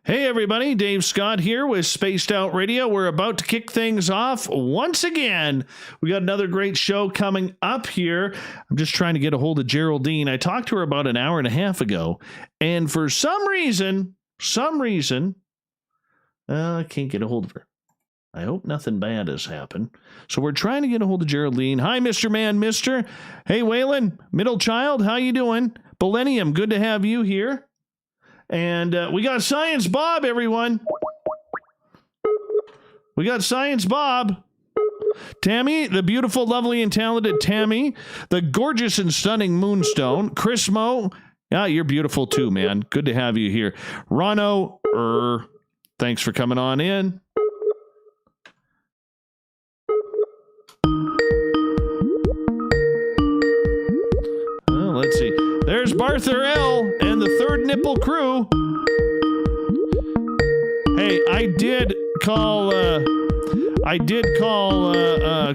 Hey everybody, Dave Scott here with Spaced Out Radio. We're about to kick things off once again. We got another great show coming up here. I'm just trying to get a hold of Geraldine. I talked to her about an hour and a half ago, and for some reason, I can't get a hold of her. I hope nothing bad has happened. So we're trying to get a hold of Geraldine. Hi, Mr. Man, Mister. Hey, Waylon, middle child, how you doing? Millennium, good to have you here. And we got Science Bob, everyone. We got Science Bob. Tammy, the beautiful, lovely, and talented Tammy. The gorgeous and stunning Moonstone. Chris Mo. Yeah, you're beautiful too, man. Good to have you here. Rono, thanks for coming on in. Let's see. There's Barther L and the Third Nipple Crew. Hey, I did call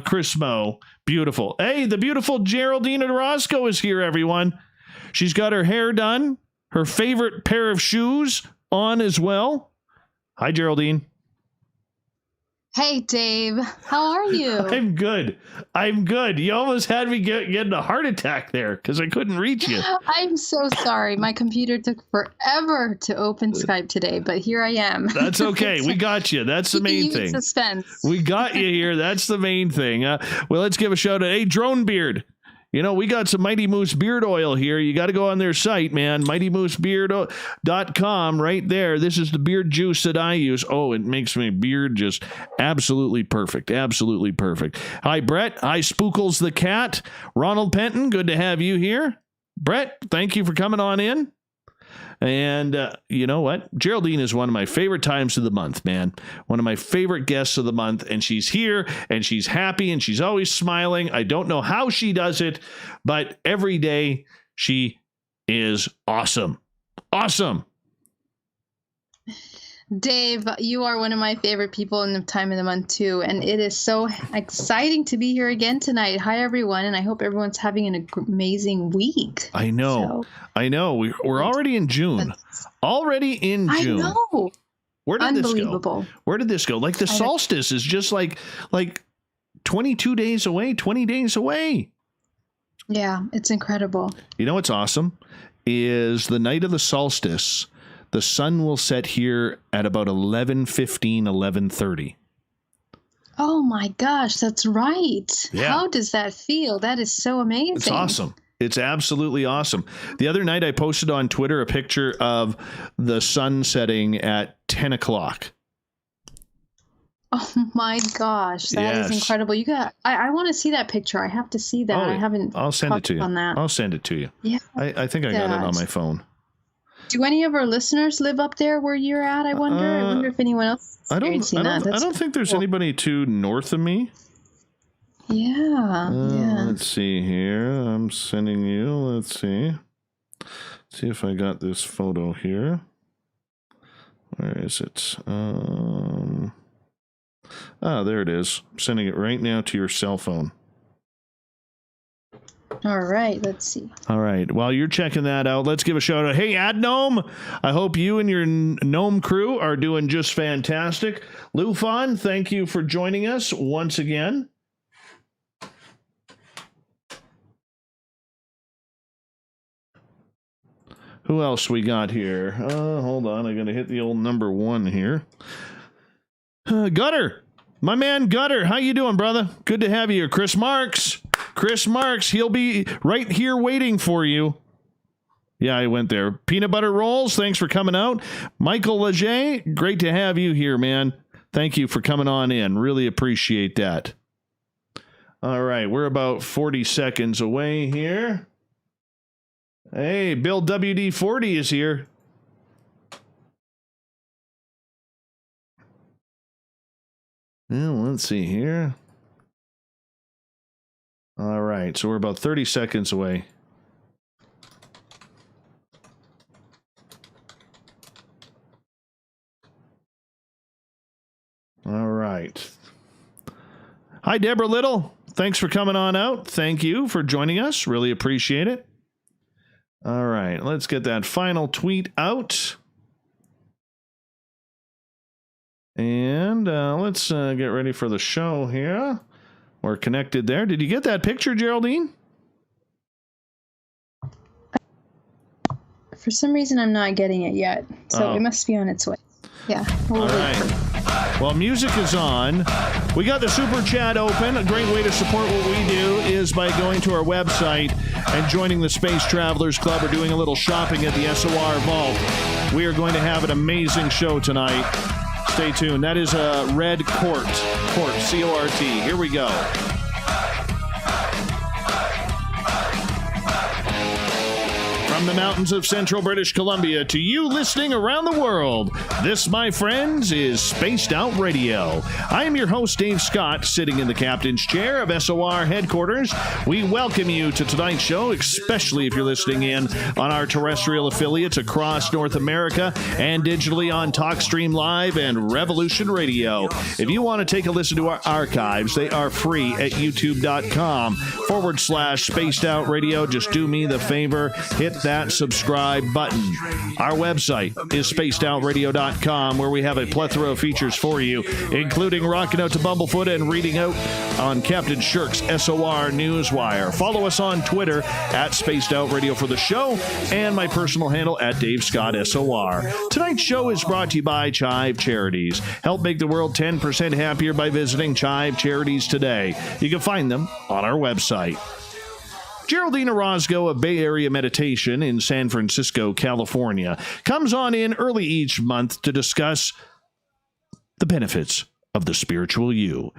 Chris Mo. Beautiful. Hey, the beautiful Geraldine Orozco is here, everyone. She's got her hair done, her favorite pair of shoes on as well. Hi, Geraldine. Hey, Dave. How are you? I'm good. You almost had me getting a heart attack there because I couldn't reach you. I'm so sorry. My computer took forever to open Skype today, but here I am. That's okay. We got you. That's the main thing. Suspense. We got you here. That's the main thing. Well, let's give a shout out. Hey, Drone Beard. You know, we got some Mighty Moose beard oil here. You got to go on their site, man. MightyMooseBeard.com right there. This is the beard juice that I use. Oh, it makes my beard just absolutely perfect. Absolutely perfect. Hi, Brett. Hi, Spookles the Cat. Ronald Penton, good to have you here. Brett, thank you for coming on in. And you know what? Geraldine is one of my favorite times of the month, man. One of my favorite guests of the month. And she's here and she's happy and she's always smiling. I don't know how she does it, but every day she is awesome. Awesome. Dave, you are one of my favorite people in the time of the month, too. And it is so exciting to be here again tonight. Hi, everyone. And I hope everyone's having an amazing week. I know. We're already in June. I know. Where did Unbelievable. This go? Where did this go? Like the solstice is just like 22 days away, 20 days away. Yeah, it's incredible. You know what's awesome is the night of the solstice. The sun will set here at about 11:15, 11:30. Oh my gosh, that's right. Yeah. How does that feel? That is so amazing. It's awesome. It's absolutely awesome. The other night I posted on Twitter a picture of the sun setting at 10 o'clock. Oh my gosh, that is incredible. I want to see that picture. I have to see that. I haven't. I'll send it to you. On that. I'll send it to you. Yeah. I think I got it on my phone. Do any of our listeners live up there where you're at? I wonder if anyone else is experiencing that. I don't think there's anybody too north of me. Yeah. Let's see here. I'm sending you. Let's see. See if I got this photo here. Where is it? There it is. I'm sending it right now to your cell phone. All right, let's see. All right, while you're checking that out, let's give a shout out. Hey, AdGnome, I hope you and your Gnome crew are doing just fantastic. Lufon, thank you for joining us once again. Who else we got here? Hold on, I got to hit the old number 1 here. Gutter. My man Gutter, how you doing, brother? Good to have you here. Chris Marks, he'll be right here waiting for you. Yeah, I went there. Peanut Butter Rolls, thanks for coming out. Michael Leger, great to have you here, man. Thank you for coming on in. Really appreciate that. All right, we're about 40 seconds away here. Hey, Bill WD-40 is here. Well, let's see here. All right, so we're about 30 seconds away. All right. Hi, Deborah Little. Thanks for coming on out. Thank you for joining us. Really appreciate it. All right, let's get that final tweet out. And let's get ready for the show here. We're connected there. Did you get that picture, Geraldine? For some reason, I'm not getting it yet. So it must be on its way. Yeah. All right. Well, music is on. We got the super chat open. A great way to support what we do is by going to our website and joining the Space Travelers Club or doing a little shopping at the SOR Vault. We are going to have an amazing show tonight. Stay tuned. That is a Red Court, C-O-R-T. Here we go. From the mountains of central British Columbia to you listening around the world, this, my friends, is Spaced Out Radio. I am your host, Dave Scott, sitting in the captain's chair of SOR headquarters. We welcome you to tonight's show, especially if you're listening in on our terrestrial affiliates across North America and digitally on TalkStream Live and Revolution Radio. If you want to take a listen to our archives, they are free at youtube.com/Spaced Out Radio. Just do me the favor, hit that subscribe button. Our website is spacedoutradio.com, where we have a plethora of features for you, including rocking out to Bumblefoot and reading out on Captain Shirk's SOR Newswire. Follow us on Twitter at Spaced Out Radio for the show, and my personal handle at Dave Scott SOR. Tonight's show is brought to you by Chive Charities. Help make the world 10% happier by visiting Chive Charities today. You can find them on our website. Geraldine Orozco of Bay Area Meditation in San Francisco, California, comes on in early each month to discuss the benefits of the spiritual you.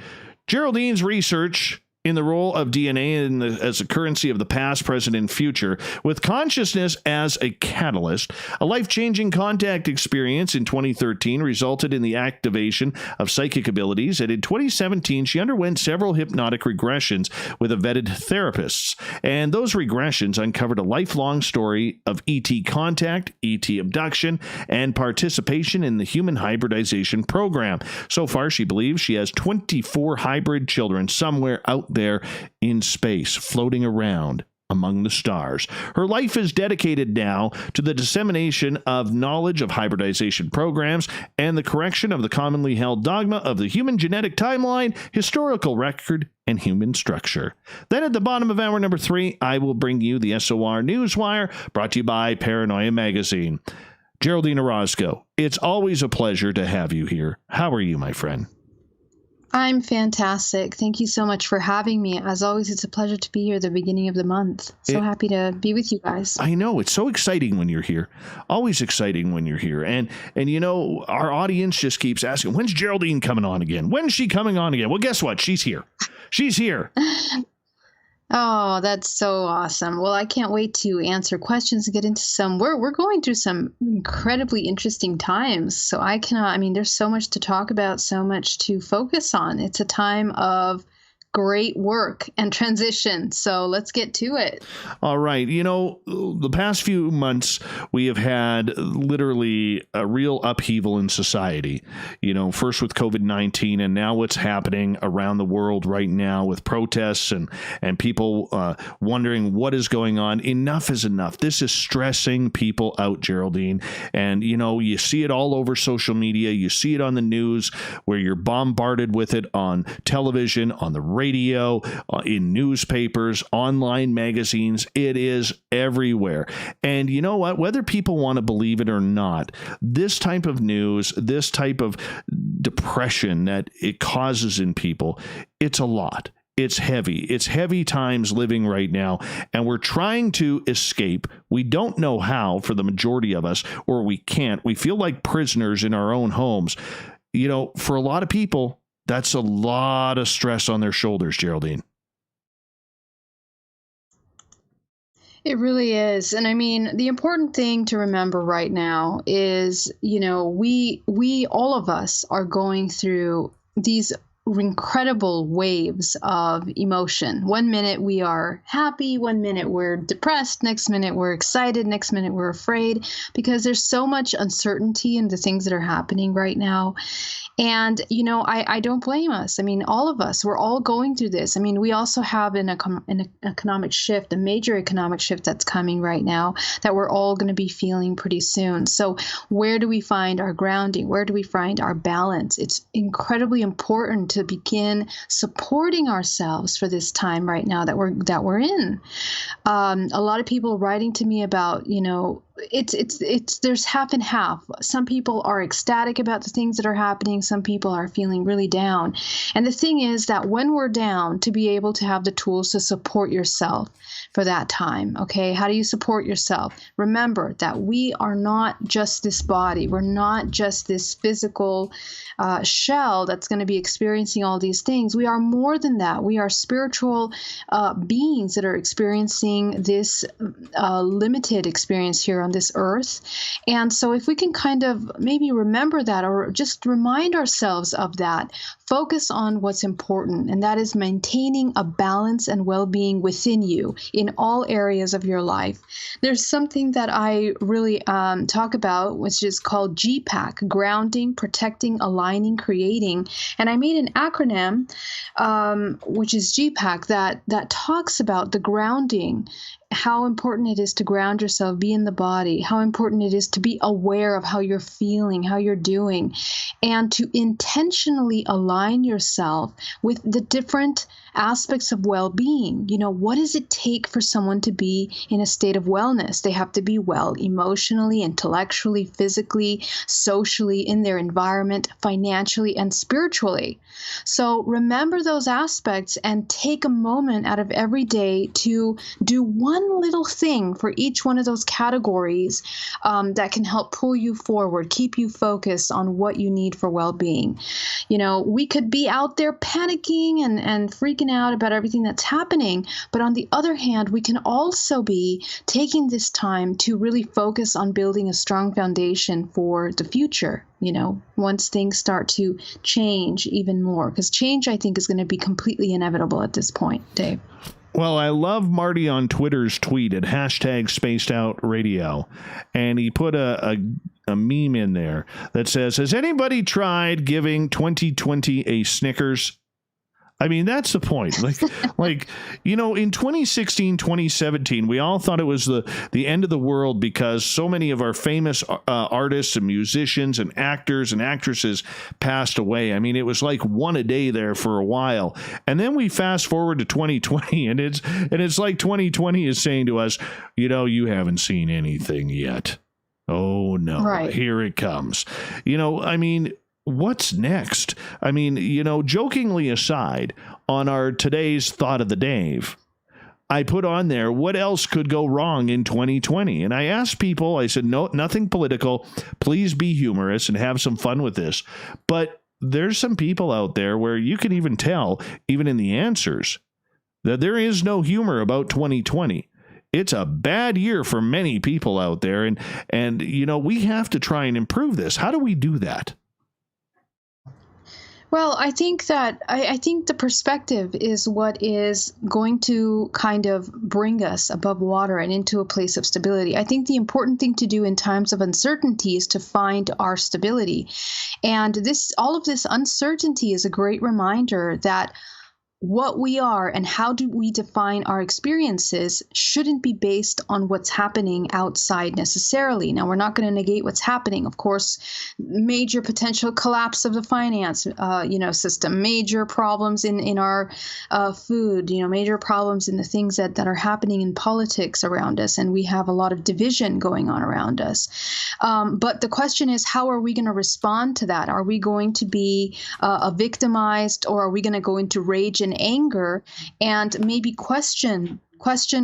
Geraldine's research in the role of DNA as a currency of the past, present, and future, with consciousness as a catalyst, a life-changing contact experience in 2013 resulted in the activation of psychic abilities, and in 2017 she underwent several hypnotic regressions with a vetted therapists, and those regressions uncovered a lifelong story of ET contact, ET abduction, and participation in the human hybridization program. So far, she believes she has 24 hybrid children somewhere out there in space, floating around among the stars. Her life is dedicated now to the dissemination of knowledge of hybridization programs and the correction of the commonly held dogma of the human genetic timeline, historical record, and human structure. Then at the bottom of hour number 3, I will bring you the SOR Newswire, brought to you by Paranoia Magazine. Geraldine Orozco, it's always a pleasure to have you here. How are you, my friend? I'm fantastic. Thank you so much for having me. As always, it's a pleasure to be here at the beginning of the month. So happy to be with you guys. I know. It's so exciting when you're here. Always exciting when you're here. And you know, our audience just keeps asking, when's Geraldine coming on again? When's she coming on again? Well, guess what? She's here. She's here. Oh, that's so awesome. Well, I can't wait to answer questions and get into some. We're going through some incredibly interesting times. So there's so much to talk about, so much to focus on. It's a time of great work and transition. So let's get to it. All right. You know, the past few months, we have had literally a real upheaval in society. You know, first with COVID-19 and now what's happening around the world right now with protests and people wondering what is going on. Enough is enough. This is stressing people out, Geraldine. And, you know, you see it all over social media. You see it on the news where you're bombarded with it on television, on the radio, in newspapers, online magazines. It is everywhere. And you know what? Whether people want to believe it or not, this type of news, this type of depression that it causes in people, it's a lot. It's heavy. It's heavy times living right now, and we're trying to escape. We don't know how for the majority of us, or we can't. We feel like prisoners in our own homes. You know, for a lot of people, that's a lot of stress on their shoulders, Geraldine. It really is. And I mean, the important thing to remember right now is, you know, we all of us are going through these incredible waves of emotion. 1 minute we are happy, 1 minute we're depressed, next minute we're excited, next minute we're afraid, because there's so much uncertainty in the things that are happening right now. And, I don't blame us. I mean, all of us, we're all going through this. I mean, we also have an economic shift, a major economic shift that's coming right now that we're all going to be feeling pretty soon. So where do we find our grounding? Where do we find our balance? It's incredibly important to begin supporting ourselves for this time right now that we're in. A lot of people writing to me about, it's there's half and half. Some people are ecstatic about the things that are happening. Some people are feeling really down. And the thing is that when we're down, to be able to have the tools to support yourself for that time. Okay. How do you support yourself? Remember that we are not just this body. We're not just this physical shell that's going to be experiencing all these things. We are more than that. We are spiritual beings that are experiencing this limited experience here on this earth. And so if we can kind of maybe remember that, or just remind ourselves of that, focus on what's important, and that is maintaining a balance and well-being within you in all areas of your life. There's something that I really talk about, which is called GPAC, grounding, protecting, aligning, creating. And I made an acronym, which is GPAC, that talks about the grounding, how important it is to ground yourself, be in the body, how important it is to be aware of how you're feeling, how you're doing, and to intentionally align yourself with the different aspects of well-being. What does it take for someone to be in a state of wellness? They have to be well emotionally, intellectually, physically, socially, in their environment, financially, and spiritually. So remember those aspects and take a moment out of every day to do one little thing for each one of those categories that can help pull you forward, keep you focused on what you need for well-being. We could be out there panicking and freaking out about everything that's happening. But on the other hand, we can also be taking this time to really focus on building a strong foundation for the future, once things start to change even more. Because change, I think, is going to be completely inevitable at this point, Dave. Well, I love Marty on Twitter's tweet at #SpacedOutRadio, and he put a meme in there that says, "Has anybody tried giving 2020 a Snickers?" I mean, that's the point. In 2016, 2017, we all thought it was the end of the world because so many of our famous artists and musicians and actors and actresses passed away. I mean, it was like one a day there for a while. And then we fast forward to 2020, and it's like 2020 is saying to us, you haven't seen anything yet. Oh, no. Right. Here it comes. What's next? I mean, jokingly aside, on our today's thought of the Dave, I put on there, what else could go wrong in 2020? And I asked people, I said, no, nothing political. Please be humorous and have some fun with this. But there's some people out there where you can even tell, even in the answers, that there is no humor about 2020. It's a bad year for many people out there. And we have to try and improve this. How do we do that? Well, I think that I think the perspective is what is going to kind of bring us above water and into a place of stability. I think the important thing to do in times of uncertainty is to find our stability. And all of this uncertainty is a great reminder that what we are and how do we define our experiences shouldn't be based on what's happening outside necessarily. Now, we're not going to negate what's happening. Of course, major potential collapse of the finance, system, major problems in our food, major problems in the things that are happening in politics around us. And we have a lot of division going on around us. But the question is, how are we going to respond to that? Are we going to be victimized, or are we going to go into rage and anger and maybe question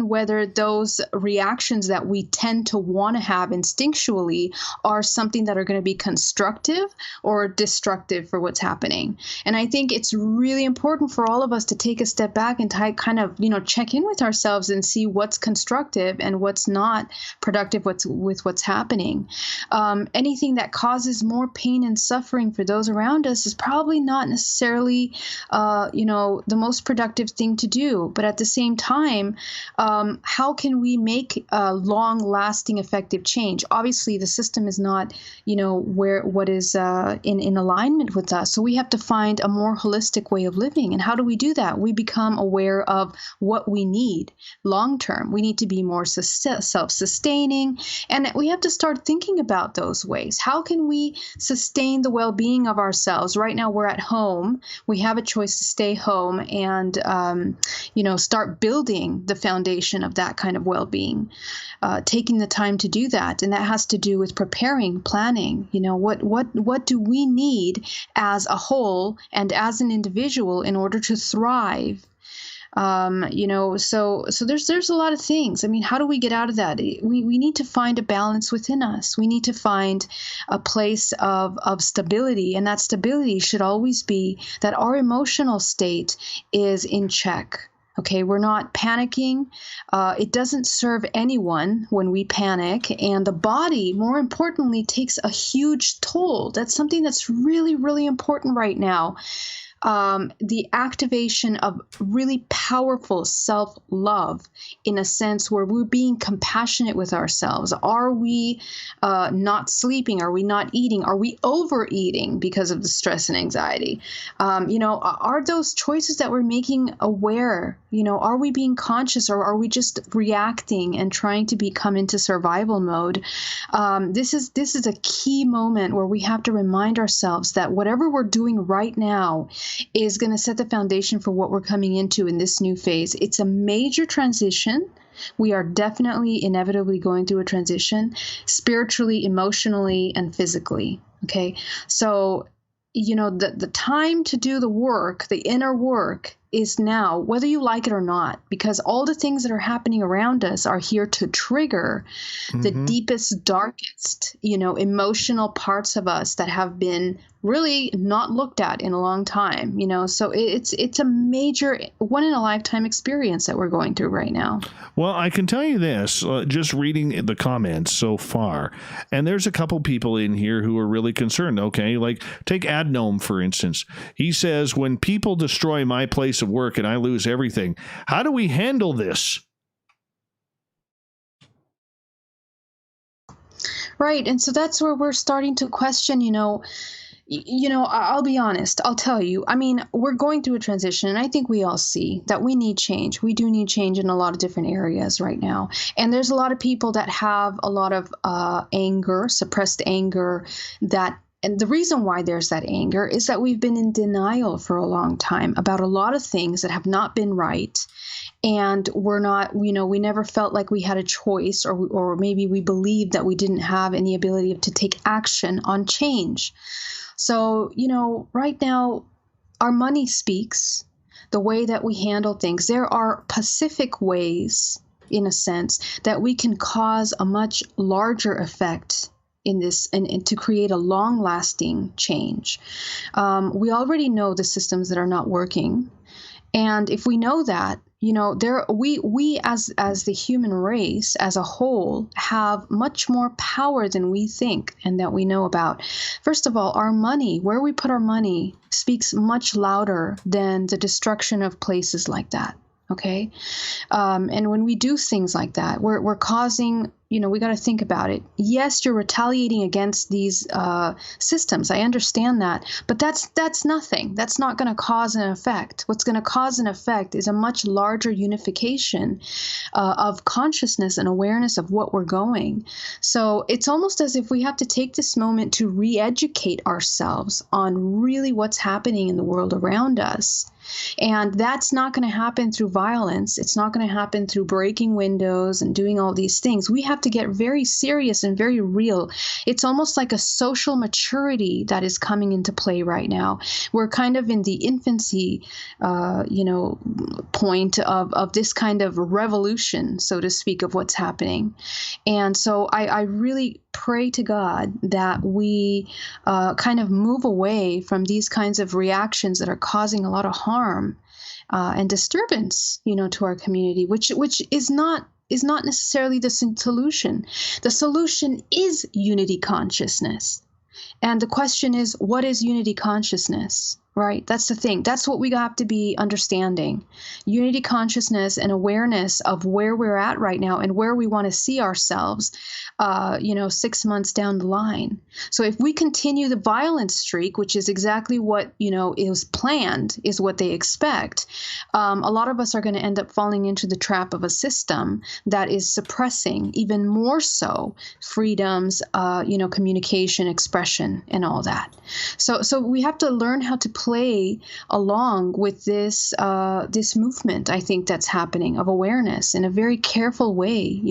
whether those reactions that we tend to want to have instinctually are something that are going to be constructive or destructive for what's happening. And I think it's really important for all of us to take a step back and kind of, check in with ourselves and see what's constructive and what's not productive with what's happening. Anything that causes more pain and suffering for those around us is probably not necessarily, the most productive thing to do. But at the same time, how can we make a long-lasting, effective change? Obviously, the system is not, what is in alignment with us. So we have to find a more holistic way of living. And how do we do that? We become aware of what we need long-term. We need to be more self-sustaining, and we have to start thinking about those ways. How can we sustain the well-being of ourselves? Right now, we're at home. We have a choice to stay home and, start building the foundation of that kind of well-being, taking the time to do that. And that has to do with preparing, planning, what do we need as a whole and as an individual in order to thrive? So there's a lot of things. I mean, how do we get out of that? We need to find a balance within us. We need to find a place of stability, and that stability should always be that our emotional state is in check. Okay, we're not panicking. It doesn't serve anyone when we panic, and the body, more importantly, takes a huge toll. That's something that's really, really important right now. The activation of really powerful self-love, in a sense where we're being compassionate with ourselves. Are we not sleeping? Are we not eating? Are we overeating because of the stress and anxiety? Are those choices that we're making aware? Are we being conscious, or are we just reacting and trying to come into survival mode? This is a key moment where we have to remind ourselves that whatever we're doing right now is going to set the foundation for what we're coming into in this new phase. It's a major transition. We are definitely, inevitably going through a transition, spiritually, emotionally, and physically. Okay. So, the time to do the work, the inner work, is now, whether you like it or not, because all the things that are happening around us are here to trigger the deepest, darkest, emotional parts of us that have been really not looked at in a long time, so it's a major one in a lifetime experience that we're going through right now. Well, I can tell you this, just reading the comments so far, and there's a couple people in here who are really concerned. Okay, like take Adnome, for instance. He says, when people destroy my place of work and I lose everything, how do we handle this? Right. And so that's where we're starting to question, I'll be honest. I'll tell you. I mean, we're going through a transition, and I think we all see that we need change. We do need change in a lot of different areas right now. And there's a lot of people that have a lot of anger, suppressed anger, and the reason why there's that anger is that we've been in denial for a long time about a lot of things that have not been right. And we're not, we never felt like we had a choice, or maybe we believed that we didn't have any ability to take action on change. So, right now, our money speaks, the way that we handle things. There are pacific ways, in a sense, that we can cause a much larger effect in this and to create a long-lasting change. We already know the systems that are not working. And if we know that, we as the human race as a whole have much more power than we think and that we know about. First of all, our money, where we put our money, speaks much louder than the destruction of places like that. Okay. And when we do things like that, we're causing, we got to think about it. Yes, you're retaliating against these systems. I understand that. But that's nothing. That's not going to cause an effect. What's going to cause an effect is a much larger unification of consciousness and awareness of what we're going. So it's almost as if we have to take this moment to re-educate ourselves on really what's happening in the world around us. And that's not going to happen through violence. It's not going to happen through breaking windows and doing all these things. We have to get very serious and very real. It's almost like a social maturity that is coming into play right now. We're kind of in the infancy, point of this kind of revolution, so to speak, of what's happening. And so I really pray to God that we kind of move away from these kinds of reactions that are causing a lot of harm and disturbance, to our community, which is not necessarily the solution. The solution is unity consciousness. And the question is, what is unity consciousness? right? That's the thing. That's what we have to be understanding. Unity consciousness and awareness of where we're at right now and where we want to see ourselves, 6 months down the line. So if we continue the violence streak, which is exactly what, is planned, is what they expect, a lot of us are going to end up falling into the trap of a system that is suppressing even more so freedoms, communication, expression, and all that. So we have to learn how to play along with this movement, I think, that's happening of awareness in a very careful way,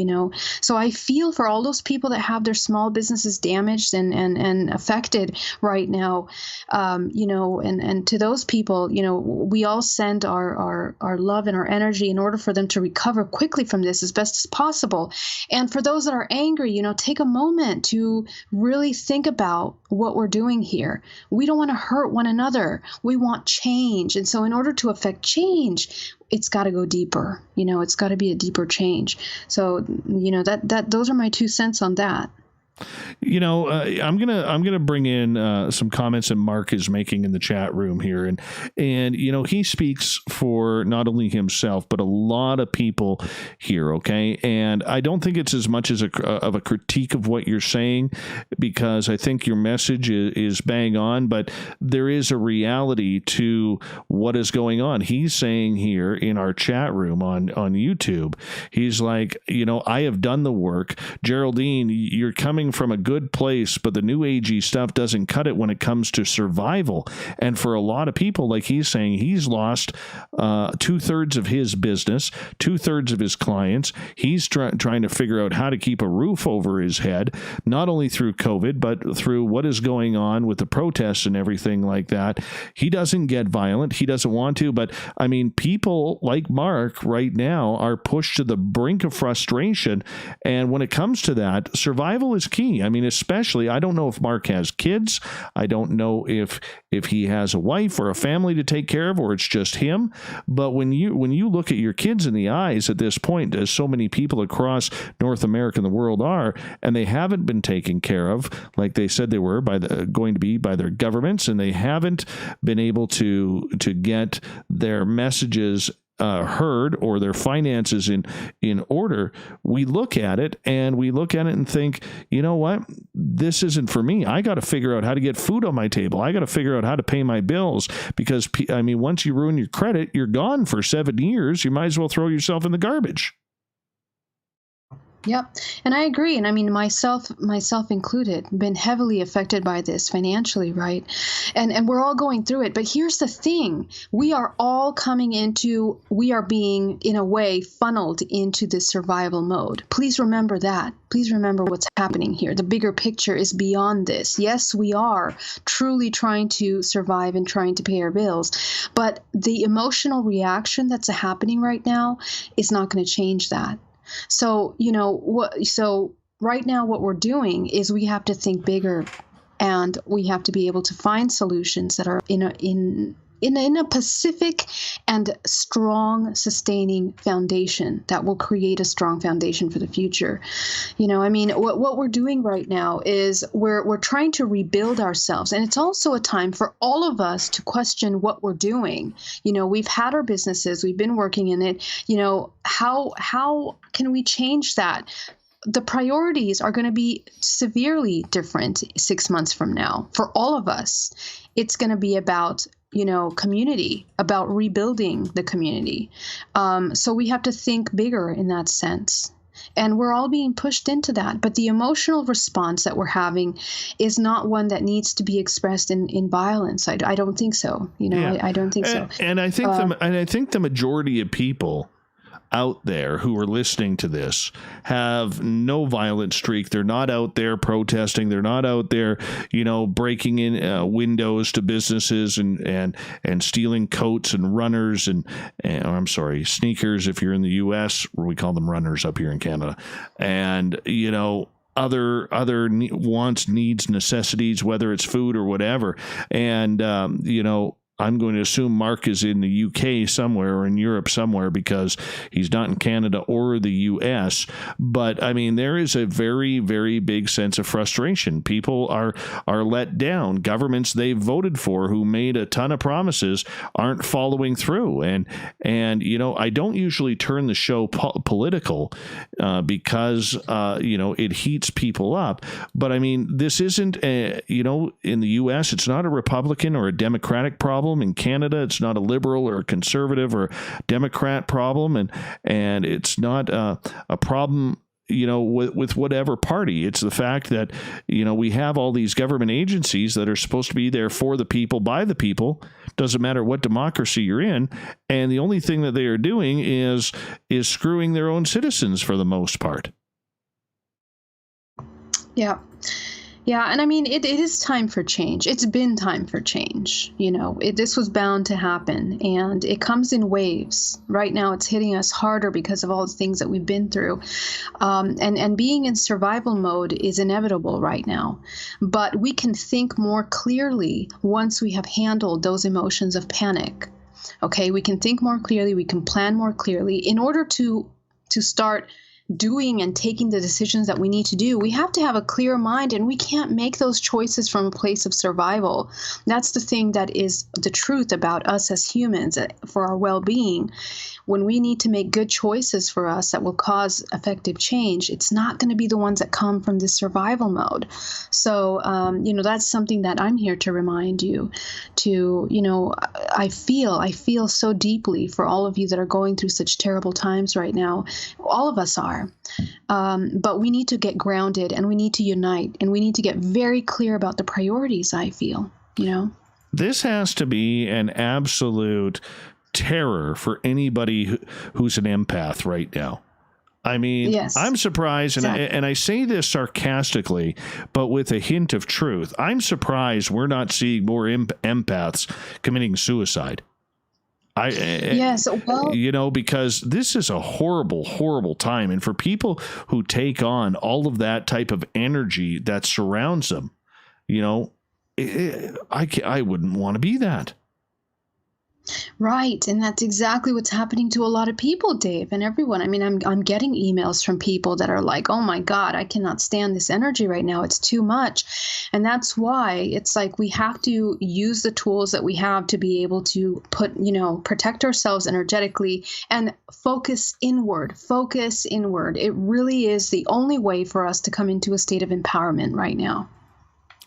So I feel for all those people that have their small businesses damaged and affected right now, and to those people, we all send our love and our energy in order for them to recover quickly from this as best as possible. And for those that are angry, take a moment to really think about what we're doing here. We don't want to hurt one another. We want change. And so in order to affect change, it's got to go deeper. It's got to be a deeper change. So, those are my 2 cents on that. I'm gonna bring in some comments that Mark is making in the chat room here, and he speaks for not only himself but a lot of people here. Okay, and I don't think it's as much as of a critique of what you're saying, because I think your message is bang on, but there is a reality to what is going on. He's saying here in our chat room on YouTube, he's like, I have done the work. Geraldine, you're coming from a good place, but the new agey stuff doesn't cut it when it comes to survival. And for a lot of people, like he's saying, he's lost 2/3 of his business, 2/3 of his clients. He's trying to figure out how to keep a roof over his head, not only through COVID, but through what is going on with the protests and everything like that. He doesn't get violent. He doesn't want to, but I mean, people like Mark right now are pushed to the brink of frustration. And when it comes to that, survival is key. I mean, especially, I don't know if Mark has kids. I don't know if he has a wife or a family to take care of, or it's just him. But when you look at your kids in the eyes at this point, as so many people across North America and the world are, and they haven't been taken care of like they said they were going to be by their governments, and they haven't been able to get their messages heard or their finances in order, we look at it and think, you know what, this isn't for me. I got to figure out how to get food on my table. I got to figure out how to pay my bills, because once you ruin your credit, you're gone for 7 years. You might as well throw yourself in the garbage. Yep. And I agree. And I mean, myself included, been heavily affected by this financially, right? And we're all going through it. But here's the thing. We are being, in a way, funneled into this survival mode. Please remember that. Please remember what's happening here. The bigger picture is beyond this. Yes, we are truly trying to survive and trying to pay our bills. But the emotional reaction that's happening right now is not going to change that. So, right now what we're doing is we have to think bigger, and we have to be able to find solutions that are in a pacific and strong, sustaining foundation that will create a strong foundation for the future. What we're doing right now is we're trying to rebuild ourselves. And it's also a time for all of us to question what we're doing. We've had our businesses, we've been working in it. How can we change that? The priorities are going to be severely different 6 months from now for all of us. It's going to be about community, about rebuilding the community. So we have to think bigger in that sense. And we're all being pushed into that. But the emotional response that we're having is not one that needs to be expressed in violence. I don't think so. I don't think so. And I think the majority of people out there who are listening to this have no violent streak. They're not out there protesting. They're not out there, breaking in windows to businesses and stealing coats and runners and I'm sorry, sneakers if you're in the U.S. We call them runners up here in Canada. And, other wants, needs, necessities, whether it's food or whatever. And, I'm going to assume Mark is in the UK somewhere or in Europe somewhere because he's not in Canada or the US. But I mean, there is a very, very big sense of frustration. People are let down. Governments they voted for who made a ton of promises aren't following through. And you know, I don't usually turn the show political because you know, it heats people up. But I mean, this isn't you know, in the US, it's not a Republican or a Democratic problem. In Canada, it's not a liberal or a conservative or Democrat problem, and it's not a problem, you know, with whatever party. It's the fact that, you know, we have all these government agencies that are supposed to be there for the people, by the people. Doesn't matter what democracy you're in, and the only thing that they are doing is screwing their own citizens for the most part. Yeah. Yeah, and I mean, it is time for change. It's been time for change. You know, this was bound to happen, and it comes in waves. Right now, it's hitting us harder because of all the things that we've been through. And being in survival mode is inevitable right now. But we can think more clearly once we have handled those emotions of panic. Okay, we can think more clearly, we can plan more clearly. In order to start doing and taking the decisions that we need to do, we have to have a clear mind, and we can't make those choices from a place of survival. That's the thing that is the truth about us as humans for our well-being. When we need to make good choices for us that will cause effective change, it's not going to be the ones that come from this survival mode. So, you know, that's something that I'm here to remind you to, you know, I feel so deeply for all of you that are going through such terrible times right now. All of us are. But we need to get grounded, and we need to unite, and we need to get very clear about the priorities, I feel, you know. This has to be an absolute terror for anybody who's an empath right now. I mean, Yes, I'm surprised, exactly. and I say this sarcastically, but with a hint of truth. I'm surprised we're not seeing more empaths committing suicide. Yes, well, You know, because this is a horrible, horrible time. And for people who take on all of that type of energy that surrounds them, you know, I wouldn't want to be that. right, and that's exactly what's happening to a lot of people, Dave, and everyone. I mean, I'm getting emails from people that are like, "Oh my God, I cannot stand this energy right now. It's too much." And that's why it's like we have to use the tools that we have to be able to protect ourselves energetically and focus inward. Focus inward. It really is the only way for us to come into a state of empowerment right now.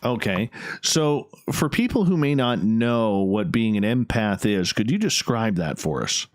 Okay. So for people who may not know what being an empath is, could you describe that for us?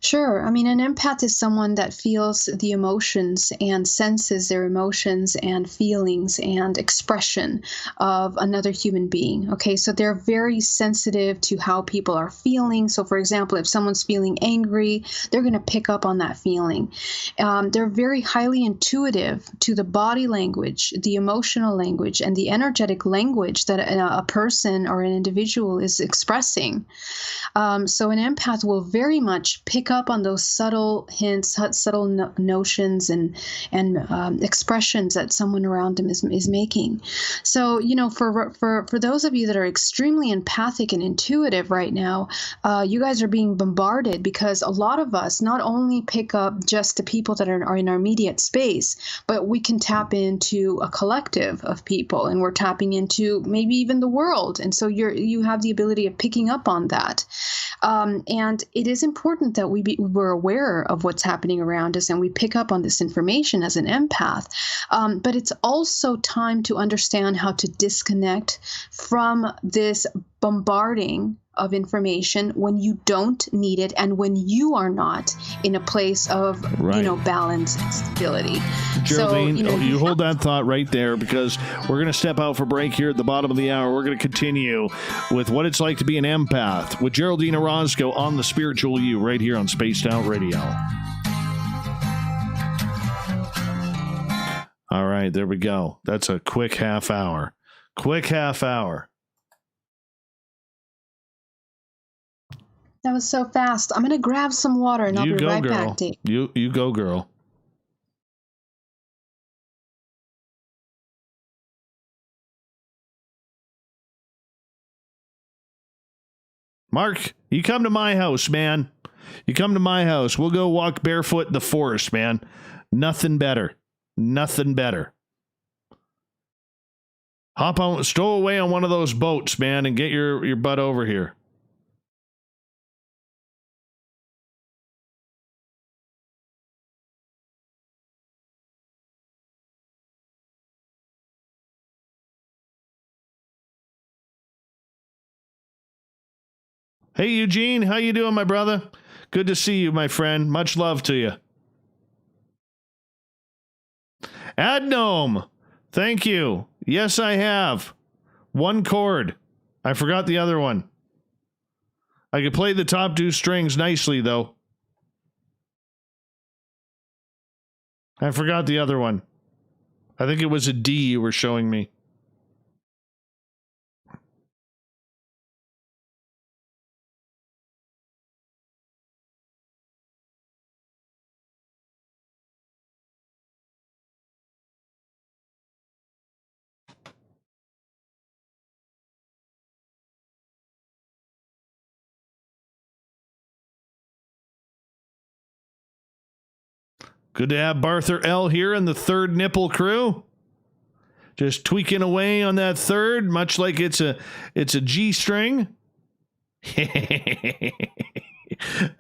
Sure. I mean, an empath is someone that feels the emotions and senses their emotions and feelings and expression of another human being. Okay, so they're very sensitive to how people are feeling. So, for example, if someone's feeling angry, they're going to pick up on that feeling. They're very highly intuitive to the body language, the emotional language, and the energetic language that a person or an individual is expressing. So an empath will very much pick up on those subtle hints, subtle notions, and expressions that someone around them is making. So, you know, for those of you that are extremely empathic and intuitive right now, you guys are being bombarded because a lot of us not only pick up just the people that are in our immediate space, but we can tap into a collective of people, and we're tapping into maybe even the world. And so you have the ability of picking up on that. And it is important that we're aware of what's happening around us, and we pick up on this information as an empath. But it's also time to understand how to disconnect from this bombarding of information when you don't need it and when you are not in a place of balance and stability. Geraldine, So, you hold that thought right there, because we're going to step out for break here at the bottom of the hour. We're going to continue with what it's like to be an empath with Geraldine Orozco on The Spiritual You right here on Spaced Out Radio. All right, there we go. That's a quick half hour. Quick half hour. That was so fast. I'm going to grab some water and I'll be right back, Dave. You go, girl. Mark, you come to my house, man. You come to my house. We'll go walk barefoot in the forest, man. Nothing better. Nothing better. Hop on, stow away on one of those boats, man, and get your butt over here. Hey, Eugene, how you doing, my brother? Good to see you, my friend. Much love to you. Adnome, thank you. Yes, I have. One chord. I forgot the other one. I could play the top two strings nicely, though. I forgot the other one. I think it was a D you were showing me. Good to have Barther L here in the third nipple crew. Just tweaking away on that third, much like it's a G string. I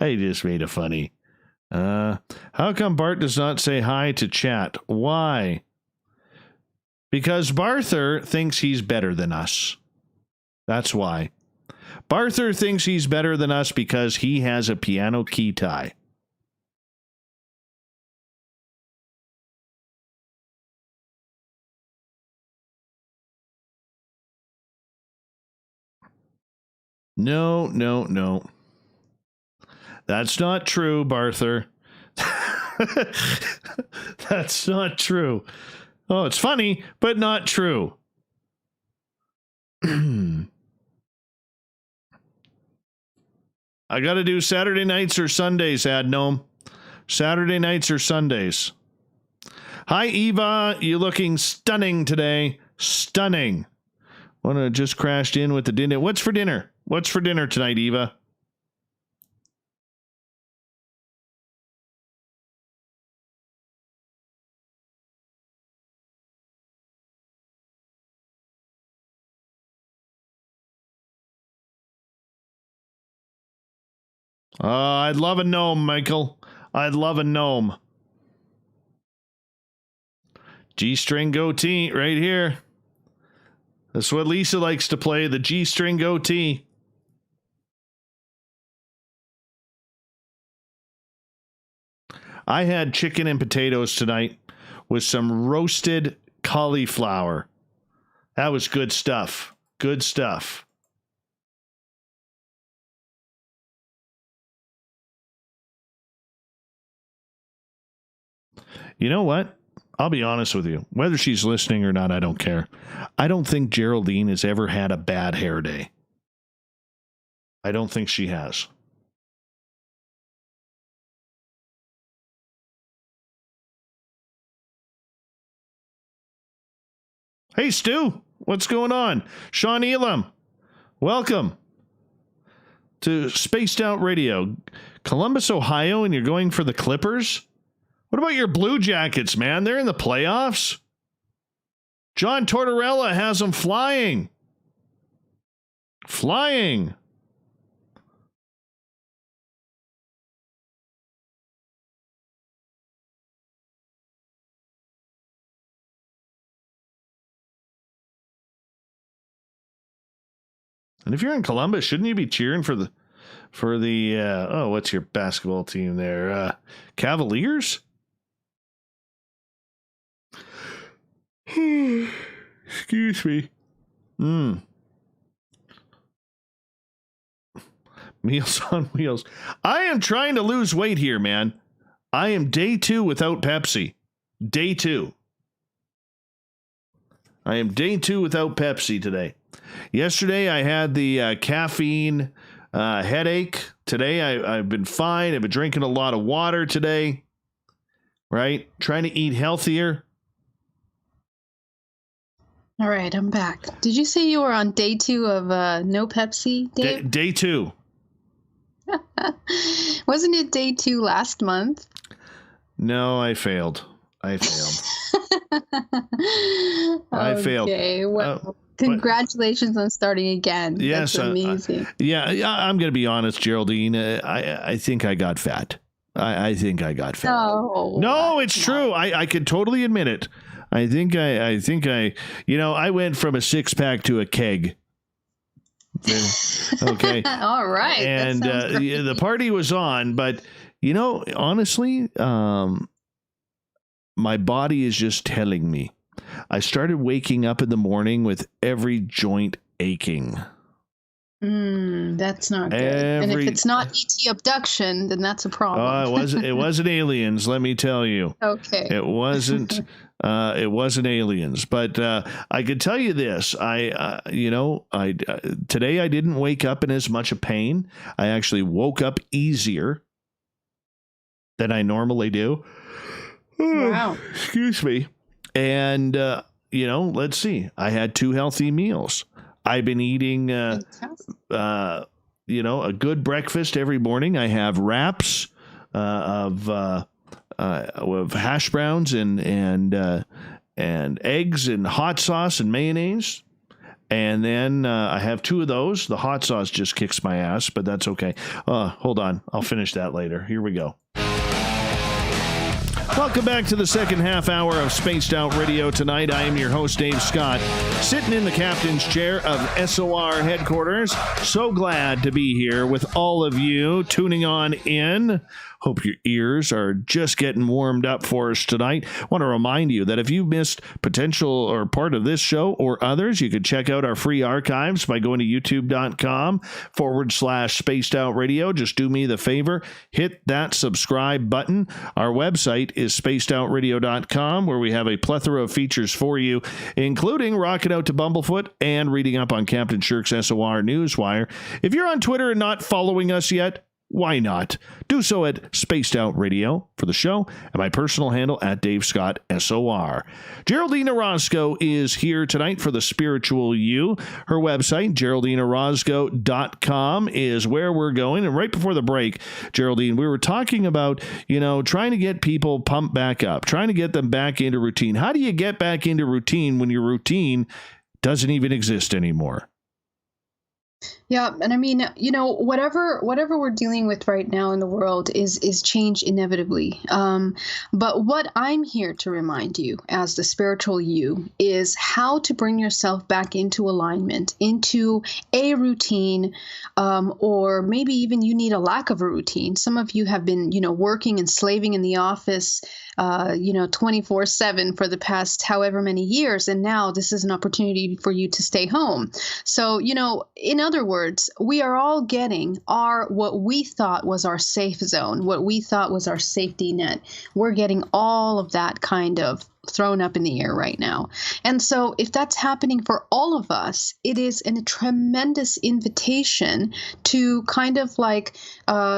just made it funny. How come Bart does not say hi to chat? Why? Because Barther thinks he's better than us. That's why. Barther thinks he's better than us because he has a piano key tie. No. That's not true, Barther. That's not true. Oh, it's funny, but not true. I got to do Saturday nights or Sundays, Adnome. Saturday nights or Sundays. Hi, Eva. You looking stunning today. Stunning. Wanna just crashed in with the dinner. What's for dinner? What's for dinner tonight, Eva? I'd love a gnome, Michael. I'd love a gnome. G-string goatee right here. That's what Lisa likes to play, the G-string goatee. I had chicken and potatoes tonight with some roasted cauliflower. That was good stuff. Good stuff. You know what? I'll be honest with you. Whether she's listening or not, I don't care. I don't think Geraldine has ever had a bad hair day. I don't think she has. Hey, Stu. What's going on? Sean Elam. Welcome to Spaced Out Radio. Columbus, Ohio, and you're going for the Clippers? What about your Blue Jackets, man? They're in the playoffs. John Tortorella has them flying. Flying. And if you're in Columbus, shouldn't you be cheering for the what's your basketball team there? Cavaliers? Excuse me. Meals on Wheels. I am trying to lose weight here, man. I am day 2 without Pepsi. Day 2. I am day 2 without Pepsi today. Yesterday, I had the caffeine headache. Today, I've been fine. I've been drinking a lot of water today. Right? Trying to eat healthier. All right, I'm back. Did you say you were on day 2 of no Pepsi, Dave? Day 2. Wasn't it day 2 last month? No, I failed. I failed. Okay, well, congratulations on starting again. Yes, That's amazing. Yeah, I'm going to be honest, Geraldine. I think I got fat. I think I got fat. No, it's true. I can totally admit it. I think I, I went from a 6-pack to a keg. Okay. All right. And the party was on, but honestly, my body is just telling me. I started waking up in the morning with every joint aching. That's not good. And if it's not ET abduction, then that's a problem. It wasn't aliens, let me tell you. Okay. It wasn't aliens, but I could tell you this. Today I didn't wake up in as much of pain. I actually woke up easier than I normally do. Wow. Excuse me. And let's see. I had 2 healthy meals. I've been eating, a good breakfast every morning. I have wraps of hash browns and eggs and hot sauce and mayonnaise. And then I have 2 of those. The hot sauce just kicks my ass, but that's okay. Hold on. I'll finish that later. Here we go. Welcome back to the second half hour of Spaced Out Radio tonight. I am your host, Dave Scott, sitting in the captain's chair of SOR headquarters. So glad to be here with all of you tuning on in. Hope your ears are just getting warmed up for us tonight. I want to remind you that if you missed potential or part of this show or others, you could check out our free archives by going to youtube.com/spaced out radio. Just do me the favor, hit that subscribe button. Our website is spacedoutradio.com, where we have a plethora of features for you, including rocking out to Bumblefoot and reading up on Captain Shirk's SOR Newswire. If you're on Twitter and not following us yet, why not? Do so at Spaced Out Radio for the show and my personal handle at Dave Scott SOR. Geraldine Orozco is here tonight for the Spiritual You. Her website, GeraldineOrozco.com, is where we're going. And right before the break, Geraldine, we were talking about, trying to get people pumped back up, trying to get them back into routine. How do you get back into routine when your routine doesn't even exist anymore? Yeah, and I mean, whatever we're dealing with right now in the world is change inevitably. But what I'm here to remind you as the spiritual you is how to bring yourself back into alignment, into a routine, or maybe even you need a lack of a routine. Some of you have been, working and slaving in the office, 24/7 for the past however many years. And now this is an opportunity for you to stay home. So, in other words, we are all getting what we thought was our safe zone, what we thought was our safety net. We're getting all of that kind of thrown up in the air right now. And so if that's happening for all of us, it is a tremendous invitation to kind of like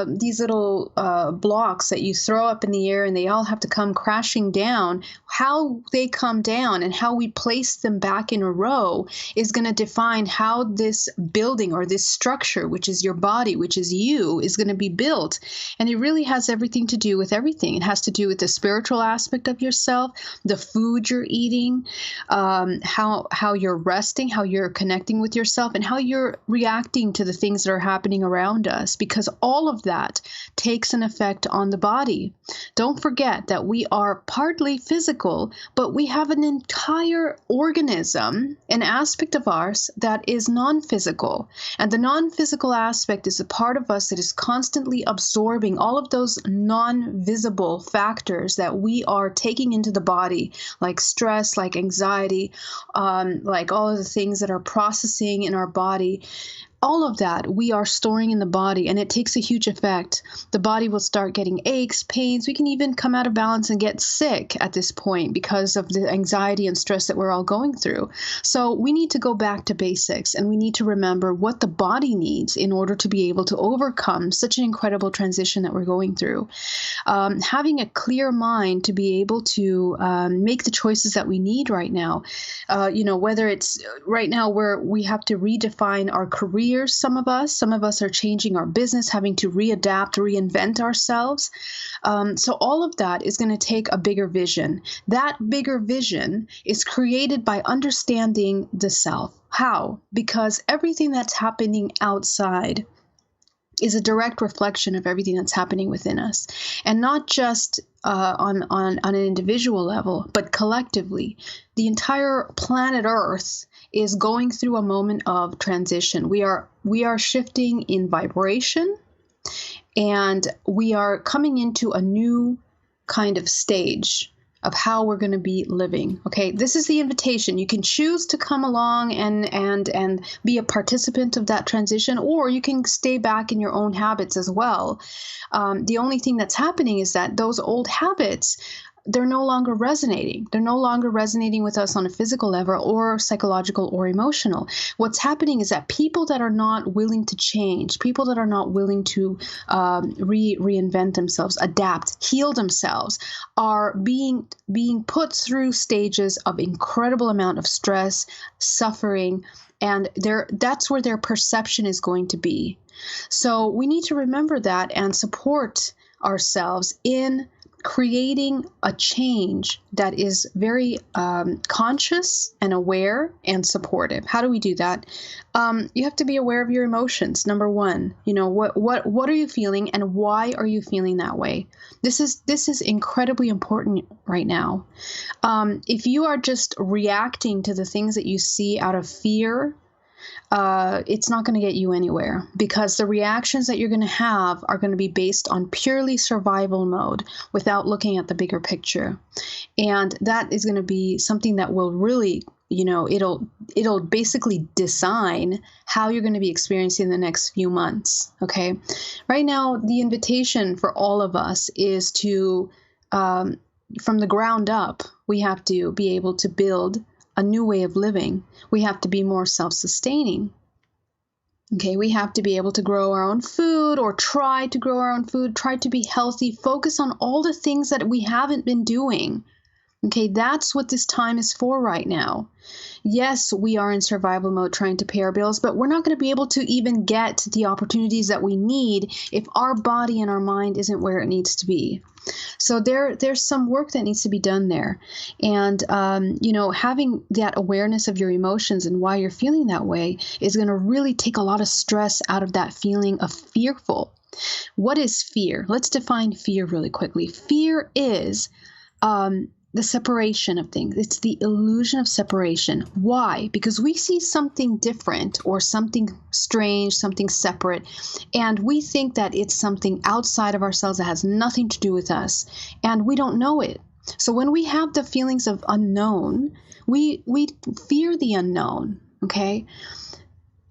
these little blocks that you throw up in the air and they all have to come crashing down. How they come down and how we place them back in a row is going to define how this building or this structure, which is your body, which is you, is going to be built. And it really has everything to do with everything. It has to do with the spiritual aspect of yourself, the food you're eating, how you're resting, how you're connecting with yourself, and how you're reacting to the things that are happening around us, because all of that takes an effect on the body. Don't forget that we are partly physical, but we have an entire organism, an aspect of ours that is non-physical. And the non-physical aspect is a part of us that is constantly absorbing all of those non-visible factors that we are taking into the body, like stress, like anxiety, like all of the things that are processing in our body. All of that we are storing in the body, and it takes a huge effect. The body will start getting aches, pains. We can even come out of balance and get sick at this point because of the anxiety and stress that we're all going through. So we need to go back to basics, and we need to remember what the body needs in order to be able to overcome such an incredible transition that we're going through. Having a clear mind to be able to make the choices that we need right now, whether it's right now where we have to redefine our career careers, some of us are changing our business, having to readapt, reinvent ourselves. So all of that is going to take a bigger vision. That bigger vision is created by understanding the self. How? Because everything that's happening outside is a direct reflection of everything that's happening within us, and not just on an individual level, but collectively. The entire planet Earth is going through a moment of transition. We are shifting in vibration, and we are coming into a new kind of stage of how we're going to be living. Okay, this is the invitation. You can choose to come along and be a participant of that transition, or you can stay back in your own habits as well. The only thing that's happening is that those old habits, they're no longer resonating. They're no longer resonating with us on a physical level or psychological or emotional. What's happening is that people that are not willing to change, people that are not willing to reinvent themselves, adapt, heal themselves, are being put through stages of incredible amount of stress, suffering, and that's where their perception is going to be. So we need to remember that and support ourselves in creating a change that is very conscious and aware and supportive. How do we do that? You have to be aware of your emotions. Number one, what are you feeling and why are you feeling that way? This is incredibly important right now. If you are just reacting to the things that you see out of fear, it's not going to get you anywhere, because the reactions that you're going to have are going to be based on purely survival mode without looking at the bigger picture. And that is going to be something that will really, it'll basically design how you're going to be experiencing the next few months. Okay. Right now, the invitation for all of us is to, from the ground up, we have to be able to build a new way of living. We have to be more self-sustaining. Okay, we have to be able to grow our own food, or try to grow our own food, try to be healthy, focus on all the things that we haven't been doing. Okay, that's what this time is for right now. Yes, we are in survival mode trying to pay our bills, but we're not going to be able to even get the opportunities that we need if our body and our mind isn't where it needs to be. So there's some work that needs to be done there. And, having that awareness of your emotions and why you're feeling that way is going to really take a lot of stress out of that feeling of fearful. What is fear? Let's define fear really quickly. Fear is the separation of things. It's the illusion of separation. Why? Because we see something different or something strange, something separate, and we think that it's something outside of ourselves that has nothing to do with us, and we don't know it. So when we have the feelings of unknown, we fear the unknown, okay?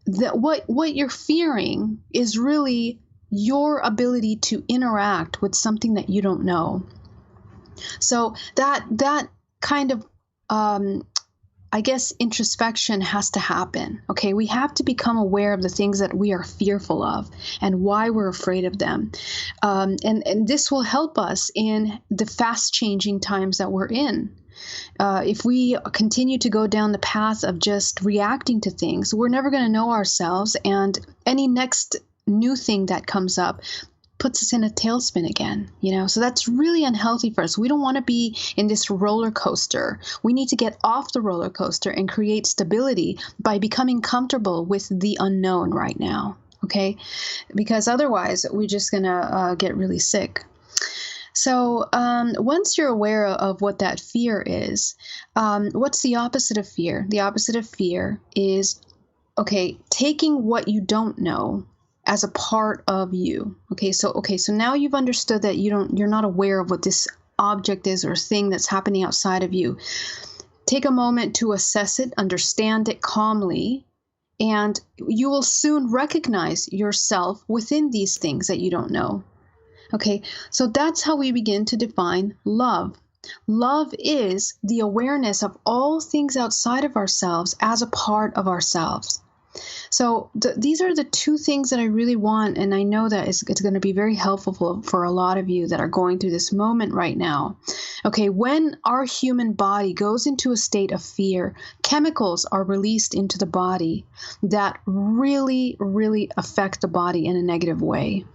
What you're fearing is really your ability to interact with something that you don't know. So that kind of, introspection has to happen. Okay, we have to become aware of the things that we are fearful of and why we're afraid of them. And this will help us in the fast-changing times that we're in. If we continue to go down the path of just reacting to things, we're never going to know ourselves, and any next new thing that comes up puts us in a tailspin again, so that's really unhealthy for us. We don't want to be in this roller coaster. We need to get off the roller coaster and create stability by becoming comfortable with the unknown right now, okay? Because otherwise we're just gonna get really sick. So once you're aware of what that fear is, what's the opposite of fear? The opposite of fear is, taking what you don't know as a part of you. So now you've understood that you're not aware of what this object is or thing that's happening outside of you. Take a moment to assess it, understand it calmly, and you will soon recognize yourself within these things that you don't know. Okay, so that's how we begin to define love. Love is the awareness of all things outside of ourselves as a part of ourselves. So these are the two things that I really want, and I know that it's going to be very helpful for a lot of you that are going through this moment right now. Okay, when our human body goes into a state of fear, chemicals are released into the body that really, really affect the body in a negative way.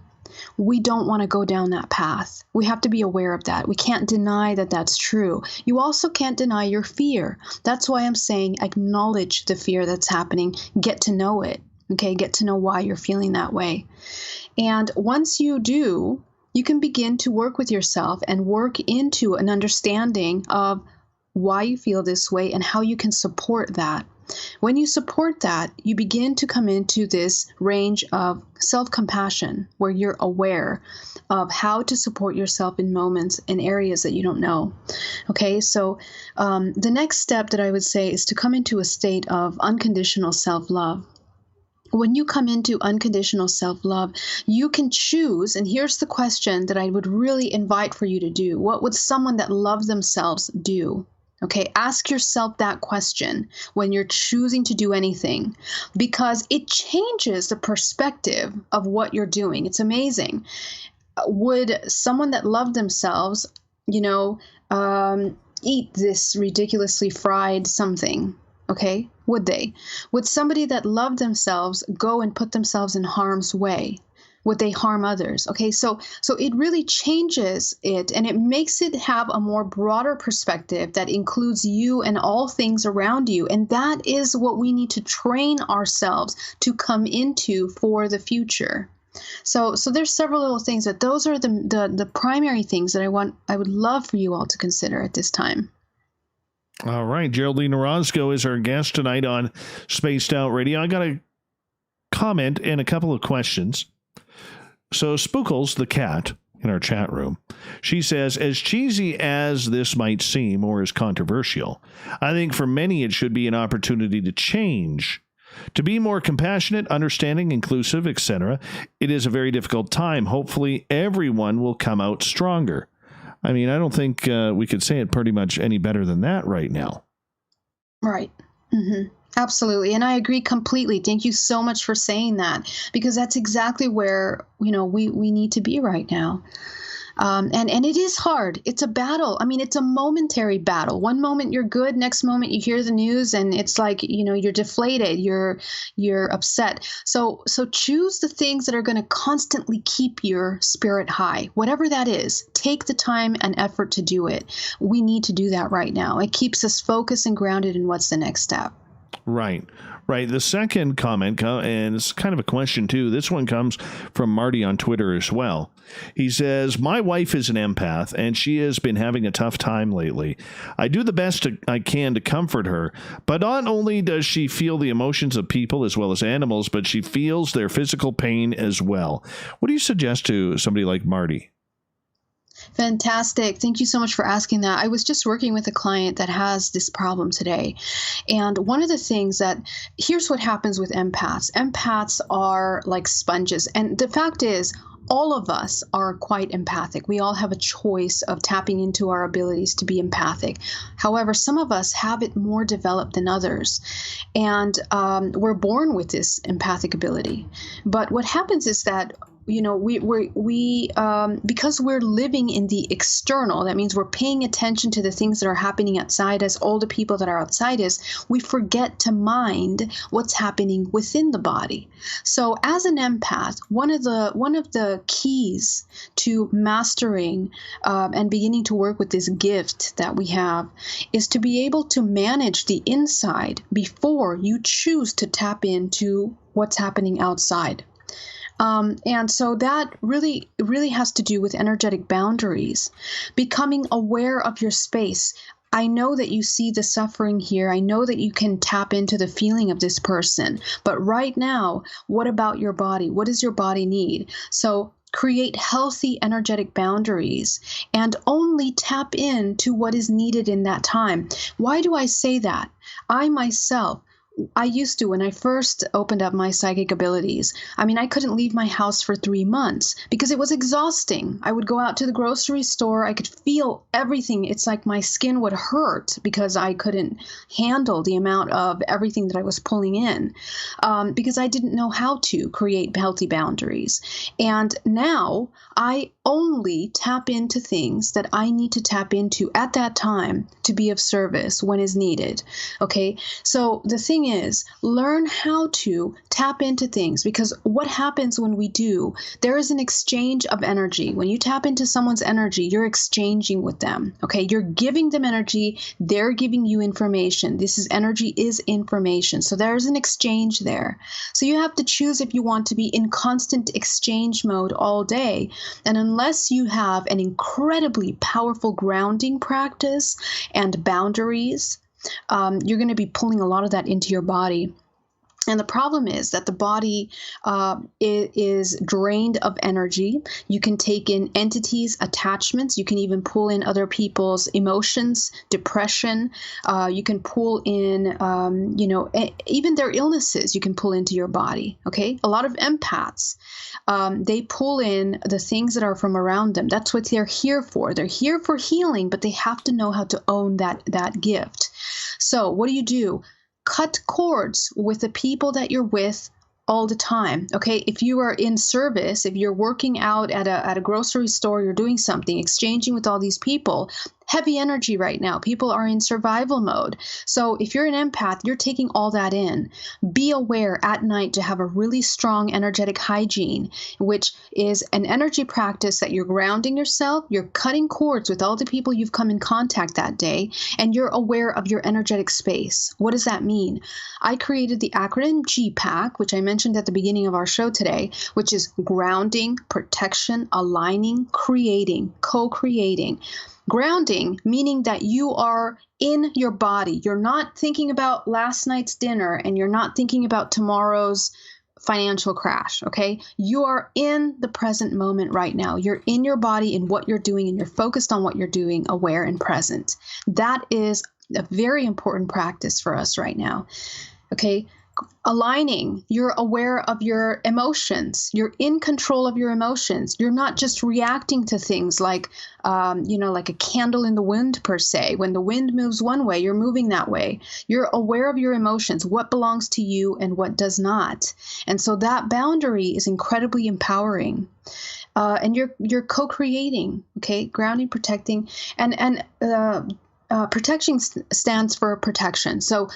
We don't want to go down that path. We have to be aware of that. We can't deny that that's true. You also can't deny your fear. That's why I'm saying acknowledge the fear that's happening. Get to know it. Okay, get to know why you're feeling that way. And once you do, you can begin to work with yourself and work into an understanding of why you feel this way and how you can support that. When you support that, you begin to come into this range of self-compassion where you're aware of how to support yourself in moments in areas that you don't know. Okay, so the next step that I would say is to come into a state of unconditional self-love. When you come into unconditional self-love, you can choose, and here's the question that I would really invite for you to do. What would someone that loves themselves do? Okay, ask yourself that question when you're choosing to do anything, because it changes the perspective of what you're doing. It's amazing. Would someone that loved themselves, eat this ridiculously fried something? Okay, would they? Would somebody that loved themselves go and put themselves in harm's way? Would they harm others? Okay, so it really changes it, and it makes it have a more broader perspective that includes you and all things around you. And that is what we need to train ourselves to come into for the future. So there's several little things, but those are the primary things that I would love for you all to consider at this time. All right, Geraldine Orozco is our guest tonight on Spaced Out Radio. I got a comment and a couple of questions. So Spookles, the cat, in our chat room, she says, as cheesy as this might seem or as controversial, I think for many it should be an opportunity to change, to be more compassionate, understanding, inclusive, etc. It is a very difficult time. Hopefully everyone will come out stronger. I mean, I don't think we could say it pretty much any better than that right now. Right. Mm-hmm. Absolutely. And I agree completely. Thank you so much for saying that, because that's exactly where, we need to be right now. And it is hard. It's a battle. I mean, it's a momentary battle. One moment you're good, next moment you hear the news and it's like, you're deflated, you're upset. So choose the things that are going to constantly keep your spirit high, whatever that is. Take the time and effort to do it. We need to do that right now. It keeps us focused and grounded in what's the next step. Right. The second comment, and it's kind of a question too. This one comes from Marty on Twitter as well. He says, my wife is an empath and she has been having a tough time lately. I do the best I can to comfort her, but not only does she feel the emotions of people as well as animals, but she feels their physical pain as well. What do you suggest to somebody like Marty? Fantastic. Thank you so much for asking that. I was just working with a client that has this problem today. And one of the things here's what happens with empaths. Empaths are like sponges. And the fact is, all of us are quite empathic. We all have a choice of tapping into our abilities to be empathic. However, some of us have it more developed than others. And we're born with this empathic ability. But what happens is that we because we're living in the external, that means we're paying attention to the things that are happening outside us, all the people that are outside us, we forget to mind what's happening within the body. So as an empath, one of the keys to mastering and beginning to work with this gift that we have is to be able to manage the inside before you choose to tap into what's happening outside. And so that really has to do with energetic boundaries, becoming aware of your space. I know that you see the suffering here. I know that you can tap into the feeling of this person. But right now, what about your body? What does your body need? So create healthy energetic boundaries and only tap into what is needed in that time. Why do I say that? I myself I used to, when I first opened up my psychic abilities, I mean, I couldn't leave my house for 3 months because it was exhausting. I would go out to the grocery store. I could feel everything. It's like my skin would hurt because I couldn't handle the amount of everything that I was pulling in, because I didn't know how to create healthy boundaries. And now I only tap into things that I need to tap into at that time to be of service when is needed. Okay. So the thing is, learn how to tap into things, because what happens when we do, there is an exchange of energy. When you tap into someone's energy, you're exchanging with them. Okay. You're giving them energy. They're giving you information. This is energy is information. So there's an exchange there. So you have to choose if you want to be in constant exchange mode all day. And unless you have an incredibly powerful grounding practice and boundaries, you're going to be pulling a lot of that into your body. And the problem is that the body is drained of energy. You can take in entities, attachments. You can even pull in other people's emotions, depression. You can pull in, even their illnesses you can pull into your body, okay? A lot of empaths, they pull in the things that are from around them. That's what they're here for. They're here for healing, but they have to know how to own that gift. So what do? Cut cords with the people that you're with all the time. Okay. If you are in service, if you're working out at a grocery store, you're doing something, exchanging with all these people, heavy energy right now. People are in survival mode. So if you're an empath, you're taking all that in. Be aware at night to have a really strong energetic hygiene, which is an energy practice that you're grounding yourself, you're cutting cords with all the people you've come in contact that day, and you're aware of your energetic space. What does that mean? I created the acronym GPAC, which I mentioned at the beginning of our show today, which is grounding, protection, aligning, creating, co-creating. Grounding, meaning that you are in your body. You're not thinking about last night's dinner, and you're not thinking about tomorrow's financial crash, okay? You are in the present moment right now. You're in your body in what you're doing, and you're focused on what you're doing, aware and present. That is a very important practice for us right now, okay? Aligning, you're aware of your emotions. You're in control of your emotions. You're not just reacting to things like, like a candle in the wind per se. When the wind moves one way, you're moving that way. You're aware of your emotions, what belongs to you and what does not. And so that boundary is incredibly empowering. And you're co-creating, okay? Grounding, protecting, and protection stands for protection. So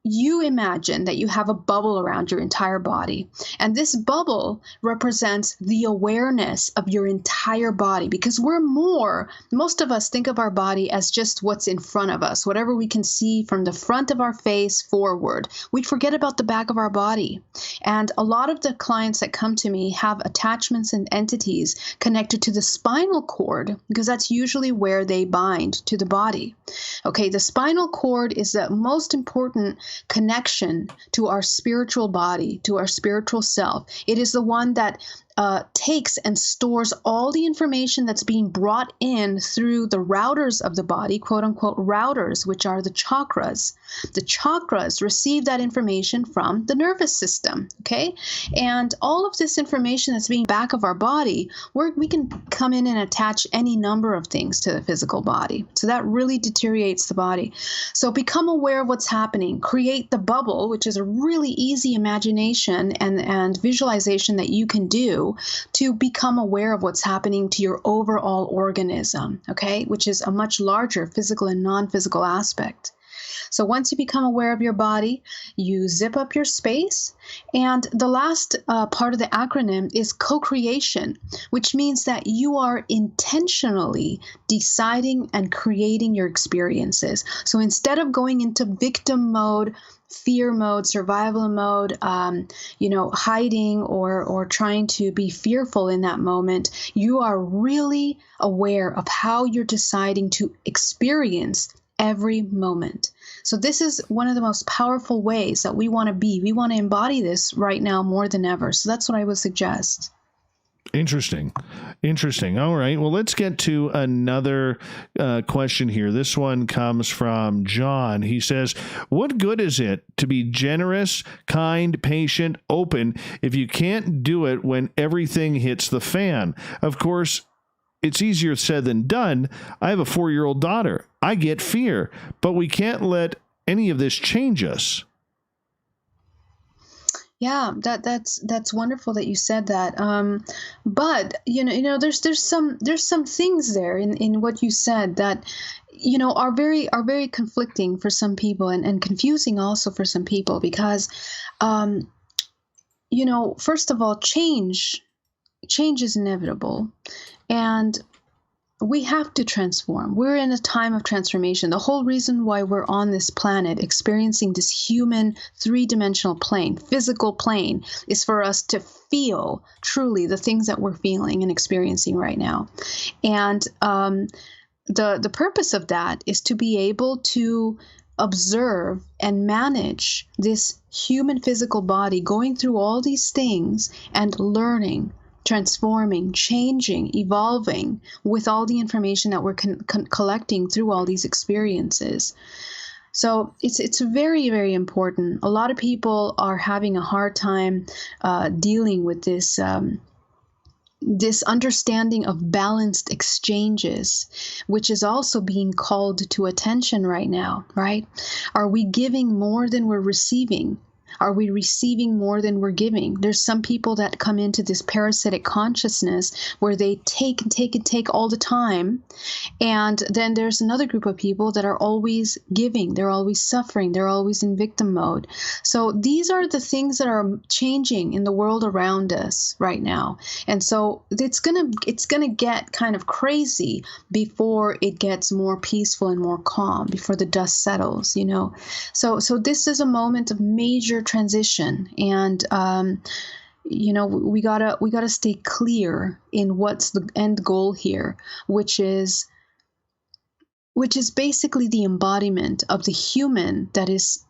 you imagine that you have a bubble around your entire body, and this bubble represents the awareness of your entire body, because most of us think of our body as just what's in front of us, whatever we can see from the front of our face forward. We forget about the back of our body. And a lot of the clients that come to me have attachments and entities connected to the spinal cord, because that's usually where they bind to the body. Okay, the spinal cord is the most important connection to our spiritual body, to our spiritual self. It is the one that takes and stores all the information that's being brought in through the routers of the body, quote unquote routers, which are the chakras. The chakras receive that information from the nervous system, okay? And all of this information that's being back of our body, we can come in and attach any number of things to the physical body. So that really deteriorates the body. So become aware of what's happening. Create the bubble, which is a really easy imagination and visualization that you can do to become aware of what's happening to your overall organism, okay, which is a much larger physical and non-physical aspect. So once you become aware of your body, you zip up your space. And the last part of the acronym is co-creation, which means that you are intentionally deciding and creating your experiences. So instead of going into victim mode, fear mode, survival mode, hiding or trying to be fearful in that moment, you are really aware of how you're deciding to experience every moment. So this is one of the most powerful ways that we want to be. We want to embody this right now more than ever. So that's what I would suggest. Interesting. All right. Well, let's get to another question here. This one comes from John. He says, what good is it to be generous, kind, patient, open if you can't do it when everything hits the fan? Of course, it's easier said than done. I have a 4-year-old daughter. I get fear, but we can't let any of this change us. Yeah, that's wonderful that you said that. But there's some things there in what you said that are very conflicting for some people and confusing also for some people because first of all, change is inevitable, and we have to transform. We're in a time of transformation. The whole reason why we're on this planet experiencing this human 3-dimensional plane, physical plane, is for us to feel truly the things that we're feeling and experiencing right now. And the purpose of that is to be able to observe and manage this human physical body going through all these things and learning, transforming, changing, evolving with all the information that we're collecting through all these experiences. So it's very, very important. A lot of people are having a hard time dealing with this this understanding of balanced exchanges, which is also being called to attention right now, right? Are we giving more than we're receiving? Are we receiving more than we're giving? There's some people that come into this parasitic consciousness where they take and take and take all the time. And then there's another group of people that are always giving. They're always suffering. They're always in victim mode. So these are the things that are changing in the world around us right now. And so it's gonna get kind of crazy before it gets more peaceful and more calm, before the dust settles, So this is a moment of major transition, and we gotta stay clear in what's the end goal here, which is basically the embodiment of the human that is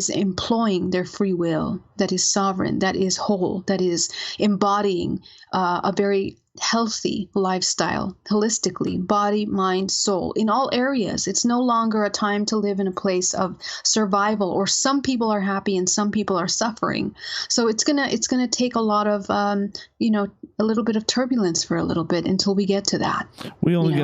employing their free will, that is sovereign, that is whole, that is embodying a very healthy lifestyle, holistically, body, mind, soul, in all areas. It's no longer a time to live in a place of survival, or some people are happy and some people are suffering. So it's gonna take a lot of a little bit of turbulence for a little bit until we get to that. We only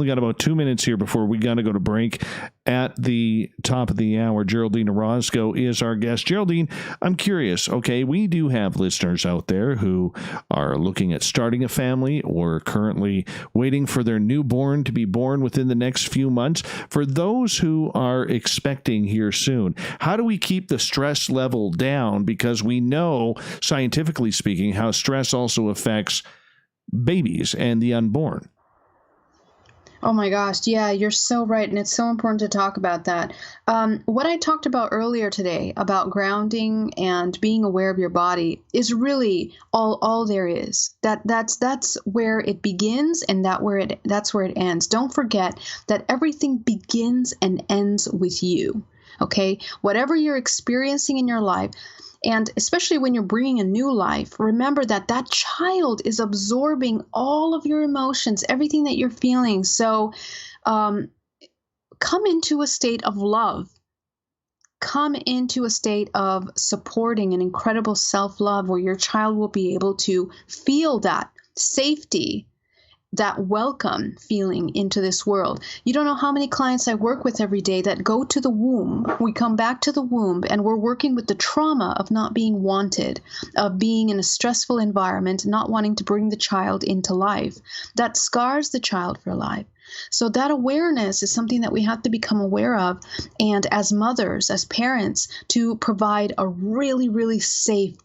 got about 2 minutes here before we got to go to break. At the top of the hour, Geraldine Orozco is our guest. Geraldine, I'm curious. Okay, we do have listeners out there who are looking at starting a family or currently waiting for their newborn to be born within the next few months. For those who are expecting here soon, how do we keep the stress level down? Because we know, scientifically speaking, how stress also affects babies and the unborn. Oh my gosh, yeah, you're so right, and it's so important to talk about that. What I talked about earlier today about grounding and being aware of your body is really all there is. That's where it begins, and that's where it ends. Don't forget that everything begins and ends with you. Okay, whatever you're experiencing in your life. And especially when you're bringing a new life, remember that child is absorbing all of your emotions, everything that you're feeling. So come into a state of love. Come into a state of supporting an incredible self-love where your child will be able to feel that safety, that welcome feeling into this world. You don't know how many clients I work with every day that go to the womb. We come back to the womb and we're working with the trauma of not being wanted, of being in a stressful environment, not wanting to bring the child into life. That scars the child for life. So that awareness is something that we have to become aware of. And as mothers, as parents, to provide a really, really safe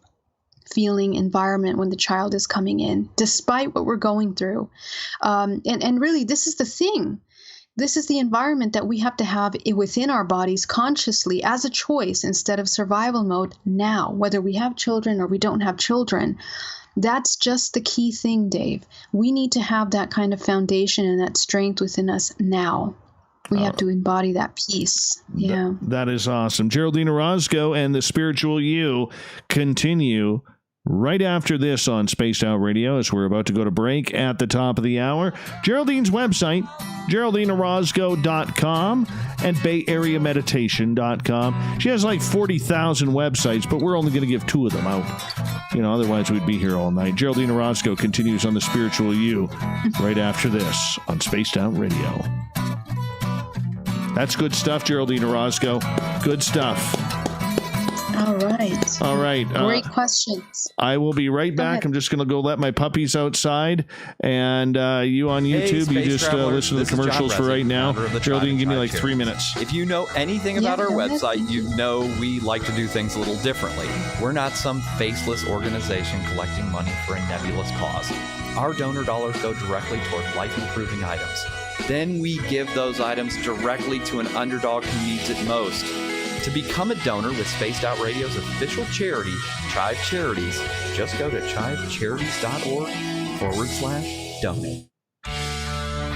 feeling environment when the child is coming in, despite what we're going through. And really, this is the thing. This is the environment that we have to have within our bodies consciously as a choice instead of survival mode now, whether we have children or we don't have children. That's just the key thing, Dave. We need to have that kind of foundation and that strength within us now. We have to embody that peace. Yeah. That is awesome. Geraldine Orozco and the Spiritual You continue right after this on Spaced Out Radio, as we're about to go to break at the top of the hour. Geraldine's website, GeraldineOrozco.com and BayAreaMeditation.com. She has like 40,000 websites, but we're only going to give 2 of them out. Otherwise we'd be here all night. Geraldine Orozco continues on The Spiritual You right after this on Spaced Out Radio. That's good stuff, Geraldine Orozco. Good stuff. All right. Great questions. I will be right back. I'm just going to go let my puppies outside. And you on YouTube, you just listen to the commercials for right now. Geraldine, give me like 3 minutes. If you know anything about our website, you know we like to do things a little differently. We're not some faceless organization collecting money for a nebulous cause. Our donor dollars go directly toward life-improving items. Then we give those items directly to an underdog who needs it most. To become a donor with Spaced Out Radio's official charity, Chive Charities, just go to chivecharities.org/donate.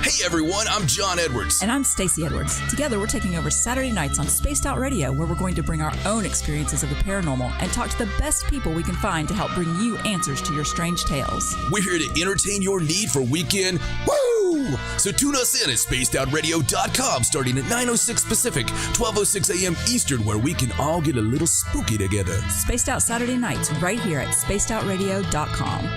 Hey everyone, I'm John Edwards. And I'm Stacey Edwards. Together we're taking over Saturday nights on Spaced Out Radio, where we're going to bring our own experiences of the paranormal and talk to the best people we can find to help bring you answers to your strange tales. We're here to entertain your need for weekend woo! So tune us in at spacedoutradio.com starting at 9:06 Pacific, 12:06 a.m. Eastern, where we can all get a little spooky together. Spaced Out Saturday nights right here at spacedoutradio.com.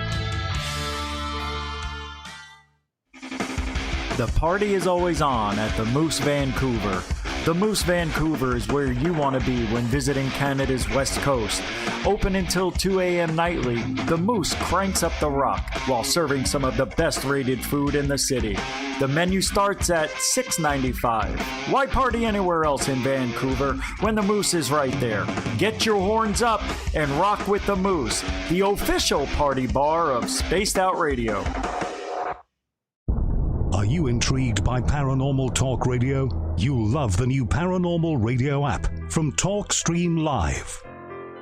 The party is always on at the Moose Vancouver. The Moose Vancouver is where you want to be when visiting Canada's West Coast. Open until 2 a.m. nightly, the Moose cranks up the rock while serving some of the best rated food in the city. The menu starts at $6.95. Why party anywhere else in Vancouver when the Moose is right there? Get your horns up and rock with the Moose, the official party bar of Spaced Out Radio. Are you intrigued by Paranormal Talk Radio? You'll love the new Paranormal Radio app from TalkStream Live.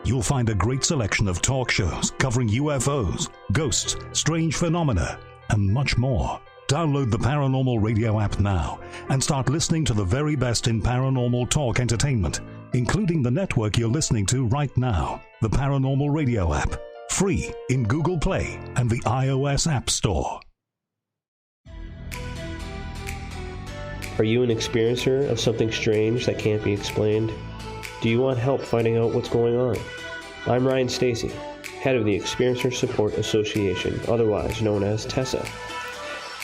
You'll find a great selection of talk shows covering UFOs, ghosts, strange phenomena, and much more. Download the Paranormal Radio app now and start listening to the very best in paranormal talk entertainment, including the network you're listening to right now, the Paranormal Radio app, free in Google Play and the iOS App Store. Are you an experiencer of something strange that can't be explained? Do you want help finding out what's going on? I'm Ryan Stacy, head of the Experiencer Support Association, otherwise known as TESA.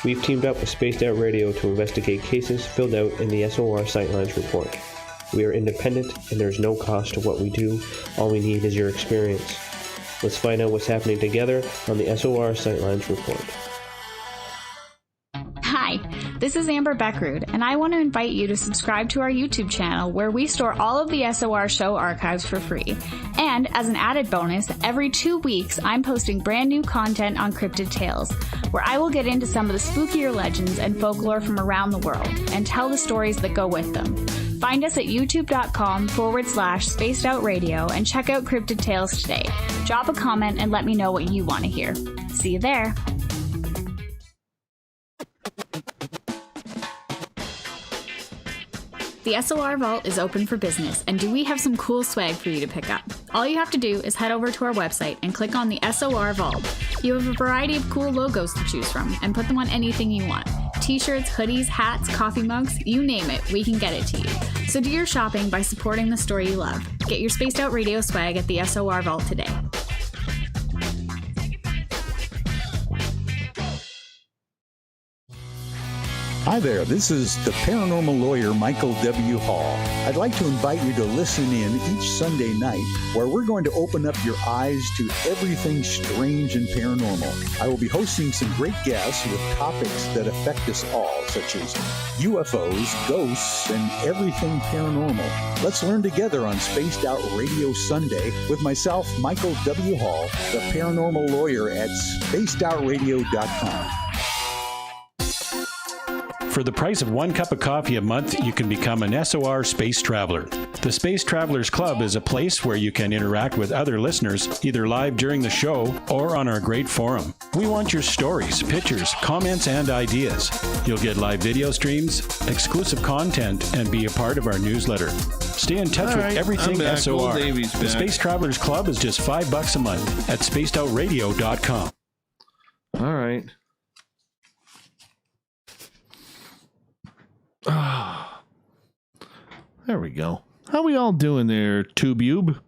We've teamed up with Spaced Out Radio to investigate cases filled out in the SOR Sightlines report. We are independent and there's no cost to what we do. All we need is your experience. Let's find out what's happening together on the SOR Sightlines report. Hi, this is Amber Beckrud, and I want to invite you to subscribe to our YouTube channel where we store all of the SOR show archives for free. And as an added bonus, every 2 weeks I'm posting brand new content on Cryptid Tales, where I will get into some of the spookier legends and folklore from around the world and tell the stories that go with them. Find us at youtube.com/spacedoutradio and check out Cryptid Tales today. Drop a comment and let me know what you want to hear. See you there. The SOR Vault is open for business, and do we have some cool swag for you to pick up? All you have to do is head over to our website and click on the SOR Vault. You have a variety of cool logos to choose from, and put them on anything you want. T-shirts, hoodies, hats, coffee mugs, you name it, we can get it to you. So do your shopping by supporting the story you love. Get your Spaced Out Radio swag at the SOR Vault today. Hi there, this is the paranormal lawyer Michael W. Hall. I'd like to invite you to listen in each Sunday night where we're going to open up your eyes to everything strange and paranormal. I will be hosting some great guests with topics that affect us all, such as UFOs, ghosts, and everything paranormal. Let's learn together on Spaced Out Radio Sunday with myself, Michael W. Hall, the paranormal lawyer at spacedoutradio.com. For the price of 1 cup of coffee a month, you can become an SOR Space Traveler. The Space Travelers Club is a place where you can interact with other listeners, either live during the show or on our great forum. We want your stories, pictures, comments, and ideas. You'll get live video streams, exclusive content, and be a part of our newsletter. Stay in touch with everything SOR. The Space Travelers Club is just $5 a month at spacedoutradio.com. All right. There we go. How we all doing there, Tubube?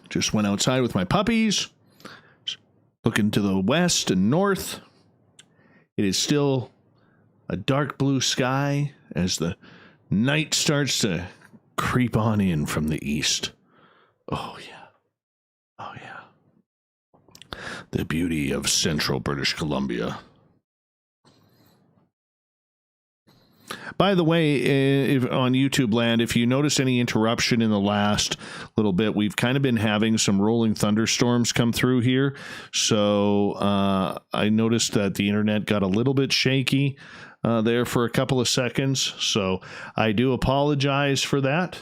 Just went outside with my puppies, looking to the west and north. It is still a dark blue sky as the night starts to creep on in from the east. Oh, yeah. Oh, yeah. The beauty of central British Columbia. By the way, if on YouTube land, if you notice any interruption in the last little bit, we've kind of been having some rolling thunderstorms come through here. So I noticed that the internet got a little bit shaky there for a couple of seconds. So I do apologize for that.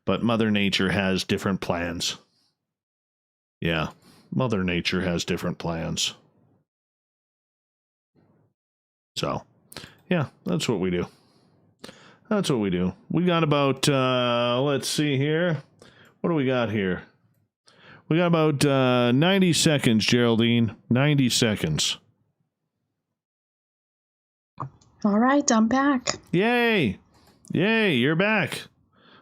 But Mother Nature has different plans. Yeah, Mother Nature has different plans. So, yeah, that's what we do. That's what we do. We got about, let's see here. What do we got here? We got about 90 seconds, Geraldine. 90 seconds. All right, I'm back. Yay. Yay, you're back.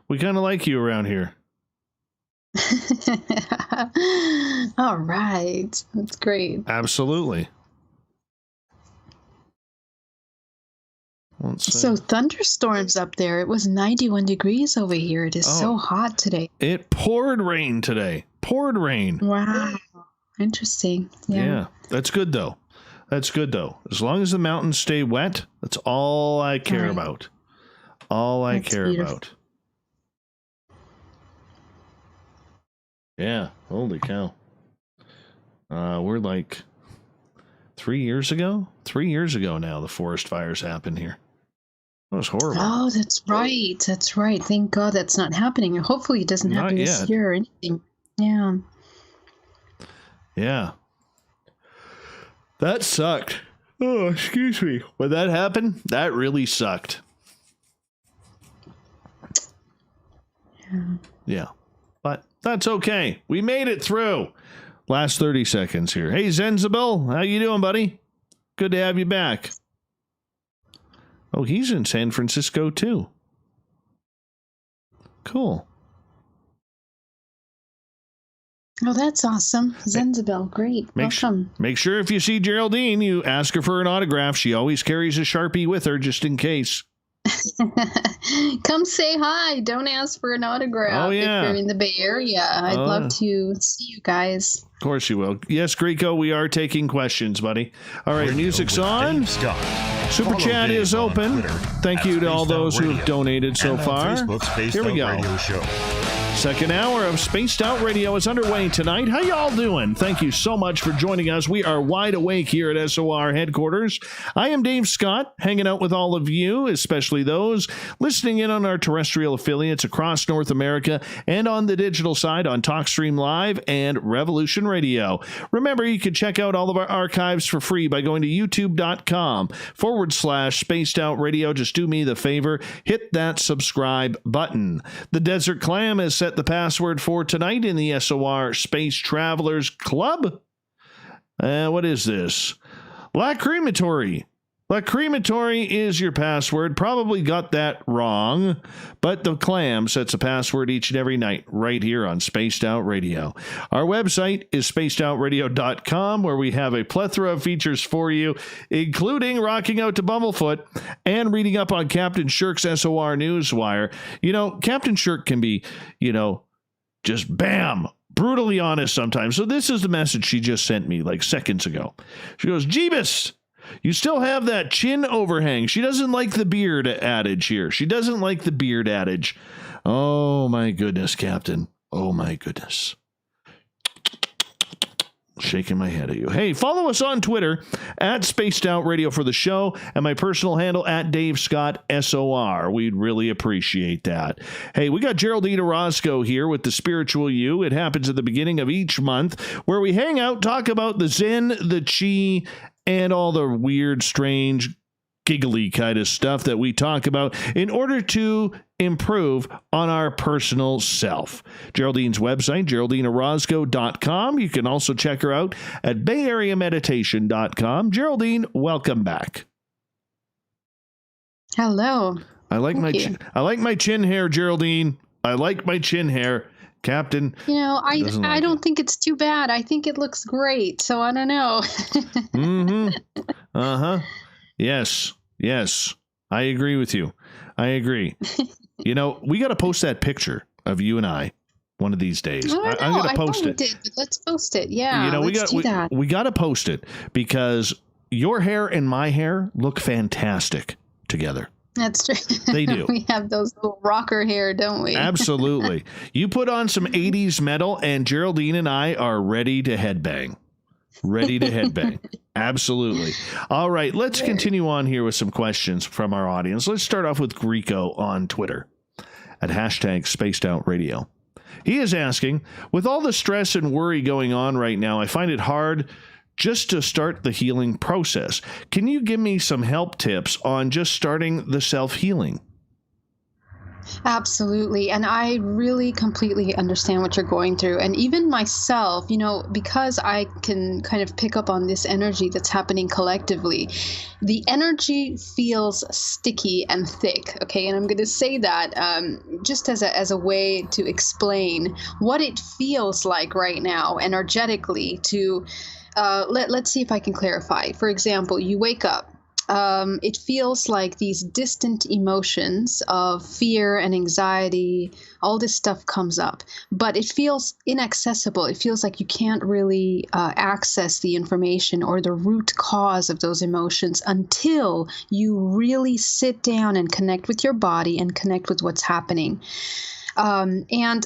We kind of like you around here. All right. That's great. Absolutely. So thunderstorms up there. It was 91 degrees over here. It is so hot today. It poured rain today. Poured rain. Wow. Interesting. Yeah. That's good, though. That's good, though. As long as the mountains stay wet, that's all I care about. All I care about. Yeah. Holy cow. We're like 3 years ago? 3 years ago now, the forest fires happened here. That was horrible. Oh, that's right. That's right. Thank God that's not happening. Hopefully it doesn't happen this year or anything. Yeah. Yeah. That sucked. Oh, excuse me. When that happened, that really sucked. Yeah. But that's okay. We made it through. Last 30 seconds here. Hey, Zenzabil, how you doing, buddy? Good to have you back. Oh, he's in San Francisco, too. Cool. Oh, that's awesome. Zenzabil, great. Welcome. Make sure if you see Geraldine, you ask her for an autograph. She always carries a Sharpie with her just in case. Come say hi. Don't ask for an autograph if you're in the Bay Area. I'd love to see you guys. Of course you will. Yes, Greco, we are taking questions, buddy. All right, music's on. Super Chat is open. Thank you to all those who have donated so far. Here we go. Second hour of Spaced Out Radio is underway tonight. How y'all doing? Thank you so much for joining us. We are wide awake here at SOR headquarters. I am Dave Scott, hanging out with all of you, especially those listening in on our terrestrial affiliates across North America and on the digital side on TalkStream Live and Revolution Radio. Remember, you can check out all of our archives for free by going to youtube.com/Spaced Out Radio. Just do me the favor, hit that subscribe button. The Desert Clam is set the password for tonight in the SOR Space Travelers Club. What is this? Lacrimatory. Lacrimatory is your password. Probably got that wrong, but the Clam sets a password each and every night right here on Spaced Out Radio. Our website is spacedoutradio.com, where we have a plethora of features for you, including rocking out to Bumblefoot and reading up on Captain Shirk's SOR Newswire. You know, Captain Shirk can be, just bam, brutally honest sometimes. So this is the message she just sent me like seconds ago. She goes, Jeebus, you still have that chin overhang. She doesn't like the beard adage here. She doesn't like the beard adage. Oh, my goodness, Captain. Oh, my goodness. Shaking my head at you. Hey, follow us on Twitter at Spaced Out Radio for the show, and my personal handle at Dave Scott SOR. We'd really appreciate that. Hey, we got Geraldine Orozco here with the Spiritual You. It happens at the beginning of each month, where we hang out, talk about the Zen, the Chi, and all the weird, strange, giggly kind of stuff that we talk about in order to improve on our personal self. Geraldine's website, GeraldineOrozco.com. You can also check her out at BayAreaMeditation.com. Geraldine, welcome back. Hello. I like my chin hair, Geraldine. I like my chin hair. Captain. I don't think it's too bad. I think it looks great. So I don't know. Mm-hmm. Uh-huh. Yes. I agree with you. I agree. We got to post that picture of you and I one of these days. I'm going to post it. But let's post it. Yeah. We got to post it because your hair and my hair look fantastic together. That's true. They do. We have those little rocker hair, don't we? Absolutely. You put on some 80s metal and Geraldine and I are ready to headbang. Absolutely. All right, let's continue on here with some questions from our audience. Let's start off with Greco on Twitter at #SpacedOutRadio. He is asking, with all the stress and worry going on right now, I find it hard just to start the healing process. Can you give me some help tips on just starting the self-healing? Absolutely. And I really completely understand what you're going through. And even myself, because I can kind of pick up on this energy that's happening collectively, the energy feels sticky and thick. Okay. And I'm going to say that just as a way to explain what it feels like right now energetically to let's see if I can clarify. For example, you wake up. It feels like these distant emotions of fear and anxiety, all this stuff comes up, but it feels inaccessible. It feels like you can't really access the information or the root cause of those emotions until you really sit down and connect with your body and connect with what's happening. And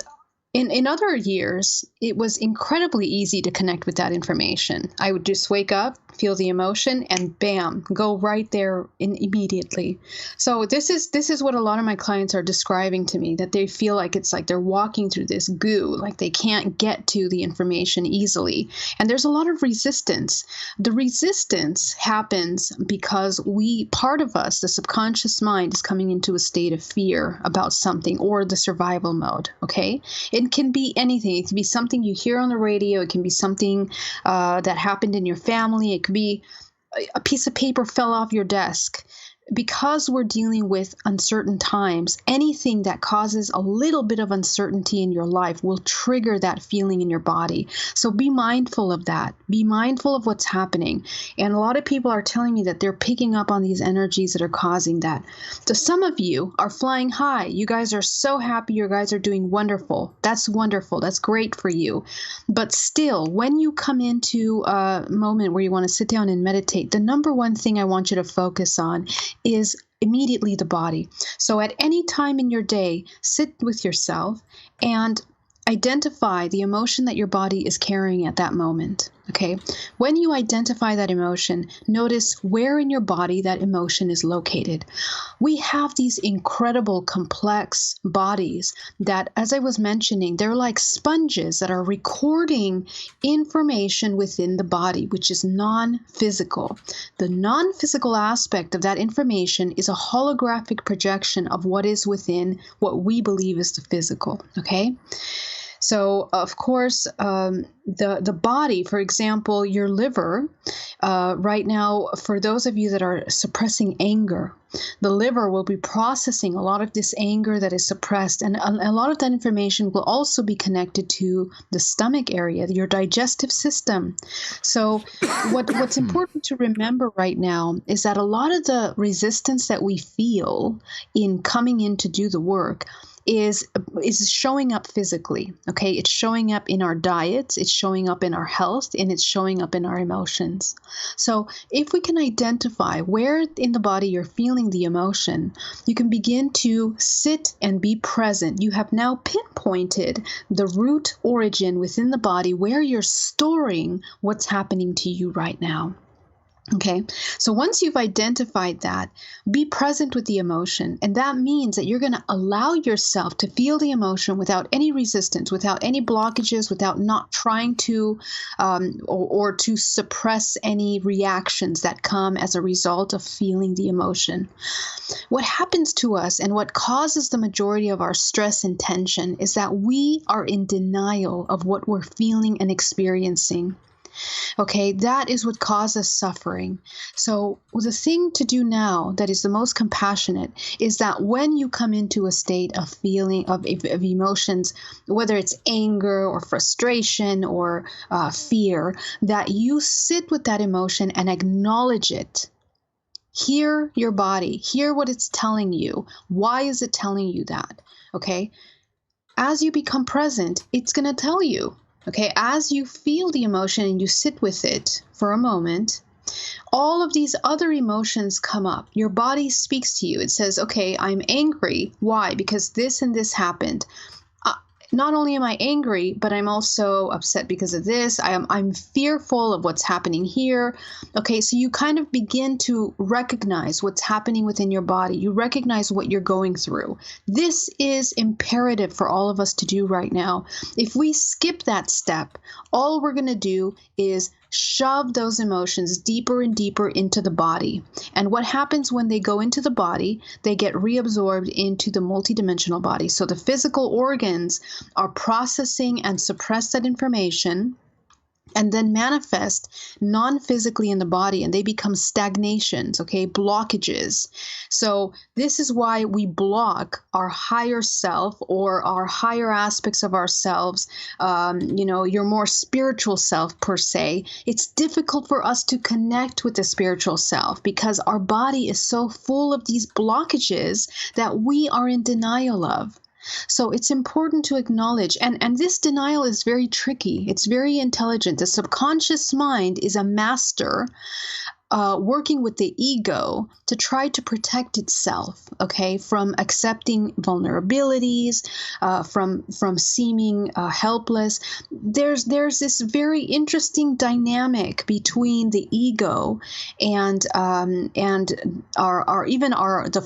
in other years, it was incredibly easy to connect with that information. I would just wake up, feel the emotion, and bam, go right there immediately. So this is what a lot of my clients are describing to me, that they feel like it's like they're walking through this goo, like they can't get to the information easily. And there's a lot of resistance. The resistance happens because part of us, the subconscious mind, is coming into a state of fear about something or the survival mode, okay? It can be anything. It can be something you hear on the radio. It can be something that happened in your family. It could be a piece of paper fell off your desk. Because we're dealing with uncertain times, anything that causes a little bit of uncertainty in your life will trigger that feeling in your body. So be mindful of that. Be mindful of what's happening. And a lot of people are telling me that they're picking up on these energies that are causing that. So some of you are flying high. You guys are so happy. You guys are doing wonderful. That's wonderful. That's great for you. But still, when you come into a moment where you want to sit down and meditate, the number one thing I want you to focus on is immediately the body. So at any time in your day, sit with yourself and identify the emotion that your body is carrying at that moment. Okay. When you identify that emotion, notice where in your body that emotion is located. We have these incredible complex bodies that, as I was mentioning, they're like sponges that are recording information within the body, which is non-physical. The non-physical aspect of that information is a holographic projection of what is within what we believe is the physical. Okay. So, of course, the body, for example, your liver, right now, for those of you that are suppressing anger, the liver will be processing a lot of this anger that is suppressed. And a lot of that information will also be connected to the stomach area, your digestive system. So what's important to remember right now is that a lot of the resistance that we feel in coming in to do the work is showing up physically. Okay, it's showing up in our diets, it's showing up in our health, and it's showing up in our emotions. So if we can identify where in the body you're feeling the emotion, you can begin to sit and be present. You have now pinpointed the root origin within the body where you're storing what's happening to you right now. Okay, so once you've identified that, be present with the emotion. And that means that you're going to allow yourself to feel the emotion without any resistance, without any blockages, without not trying to or to suppress any reactions that come as a result of feeling the emotion. What happens to us and what causes the majority of our stress and tension is that we are in denial of what we're feeling and experiencing. Okay, that is what causes suffering. So the thing to do now that is the most compassionate is that when you come into a state of feeling of emotions, whether it's anger or frustration or fear, that you sit with that emotion and acknowledge it. Hear your body, hear what it's telling you. Why is it telling you that? Okay, as you become present, it's going to tell you. Okay, as you feel the emotion and you sit with it for a moment, all of these other emotions come up. Your body speaks to you. It says, okay, I'm angry. Why? Because this and this happened. Not only am I angry, but I'm also upset because of this. I'm fearful of what's happening here. Okay, so you kind of begin to recognize what's happening within your body. You recognize what you're going through. This is imperative for all of us to do right now. If we skip that step, all we're going to do is shove those emotions deeper and deeper into the body. And what happens when they go into the body, they get reabsorbed into the multidimensional body. So the physical organs are processing and suppress that information and then manifest non-physically in the body, and they become stagnations, okay, blockages. So this is why we block our higher self or our higher aspects of ourselves, your more spiritual self per se. It's difficult for us to connect with the spiritual self because our body is so full of these blockages that we are in denial of. So it's important to acknowledge, and this denial is very tricky. It's very intelligent. The subconscious mind is a master working with the ego to try to protect itself, okay, from accepting vulnerabilities, from seeming helpless. There's this very interesting dynamic between the ego and the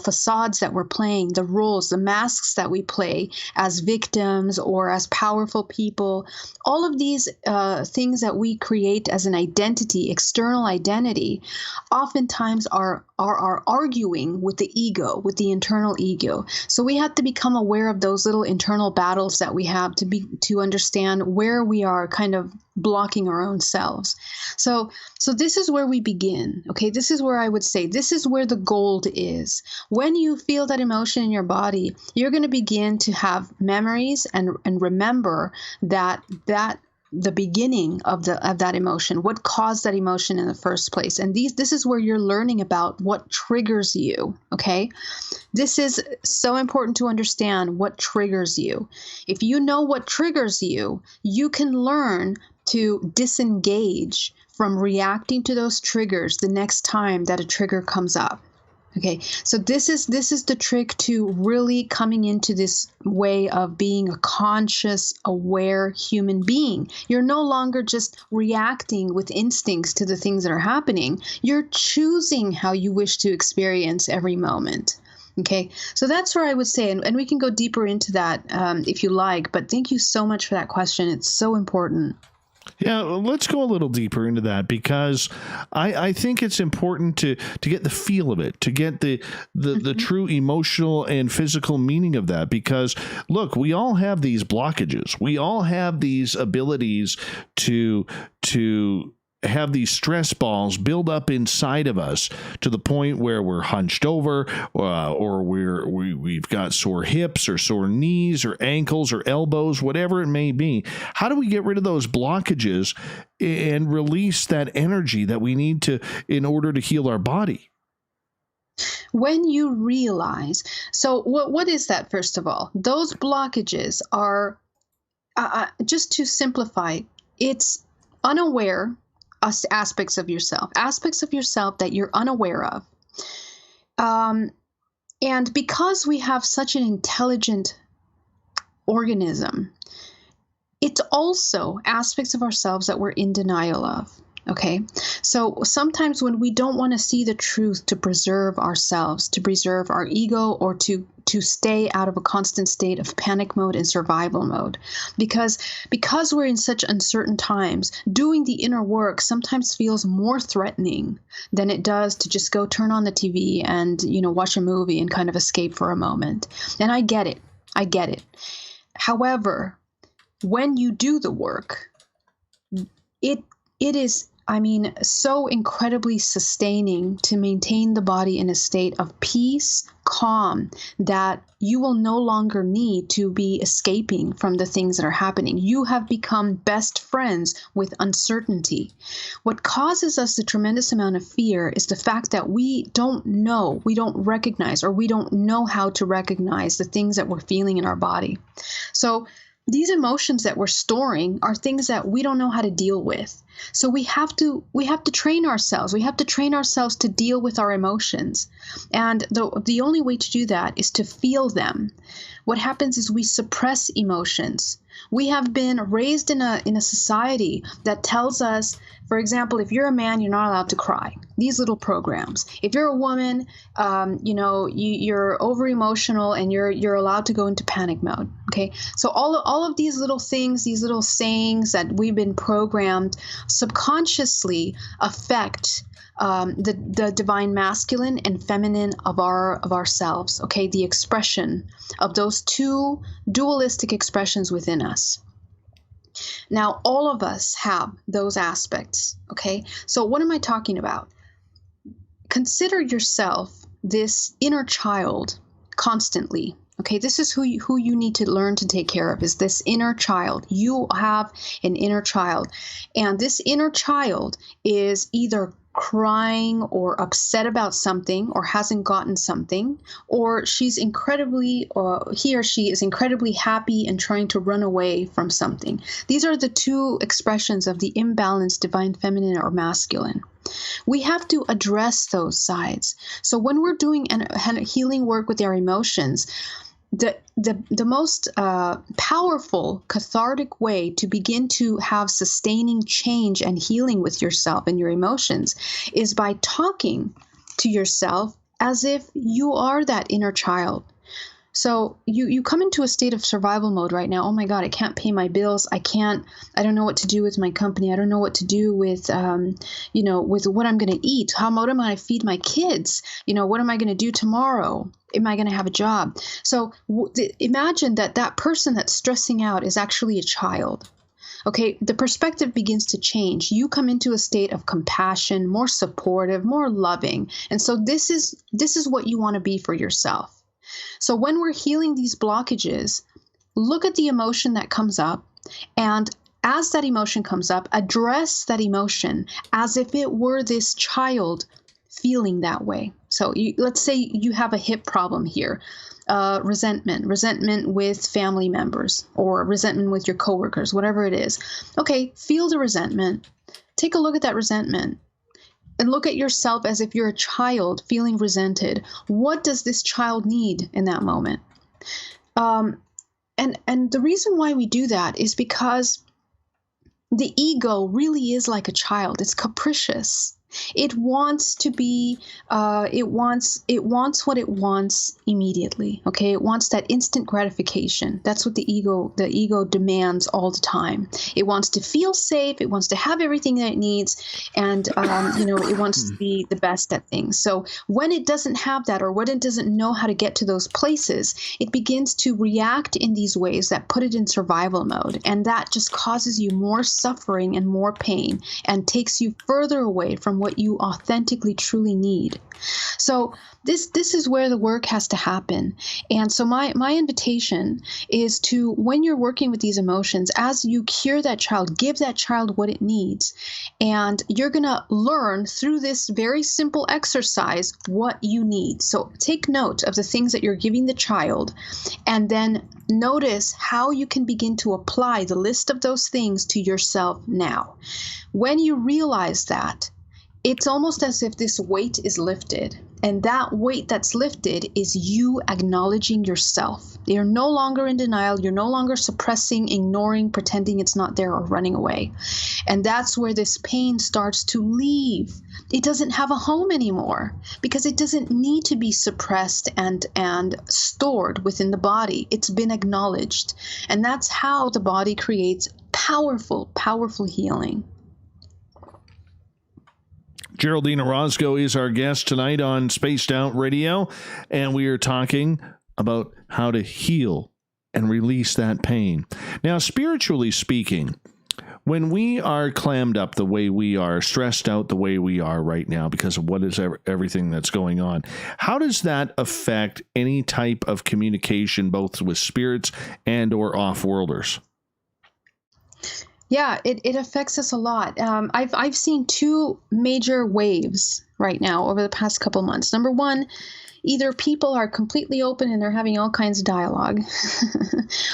facades that we're playing, the roles, the masks that we play as victims or as powerful people. All of these things that we create as an identity, external identity, oftentimes are arguing with the ego, with the internal ego. So we have to become aware of those little internal battles that we have to understand where we are kind of blocking our own selves. So this is where we begin. Okay, this is where I would say this is where the gold is. When you feel that emotion in your body, you're going to begin to have memories and remember that the beginning of that emotion, what caused that emotion in the first place. And this is where you're learning about what triggers you, okay? This is so important to understand what triggers you. If you know what triggers you, you can learn to disengage from reacting to those triggers the next time that a trigger comes up. Okay, so this is the trick to really coming into this way of being a conscious, aware human being. You're no longer just reacting with instincts to the things that are happening. You're choosing how you wish to experience every moment. Okay, so that's where I would say, and we can go deeper into that if you like, but thank you so much for that question. It's so important. Yeah, let's go a little deeper into that because I think it's important to get the feel of it, to get the true emotional and physical meaning of that. Because look, we all have these blockages. We all have these abilities to have these stress balls build up inside of us to the point where we're hunched over or we've got sore hips or sore knees or ankles or elbows, whatever it may be. How do we get rid of those blockages and release that energy that we need to in order to heal our body? when you realize, so what is that? First of all, those blockages are, just to simplify, it's unaware aspects of yourself that you're unaware of. And because we have such an intelligent organism, it's also aspects of ourselves that we're in denial of. Okay, so sometimes when we don't want to see the truth to preserve ourselves, to preserve our ego, or to stay out of a constant state of panic mode and survival mode, because we're in such uncertain times, doing the inner work sometimes feels more threatening than it does to just go turn on the TV and, watch a movie and kind of escape for a moment. And I get it. However, when you do the work, it is, so incredibly sustaining to maintain the body in a state of peace, calm, that you will no longer need to be escaping from the things that are happening. You have become best friends with uncertainty. What causes us the tremendous amount of fear is the fact that we don't know, we don't recognize, or we don't know how to recognize the things that we're feeling in our body. So these emotions that we're storing are things that we don't know how to deal with. So we have to train ourselves. We have to train ourselves to deal with our emotions. And the only way to do that is to feel them. What happens is we suppress emotions. We have been raised in a society that tells us, for example, if you're a man, you're not allowed to cry. These little programs. If you're a woman, you're over emotional and you're allowed to go into panic mode. Okay, so all of these little things, these little sayings that we've been programmed subconsciously affect the divine masculine and feminine of ourselves. Okay, the expression of those two dualistic expressions within us. Now, all of us have those aspects. Okay, so what am I talking about? Consider yourself this inner child constantly. Okay, this is who you need to learn to take care of, is this inner child. You have an inner child, and this inner child is either crying or upset about something, or hasn't gotten something, or he or she is incredibly happy and trying to run away from something. These are the two expressions of the imbalanced divine feminine or masculine. We have to address those sides. So when we're doing healing work with our emotions, the most powerful cathartic way to begin to have sustaining change and healing with yourself and your emotions is by talking to yourself as if you are that inner child. So you come into a state of survival mode right now. Oh my God, I can't pay my bills. I don't know what to do with my company. I don't know what to do with, with what I'm going to eat. How am I going to feed my kids? What am I going to do tomorrow? Am I going to have a job? So imagine that person that's stressing out is actually a child. Okay, the perspective begins to change. You come into a state of compassion, more supportive, more loving. And so this is what you want to be for yourself. So when we're healing these blockages, look at the emotion that comes up, and as that emotion comes up, address that emotion as if it were this child feeling that way. So let's say you have a hip problem here, resentment with family members, or resentment with your coworkers, whatever it is. Okay, feel the resentment. Take a look at that resentment. And look at yourself as if you're a child feeling resented. What does this child need in that moment? And the reason why we do that is because the ego really is like a child. It's capricious. It wants to be, it wants what it wants immediately. Okay, it wants that instant gratification. That's what the ego demands all the time. It wants to feel safe. It wants to have everything that it needs, and it wants to be the best at things. So when it doesn't have that, or when it doesn't know how to get to those places, it begins to react in these ways that put it in survival mode, and that just causes you more suffering and more pain, and takes you further away from what you authentically truly need. So this is where the work has to happen. And so my invitation is to, when you're working with these emotions, as you cure that child, give that child what it needs. And you're going to learn through this very simple exercise what you need. So take note of the things that you're giving the child, and then notice how you can begin to apply the list of those things to yourself now. When you realize that, it's almost as if this weight is lifted, and that weight that's lifted is you acknowledging yourself. You're no longer in denial. You're no longer suppressing, ignoring, pretending it's not there, or running away. And that's where this pain starts to leave. It doesn't have a home anymore because it doesn't need to be suppressed and stored within the body. It's been acknowledged. And that's how the body creates powerful, powerful healing. Geraldine Orozco is our guest tonight on Spaced Out Radio, and we are talking about how to heal and release that pain. Now, spiritually speaking, when we are clammed up the way we are, stressed out the way we are right now because of what is everything that's going on, how does that affect any type of communication, both with spirits and or off-worlders? Yeah, it affects us a lot. I've seen two major waves right now over the past couple months. Number one, either people are completely open and they're having all kinds of dialogue,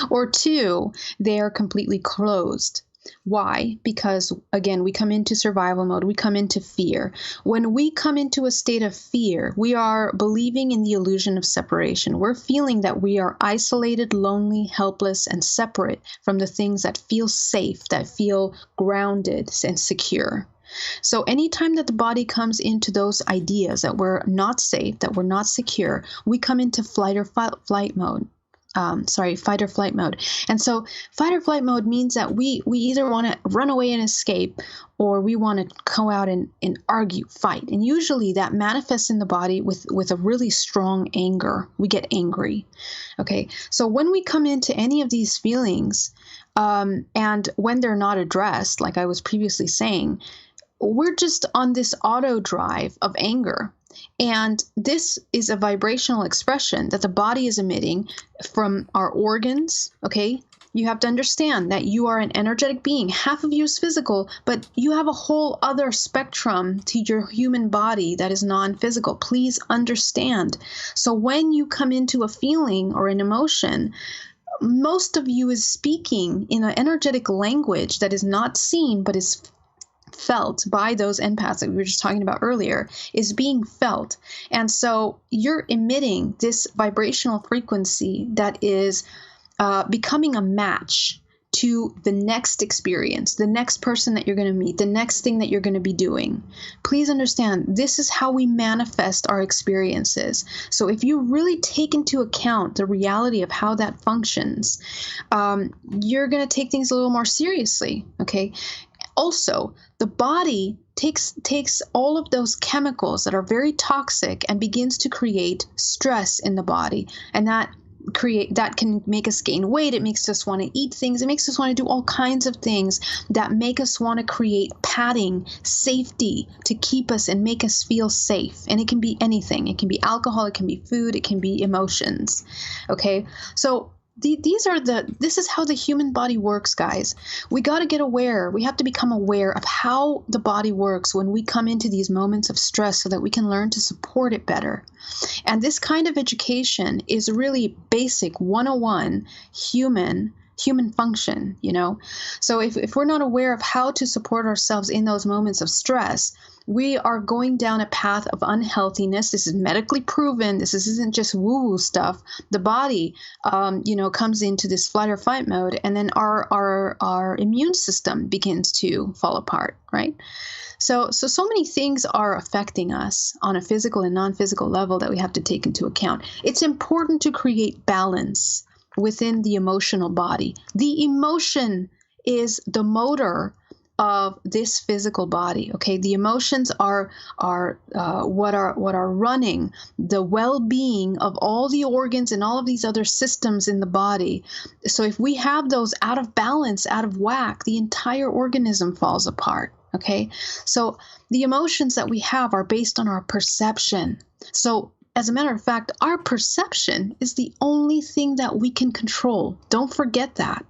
or two, they are completely closed. Why? Because, again, we come into survival mode. We come into fear. When we come into a state of fear, we are believing in the illusion of separation. We're feeling that we are isolated, lonely, helpless, and separate from the things that feel safe, that feel grounded and secure. So anytime that the body comes into those ideas that we're not safe, that we're not secure, we come into fight or flight mode. Fight or flight mode. And so fight or flight mode means that we either want to run away and escape, or we want to go out and argue, fight. And usually that manifests in the body with a really strong anger. We get angry. Okay. So when we come into any of these feelings, and when they're not addressed, like I was previously saying, we're just on this auto drive of anger. And this is a vibrational expression that the body is emitting from our organs, okay? You have to understand that you are an energetic being. Half of you is physical, but you have a whole other spectrum to your human body that is non-physical. Please understand. So when you come into a feeling or an emotion, most of you is speaking in an energetic language that is not seen, but is felt by those empaths that we were just talking about earlier, is being felt. And so you're emitting this vibrational frequency that is becoming a match to the next experience, the next person that you're going to meet, the next thing that you're going to be doing. Please understand, this is how we manifest our experiences. So if you really take into account the reality of how that functions, you're going to take things a little more seriously, okay? Also, the body takes all of those chemicals that are very toxic and begins to create stress in the body, and that can make us gain weight. It makes us want to eat things. It makes us want to do all kinds of things that make us want to create padding, safety, to keep us and make us feel safe. And it can be anything. It can be alcohol. It can be food. It can be emotions. Okay, so this is how the human body works, guys. We got to get aware. We have to become aware of how the body works when we come into these moments of stress so that we can learn to support it better. And this kind of education is really basic 101 human function, you know? So if we're not aware of how to support ourselves in those moments of stress, we are going down a path of unhealthiness. This is medically proven. This isn't just woo-woo stuff. The body, comes into this flight or fight mode, and then our immune system begins to fall apart, right? So many things are affecting us on a physical and non-physical level that we have to take into account. It's important to create balance within the emotional body. The emotion is the motor of this physical body. Okay, the emotions are what are running the well-being of all the organs and all of these other systems in the body. So if we have those out of balance, out of whack, the entire organism falls apart. Okay, so the emotions that we have are based on our perception. So as a matter of fact, our perception is the only thing that we can control. Don't forget that.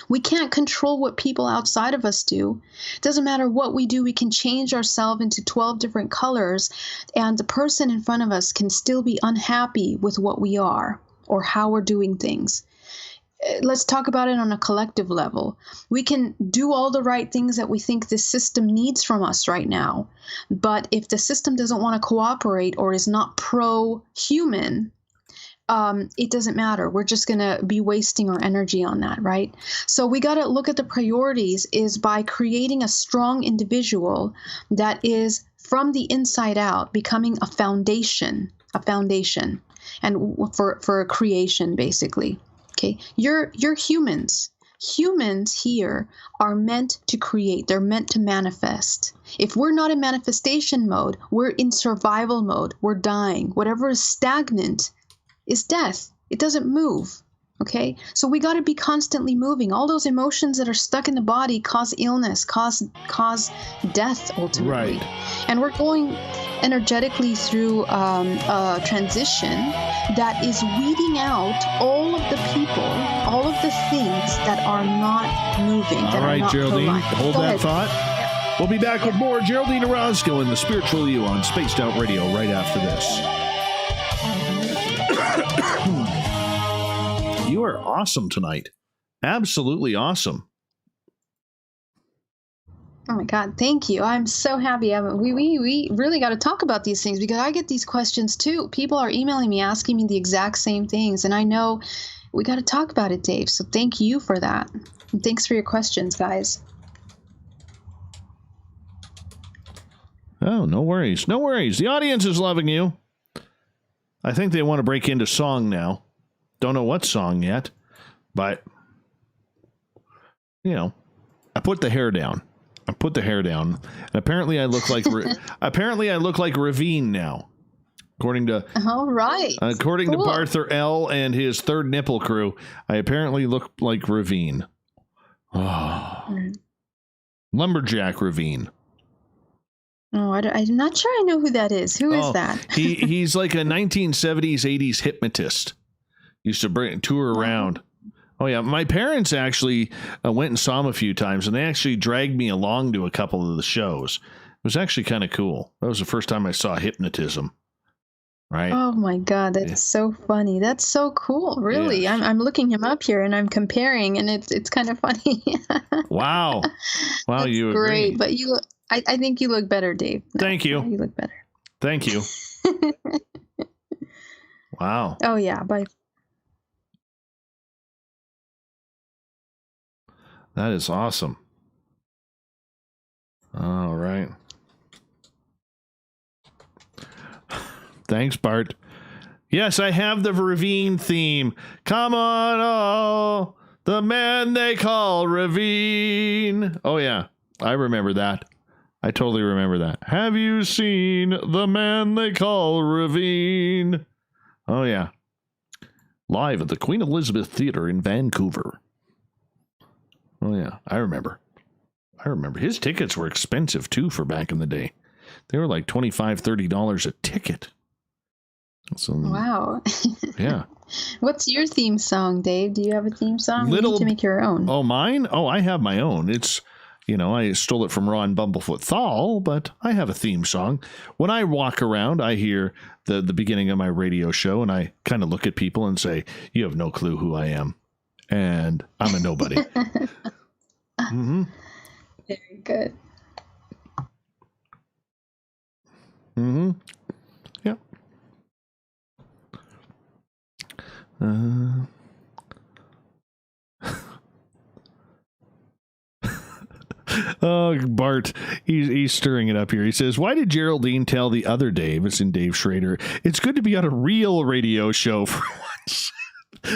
We can't control what people outside of us do. It doesn't matter what we do. We can change ourselves into 12 different colors, and the person in front of us can still be unhappy with what we are or how we're doing things. Let's talk about it on a collective level. We can do all the right things that we think the system needs from us right now. But if the system doesn't want to cooperate or is not pro-human, it doesn't matter. We're just going to be wasting our energy on that, right? So we got to look at the priorities is by creating a strong individual that is from the inside out, becoming a foundation, and for a creation, basically. Okay, you're humans. Humans here are meant to create. They're meant to manifest. If we're not in manifestation mode, we're in survival mode. We're dying. Whatever is stagnant is death. It doesn't move. Okay, so we got to be constantly moving. All those emotions that are stuck in the body cause illness, cause death ultimately. Right. And we're going energetically through a transition that is weeding out all of the people, all of the things that are not moving. All right, Geraldine, hold that thought. We'll be back with more Geraldine Orozco and the Spiritual You on Spaced Out Radio right after this. You are awesome tonight. Absolutely awesome. Oh my God, thank you. I'm so happy. We really got to talk about these things because I get these questions too. People are emailing me, asking me the exact same things. And I know we got to talk about it, Dave. So thank you for that. And thanks for your questions, guys. Oh, no worries. No worries. The audience is loving you. I think they want to break into song now. Don't know what song yet, but, you know, I put the hair down. And apparently I look like Ravine now, according to cool. Barther L and his third nipple crew. I apparently look like Ravine. Oh, Lumberjack Ravine. Oh, I'm not sure I know who that is. Who is that? He's like a 1970s, 80s hypnotist. Used to tour around. Oh, yeah. My parents actually went and saw him a few times, and they actually dragged me along to a couple of the shows. It was actually kind of cool. That was the first time I saw hypnotism. Right? Oh, my God. That's so funny. That's so cool. Really. Yeah. I'm looking him up here, and I'm comparing, and it's kind of funny. Wow. Wow, that's you great. agree. But I think you look better, Dave. Thank you. You look better. Thank you. Wow. Oh, yeah. That is awesome. All right. Thanks, Bart. Yes, I have the Ravine theme. Come on, oh, the man they call Ravine. Oh, yeah. I remember that. I totally remember that. Have you seen the man they call Ravine? Oh, yeah. Live at the Queen Elizabeth Theatre in Vancouver. Oh, yeah. I remember. His tickets were expensive, too, for back in the day. They were like $25, $30 a ticket. So, wow. Yeah. What's your theme song, Dave? Do you have a theme song? You need to make your own. Oh, mine? Oh, I have my own. It's, I stole it from Ron Bumblefoot Thal, but I have a theme song. When I walk around, I hear the beginning of my radio show, and I kind of look at people and say, you have no clue who I am. And I'm a nobody. Mm-hmm. Very good. Mm-hmm. Yep. Oh, Bart, he's stirring it up here. He says, why did Geraldine tell the other Dave, it's in Dave Schrader, it's good to be on a real radio show for once?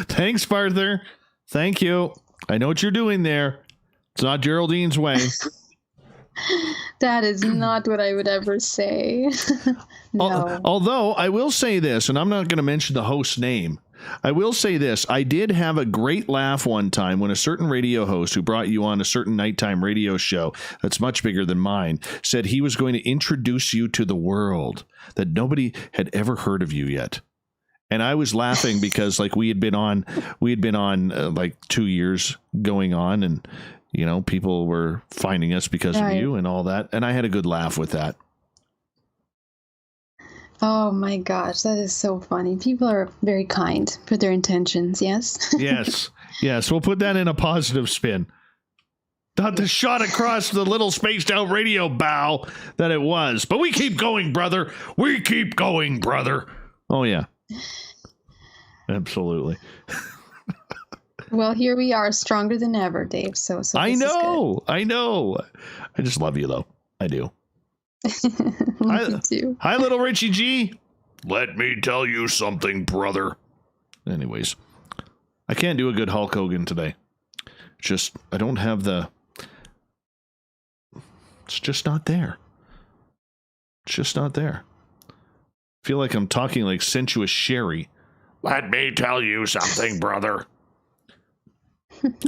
Thanks, Barther. Thank you. I know what you're doing there. It's not Geraldine's way. That is not what I would ever say. No. Although I will say this, and I'm not going to mention the host's name, I will say this. I did have a great laugh one time when a certain radio host who brought you on a certain nighttime radio show that's much bigger than mine said he was going to introduce you to the world, that nobody had ever heard of you yet. And I was laughing because like we had been on like 2 years going on, and you know, people were finding us because of you and all that. And I had a good laugh with that. Oh my gosh, that is so funny. People are very kind for their intentions, yes? Yes. We'll put that in a positive spin. Not the shot across the little spaced out radio bow that it was. But we keep going, brother. We keep going, brother. Oh, yeah. Absolutely. Well, here we are, stronger than ever, Dave. So I know. I just love you, though. I do. Me too. Hi, little Richie G. Let me tell you something, brother. Anyways, I can't do a good Hulk Hogan today. Just, I don't have the... It's just not there. It's just not there. I feel like I'm talking like sensuous Sherry. Let me tell you something, brother.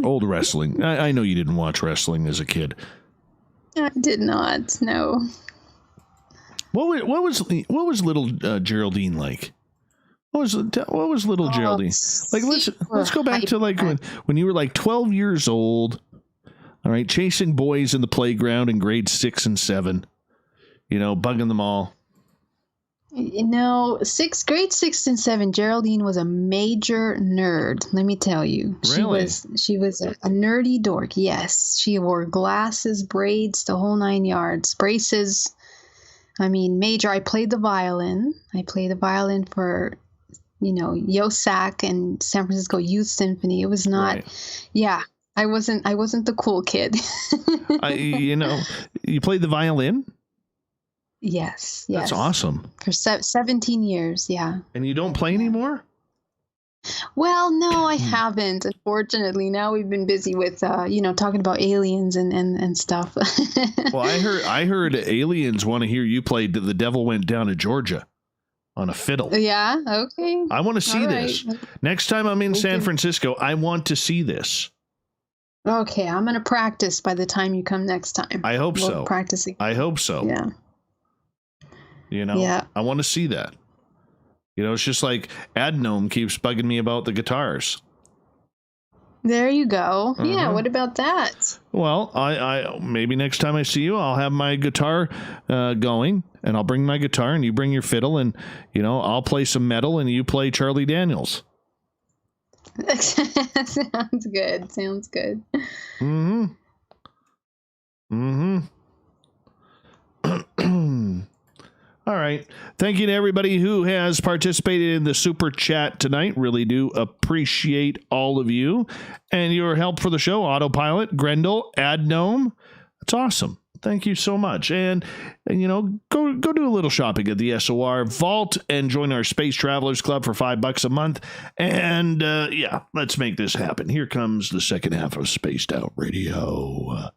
Old wrestling. I know you didn't watch wrestling as a kid. I did not, no. What was little Geraldine like? What was little Geraldine like? Let's go back to like when you were like 12 years old. All right, chasing boys in the playground in grades 6 and 7. You know, bugging them all. You know, grade 6 and 7, Geraldine was a major nerd. Let me tell you, really? She was a nerdy dork. Yes, she wore glasses, braids, the whole 9 yards, braces. I mean, major. I played the violin. I played the violin for, you know, Yosak and San Francisco Youth Symphony. It was not. Right. Yeah, I wasn't the cool kid. You know, you played the violin. Yes. That's awesome. For 17 years, yeah. And you don't play anymore? Well, no, I haven't. Unfortunately, now we've been busy with, talking about aliens and stuff. Well, I heard aliens want to hear you play The Devil Went Down to Georgia on a fiddle. Yeah, okay. I want to see this. Next time I'm in San Francisco, I want to see this. Okay, I'm going to practice by the time you come next time. I hope so. Practicing. I hope so. Yeah. You know, I want to see that. You know, it's just like Adnome keeps bugging me about the guitars. There you go. Yeah, what about that? Well, I maybe next time I see you, I'll have my guitar going, and I'll bring my guitar, and you bring your fiddle, and, you know, I'll play some metal, and you play Charlie Daniels. Sounds good. Mm-hmm. All right. Thank you to everybody who has participated in the super chat tonight. Really do appreciate all of you and your help for the show. Autopilot, Grendel, Adnome. That's awesome. Thank you so much. And you know, go do a little shopping at the SOR Vault and join our Space Travelers Club for $5 a month. And let's make this happen. Here comes the second half of Spaced Out Radio.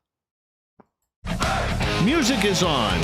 Music is on.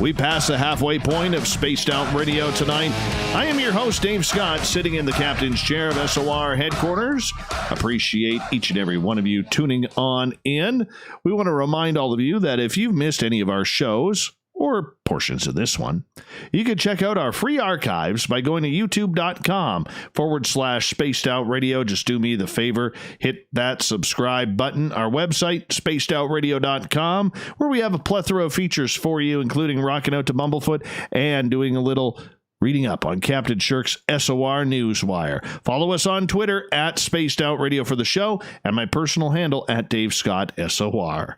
We pass the halfway point of Spaced Out Radio tonight. I am your host, Dave Scott, sitting in the captain's chair of SOR headquarters. Appreciate each and every one of you tuning on in. We want to remind all of you that if you've missed any of our shows, or portions of this one, you can check out our free archives by going to youtube.com/Spaced Out Radio. Just do me the favor, hit that subscribe button. Our website, spacedoutradio.com, where we have a plethora of features for you, including rocking out to Bumblefoot and doing a little reading up on Captain Shirk's SOR Newswire. Follow us on Twitter at Spaced Out Radio for the show, and my personal handle at Dave Scott SOR.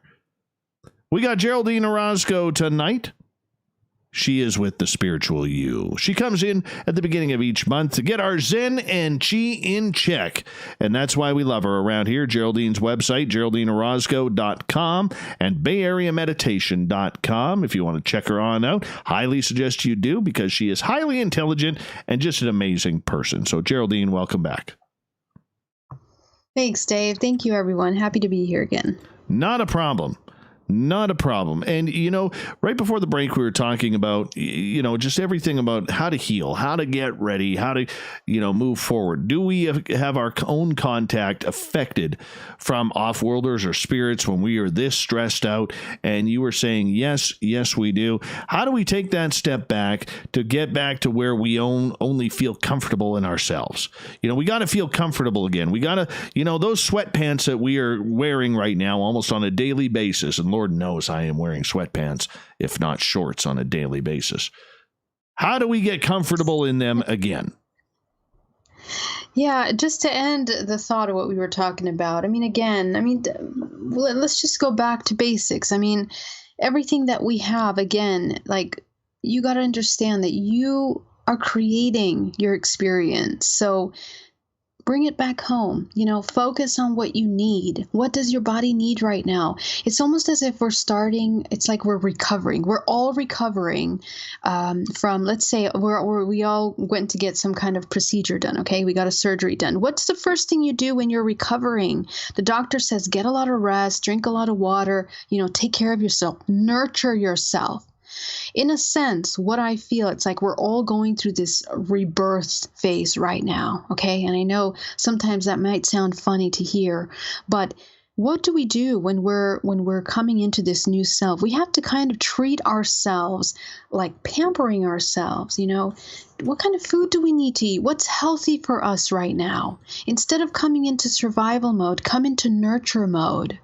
We got Geraldine Orozco tonight. She is with the Spiritual You. She comes in at the beginning of each month to get our Zen and Chi in check. And that's why we love her around here. Geraldine's website, GeraldineOrozco.com and BayAreaMeditation.com. If you want to check her on out, highly suggest you do, because she is highly intelligent and just an amazing person. So, Geraldine, welcome back. Thanks, Dave. Thank you, everyone. Happy to be here again. Not a problem. Not a problem. And, right before the break, we were talking about, just everything about how to heal, how to get ready, how to, move forward. Do we have our own contact affected from off-worlders or spirits when we are this stressed out? And you were saying, yes, we do. How do we take that step back to get back to where we only feel comfortable in ourselves? We got to feel comfortable again. We got to, those sweatpants that we are wearing right now almost on a daily basis, and Lord knows I am wearing sweatpants, if not shorts, on a daily basis. How do we get comfortable in them again? Yeah, just to end the thought of what we were talking about. Let's just go back to basics. Everything that we have, again, like, you got to understand that you are creating your experience. So bring it back home, focus on what you need. What does your body need right now? It's almost as if it's like we're recovering. We're all recovering from, let's say, we all went to get some kind of procedure done, okay? We got a surgery done. What's the first thing you do when you're recovering? The doctor says, get a lot of rest, drink a lot of water, take care of yourself, nurture yourself. In a sense, what I feel, it's like we're all going through this rebirth phase right now, okay? And I know sometimes that might sound funny to hear, but what do we do when we're coming into this new self? We have to kind of treat ourselves like pampering ourselves, What kind of food do we need to eat? What's healthy for us right now? Instead of coming into survival mode, come into nurture mode.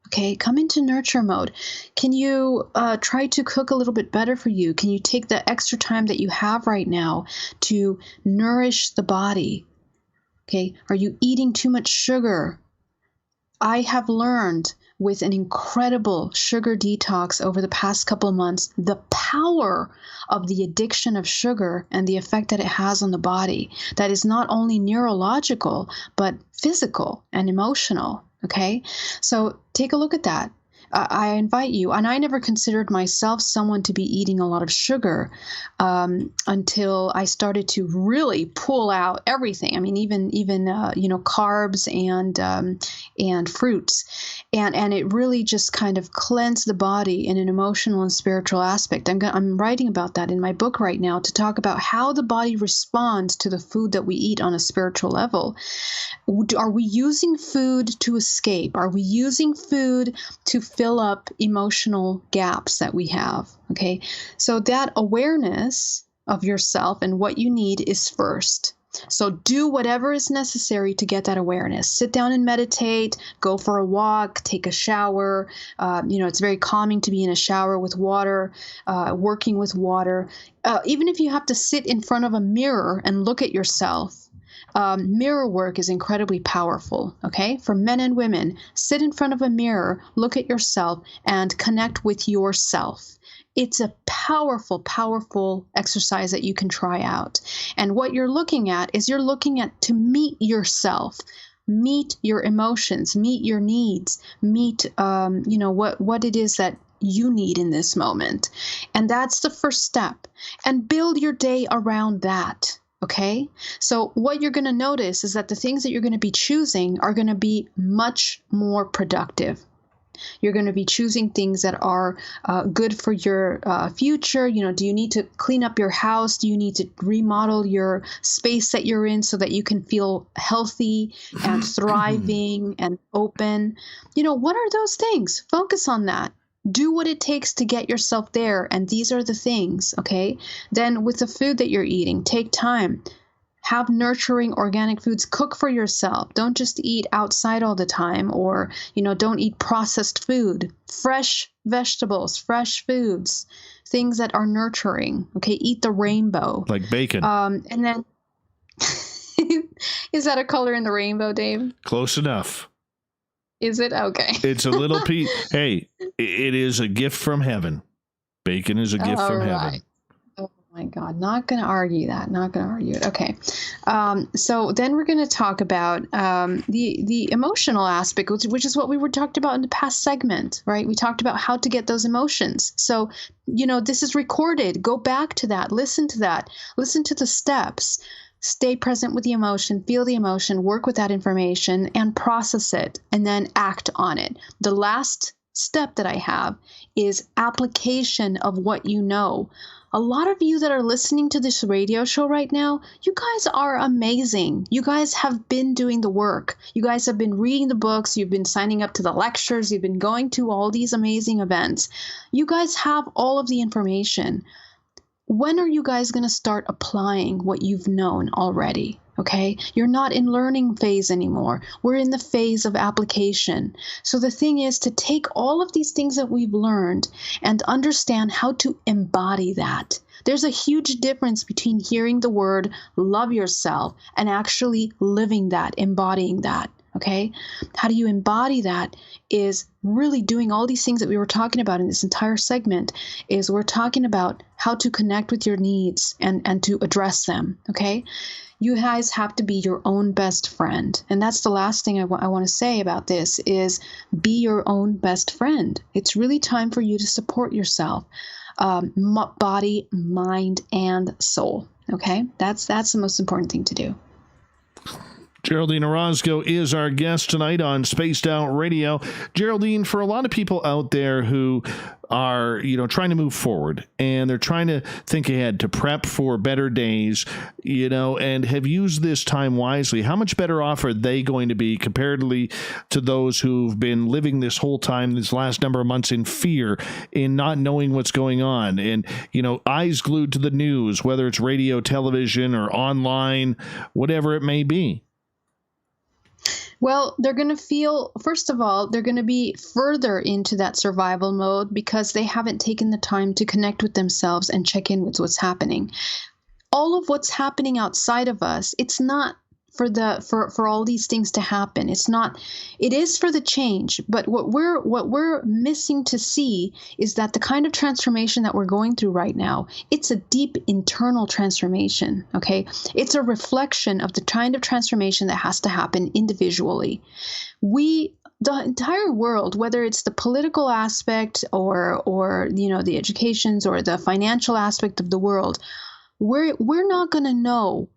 Okay, come into nurture mode. Can you try to cook a little bit better for you? Can you take the extra time that you have right now to nourish the body? Okay, are you eating too much sugar? I have learned with an incredible sugar detox over the past couple of months, the power of the addiction of sugar and the effect that it has on the body. That is not only neurological, but physical and emotional. Okay, so take a look at that. I invite you, and I never considered myself someone to be eating a lot of sugar until I started to really pull out everything. Even carbs and fruits, and it really just kind of cleansed the body in an emotional and spiritual aspect. I'm writing about that in my book right now to talk about how the body responds to the food that we eat on a spiritual level. Are we using food to escape? Are we using food to fill up emotional gaps that we have? Okay, so that awareness of yourself and what you need is first. So do whatever is necessary to get that awareness. Sit down and meditate, go for a walk, take a shower. It's very calming to be in a shower with water, working with water. Even if you have to sit in front of a mirror and look at yourself, mirror work is incredibly powerful, okay? For men and women, sit in front of a mirror, look at yourself, and connect with yourself. It's a powerful, powerful exercise that you can try out. And what you're looking at is to meet yourself, meet your emotions, meet your needs, meet, what it is that you need in this moment. And that's the first step. And build your day around that. Okay, so what you're going to notice is that the things that you're going to be choosing are going to be much more productive. You're going to be choosing things that are good for your future. Do you need to clean up your house? Do you need to remodel your space that you're in so that you can feel healthy and thriving and open? What are those things? Focus on that. Do what it takes to get yourself there. And these are the things, okay? Then with the food that you're eating, take time. Have nurturing organic foods. Cook for yourself. Don't just eat outside all the time, or, don't eat processed food. Fresh vegetables, fresh foods, things that are nurturing, okay? Eat the rainbow. Like bacon. And then, is that a color in the rainbow, Dave? Close enough. Is it? Okay. It's a little piece. Hey, it is a gift from heaven. Bacon is a gift from heaven. Oh my God. Not going to argue that. Not going to argue it. Okay. So then we're going to talk about the emotional aspect, which is what we were talked about in the past segment, right? We talked about how to get those emotions. So, this is recorded. Go back to that. Listen to that. Listen to the steps. Stay present with the emotion, feel the emotion, work with that information, and process it, and then act on it. The last step that I have is application of what you know. A lot of you that are listening to this radio show right now, you guys are amazing. You guys have been doing the work. You guys have been reading the books. You've been signing up to the lectures. You've been going to all these amazing events. You guys have all of the information. When are you guys going to start applying what you've known already? Okay, you're not in learning phase anymore. We're in the phase of application. So the thing is to take all of these things that we've learned and understand how to embody that. There's a huge difference between hearing the word love yourself and actually living that, embodying that. Okay, how do you embody that is really doing all these things that we were talking about in this entire segment. Is we're talking about how to connect with your needs and to address them. Okay, you guys have to be your own best friend. And that's the last thing I want to say about this is be your own best friend. It's really time for you to support yourself, body, mind, and soul. Okay, that's the most important thing to do. Geraldine Orozco is our guest tonight on Spaced Out Radio. Geraldine, for a lot of people out there who are, trying to move forward and they're trying to think ahead to prep for better days, and have used this time wisely, how much better off are they going to be comparatively to those who've been living this whole time, this last number of months in fear, in not knowing what's going on and, eyes glued to the news, whether it's radio, television, or online, whatever it may be? Well, they're going to feel, first of all, they're going to be further into that survival mode because they haven't taken the time to connect with themselves and check in with what's happening. All of what's happening outside of us, it's not for all these things to happen. It is for the change, but what we're missing to see is that the kind of transformation that we're going through right now, it's a deep internal transformation, okay? It's a reflection of the kind of transformation that has to happen individually. The entire world, whether it's the political aspect or the educations or the financial aspect of the world, we're not going to know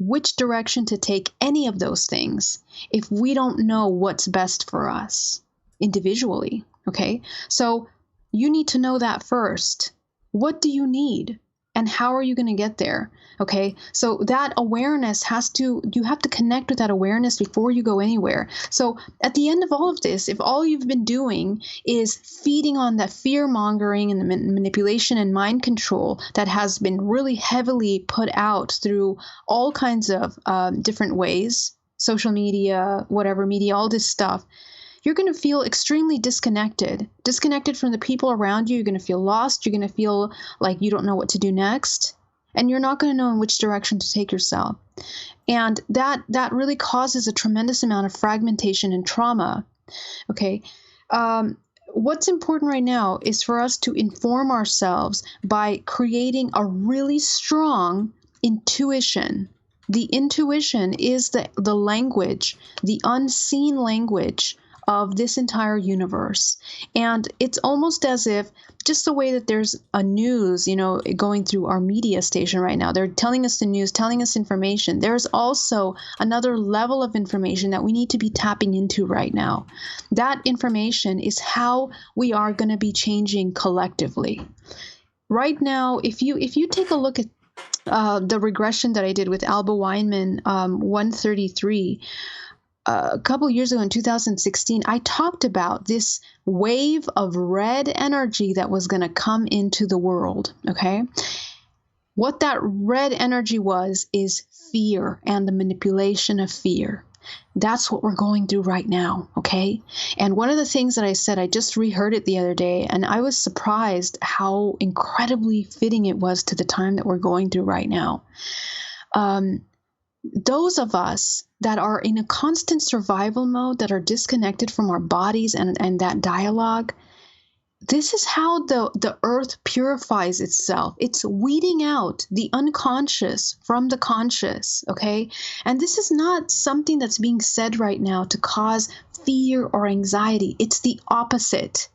which direction to take any of those things if we don't know what's best for us individually, okay? So you need to know that first. What do you need? And how are you going to get there? Okay, so that awareness you have to connect with that awareness before you go anywhere. So at the end of all of this, if all you've been doing is feeding on that fear mongering and the manipulation and mind control that has been really heavily put out through all kinds of different ways, social media, whatever media, all this stuff, you're going to feel extremely disconnected from the people around you. You're going to feel lost. You're going to feel like you don't know what to do next. And you're not going to know in which direction to take yourself. And that really causes a tremendous amount of fragmentation and trauma. Okay. What's important right now is for us to inform ourselves by creating a really strong intuition. The intuition is the language, the unseen language of this entire universe. And it's almost as if just the way that there's a news, going through our media station right now, they're telling us the news, telling us information. There's also another level of information that we need to be tapping into right now. That information is how we are going to be changing collectively. Right now, if you take a look at the regression that I did with Alba Weinman 133, a couple years ago in 2016, I talked about this wave of red energy that was going to come into the world, okay? What that red energy is fear and the manipulation of fear. That's what we're going through right now, okay? And one of the things that I said, I just reheard it the other day, and I was surprised how incredibly fitting it was to the time that we're going through right now. Those of us that are in a constant survival mode, that are disconnected from our bodies and that dialogue, this is how the earth purifies itself. It's weeding out the unconscious from the conscious, okay? And this is not something that's being said right now to cause fear or anxiety. It's the opposite.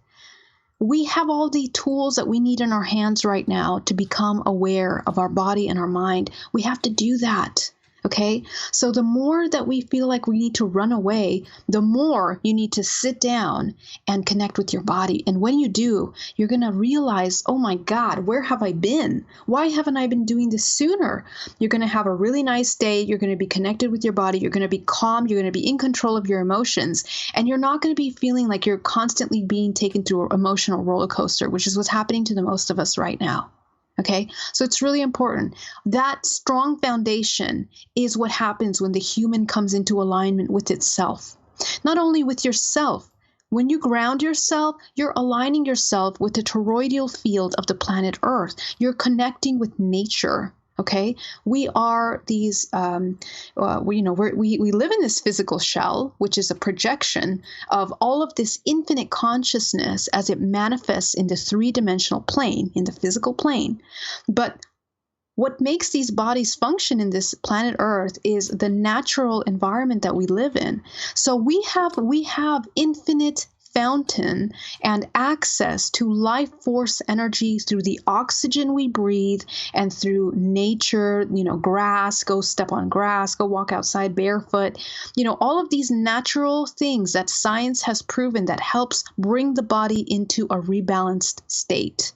We have all the tools that we need in our hands right now to become aware of our body and our mind. We have to do that. Okay, so the more that we feel like we need to run away, the more you need to sit down and connect with your body. And when you do, you're going to realize, oh my God, where have I been? Why haven't I been doing this sooner? You're going to have a really nice day. You're going to be connected with your body. You're going to be calm. You're going to be in control of your emotions. And you're not going to be feeling like you're constantly being taken through an emotional roller coaster, which is what's happening to the most of us right now. Okay, so it's really important. That strong foundation is what happens when the human comes into alignment with itself. Not only with yourself. When you ground yourself, you're aligning yourself with the toroidal field of the planet Earth. You're connecting with nature. Okay, we are these, we live in this physical shell, which is a projection of all of this infinite consciousness as it manifests in the three-dimensional plane, in the physical plane. But what makes these bodies function in this planet Earth is the natural environment that we live in. So we have infinite fountain and access to life force energy through the oxygen we breathe and through nature, grass, go step on grass, go walk outside barefoot, all of these natural things that science has proven that helps bring the body into a rebalanced state.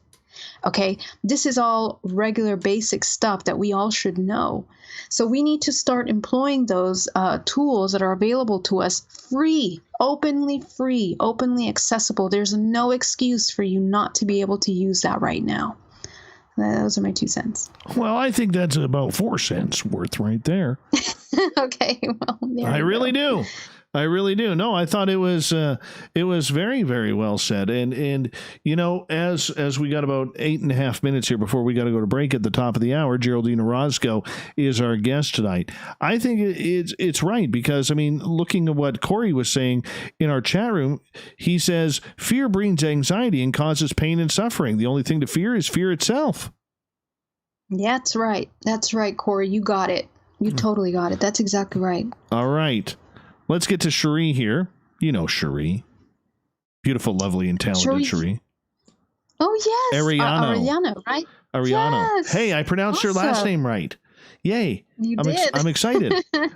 Okay, this is all regular basic stuff that we all should know. So we need to start employing those tools that are available to us free, openly accessible. There's no excuse for you not to be able to use that right now. Those are my 2 cents. Well, I think that's about 4 cents worth right there. Okay, well, I really do. No, I thought it was very, very well said. And as we got about 8.5 minutes here before we got to go to break at the top of the hour, Geraldine Orozco is our guest tonight. I think it's right because, looking at what Corey was saying in our chat room, he says fear breeds anxiety and causes pain and suffering. The only thing to fear is fear itself. Yeah, that's right. That's right, Corey. You got it. You totally got it. That's exactly right. All right. Let's get to Cherie here. You know Cherie. Beautiful, lovely, and talented Cherie. Oh, yes. Ariano, right? Ariano. Yes. Hey, I pronounced your last name right. Yay. You did. I'm excited.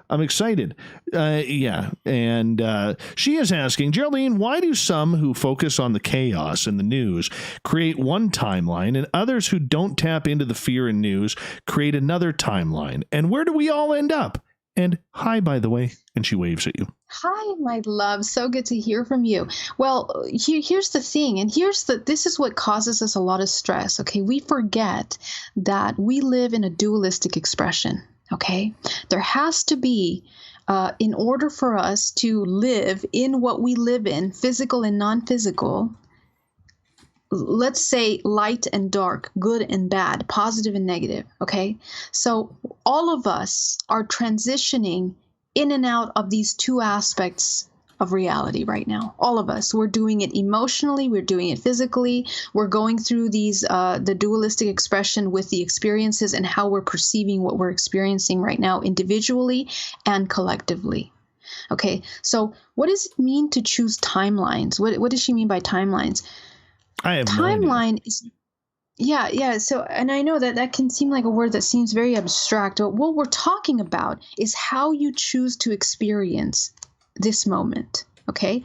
I'm excited. Yeah. And she is asking, Geraldine, why do some who focus on the chaos in the news create one timeline and others who don't tap into the fear in news create another timeline? And where do we all end up? And hi, by the way. And she waves at you. Hi, my love. So good to hear from you. Well, here's the thing. And this is what causes us a lot of stress. Okay. We forget that we live in a dualistic expression. Okay. There has to be, in order for us to live in what we live in, physical and non-physical, let's say light and dark, good and bad, positive and negative, okay? So all of us are transitioning in and out of these 2 aspects of reality right now. All of us. We're doing it emotionally, we're doing it physically, we're going through these the dualistic expression with the experiences and how we're perceiving what we're experiencing right now individually and collectively. Okay, so what does it mean to choose timelines? What does she mean by timelines? I have timeline is so, and I know that can seem like a word that seems very abstract, but what we're talking about is how you choose to experience this moment. Okay,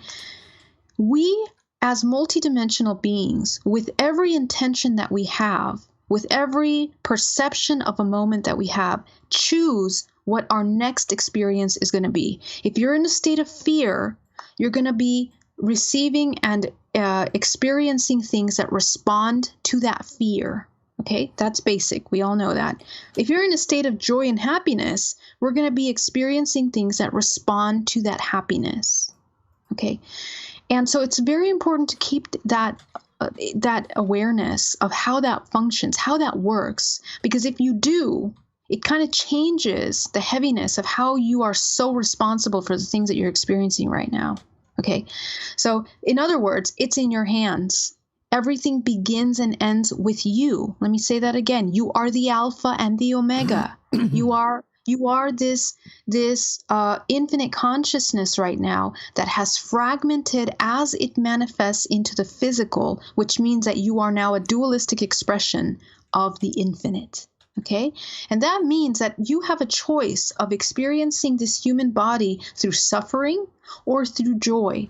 we as multidimensional beings, with every intention that we have, with every perception of a moment that we have, choose what our next experience is going to be. If you're in a state of fear, you're going to be receiving and experiencing things that respond to that fear. Okay, that's basic. We all know that. If you're in a state of joy and happiness, we're going to be experiencing things that respond to that happiness. Okay, and so it's very important to keep that awareness of how that functions, how that works, because if you do, it kind of changes the heaviness of how you are so responsible for the things that you're experiencing right now. Okay, so in other words, it's in your hands. Everything begins and ends with you. Let me say that again. You are the Alpha and the Omega. You are this infinite consciousness right now that has fragmented as it manifests into the physical, which means that you are now a dualistic expression of the infinite. Okay? And that means that you have a choice of experiencing this human body through suffering or through joy.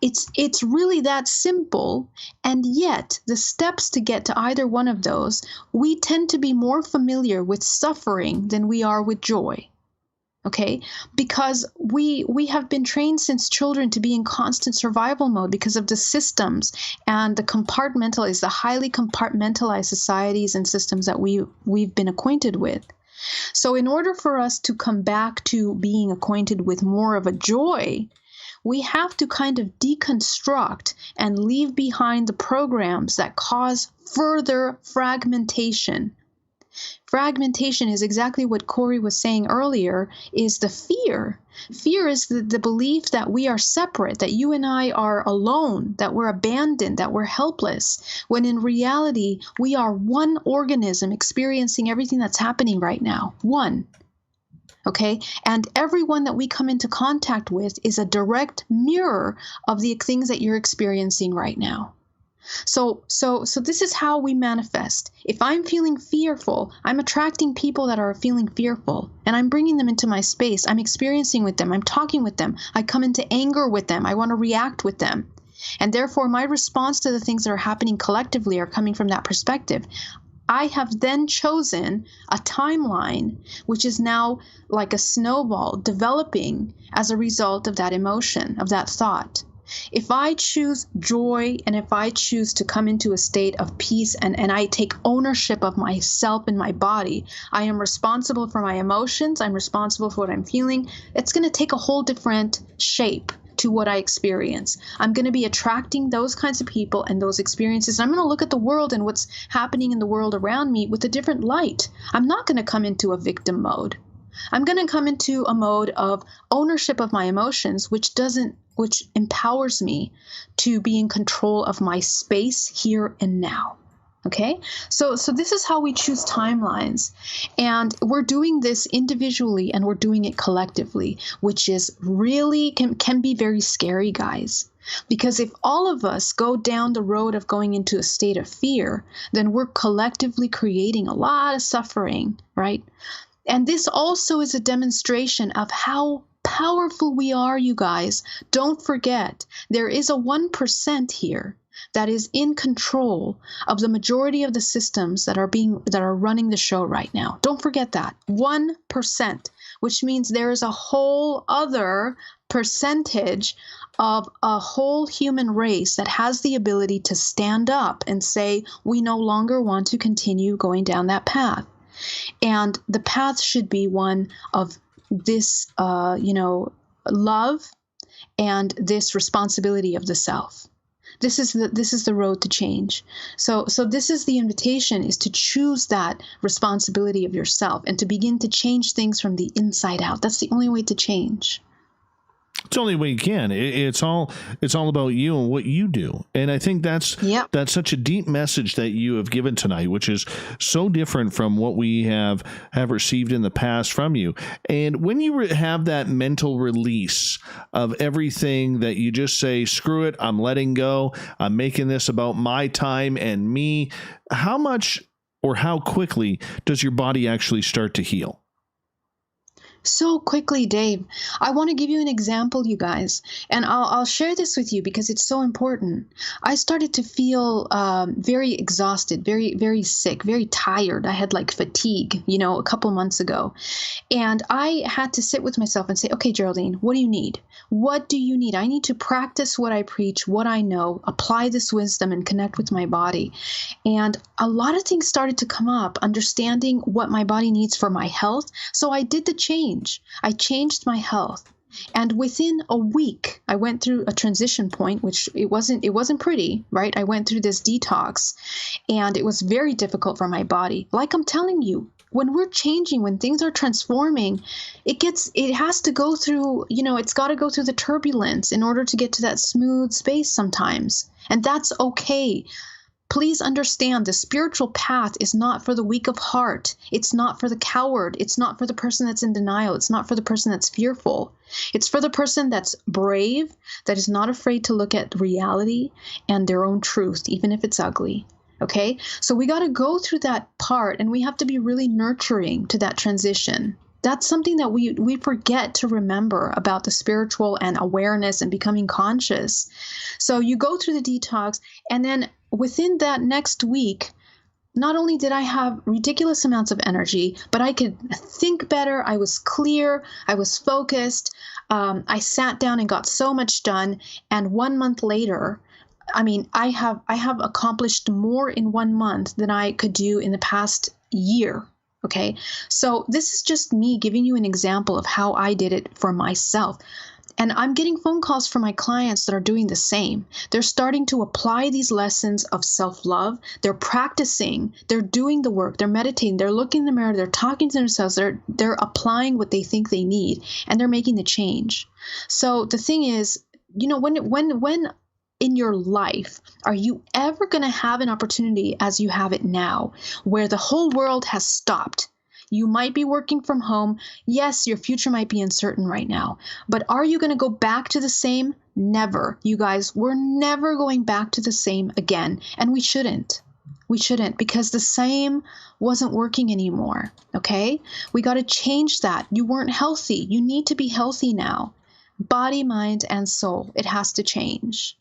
It's really that simple, and yet the steps to get to either one of those, we tend to be more familiar with suffering than we are with joy. Okay, because we have been trained since children to be in constant survival mode because of the systems and the highly compartmentalized societies and systems that we've been acquainted with. So in order for us to come back to being acquainted with more of a joy, we have to kind of deconstruct and leave behind the programs that cause further fragmentation. Fragmentation is exactly what Corey was saying earlier, is the fear. Fear is the belief that we are separate, that you and I are alone, that we're abandoned, that we're helpless, when in reality, we are one organism experiencing everything that's happening right now. One. Okay? And everyone that we come into contact with is a direct mirror of the things that you're experiencing right now. So this is how we manifest. If I'm feeling fearful, I'm attracting people that are feeling fearful, and I'm bringing them into my space. I'm experiencing with them. I'm talking with them. I come into anger with them. I want to react with them. And therefore, my response to the things that are happening collectively are coming from that perspective. I have then chosen a timeline, which is now like a snowball developing as a result of that emotion, of that thought. If I choose joy, and if I choose to come into a state of peace, and I take ownership of myself and my body, I am responsible for my emotions, I'm responsible for what I'm feeling, it's going to take a whole different shape to what I experience. I'm going to be attracting those kinds of people and those experiences. I'm going to look at the world and what's happening in the world around me with a different light. I'm not going to come into a victim mode. I'm going to come into a mode of ownership of my emotions, which empowers me to be in control of my space here and now. Okay, so this is how we choose timelines, and we're doing this individually and we're doing it collectively, which is really can be very scary, guys. Because if all of us go down the road of going into a state of fear, then we're collectively creating a lot of suffering, right? And this also is a demonstration of how powerful we are, you guys. Don't forget, there is a 1% here that is in control of the majority of the systems that are running the show right now. Don't forget that. 1%, which means there is a whole other percentage of a whole human race that has the ability to stand up and say, we no longer want to continue going down that path. And the path should be one of this, love and this responsibility of the self. This is the road to change. So this is the invitation, is to choose that responsibility of yourself and to begin to change things from the inside out. That's the only way to change. It's the only way you can. It's all about you and what you do. And I think that's such a deep message that you have given tonight, which is so different from what we have received in the past from you. And when you have that mental release of everything that you just say, screw it, I'm letting go, I'm making this about my time and me, how much or how quickly does your body actually start to heal? So quickly, Dave. I want to give you an example, you guys, and I'll share this with you because it's so important. I started to feel very exhausted, very, very sick, very tired. I had like fatigue, a couple months ago. And I had to sit with myself and say, okay, Geraldine, what do you need? What do you need? I need to practice what I preach, what I know, apply this wisdom and connect with my body. And a lot of things started to come up, understanding what my body needs for my health. So I did the change. I changed my health. And within a week, I went through a transition point, which it wasn't pretty, right? I went through this detox, and it was very difficult for my body. Like I'm telling you, when we're changing, when things are transforming, it has to go through, it's got to go through the turbulence in order to get to that smooth space sometimes. And that's okay. Please understand, the spiritual path is not for the weak of heart. It's not for the coward. It's not for the person that's in denial. It's not for the person that's fearful. It's for the person that's brave, that is not afraid to look at reality and their own truth, even if it's ugly. Okay, so we got to go through that part, and we have to be really nurturing to that transition. That's something that we forget to remember about the spiritual and awareness and becoming conscious. So you go through the detox, and then within that next week, not only did I have ridiculous amounts of energy, but I could think better. I was clear. I was focused. I sat down and got so much done. And 1 month later, I mean, I have accomplished more in 1 month than I could do in the past year. Okay, so this is just me giving you an example of how I did it for myself. And I'm getting phone calls from my clients that are doing the same. They're starting to apply these lessons of self-love. They're practicing. They're doing the work. They're meditating. They're looking in the mirror. They're talking to themselves. They're applying what they think they need, and they're making the change. So the thing is, you know, when in your life are you ever going to have an opportunity as you have it now, where the whole world has stopped? You might be working from home. Yes, your future might be uncertain right now, but are you going to go back to the same? Never. You guys, we're never going back to the same again. And we shouldn't. We shouldn't, because the same wasn't working anymore. Okay? We got to change that. You weren't healthy. You need to be healthy now. Body, mind, and soul. It has to change.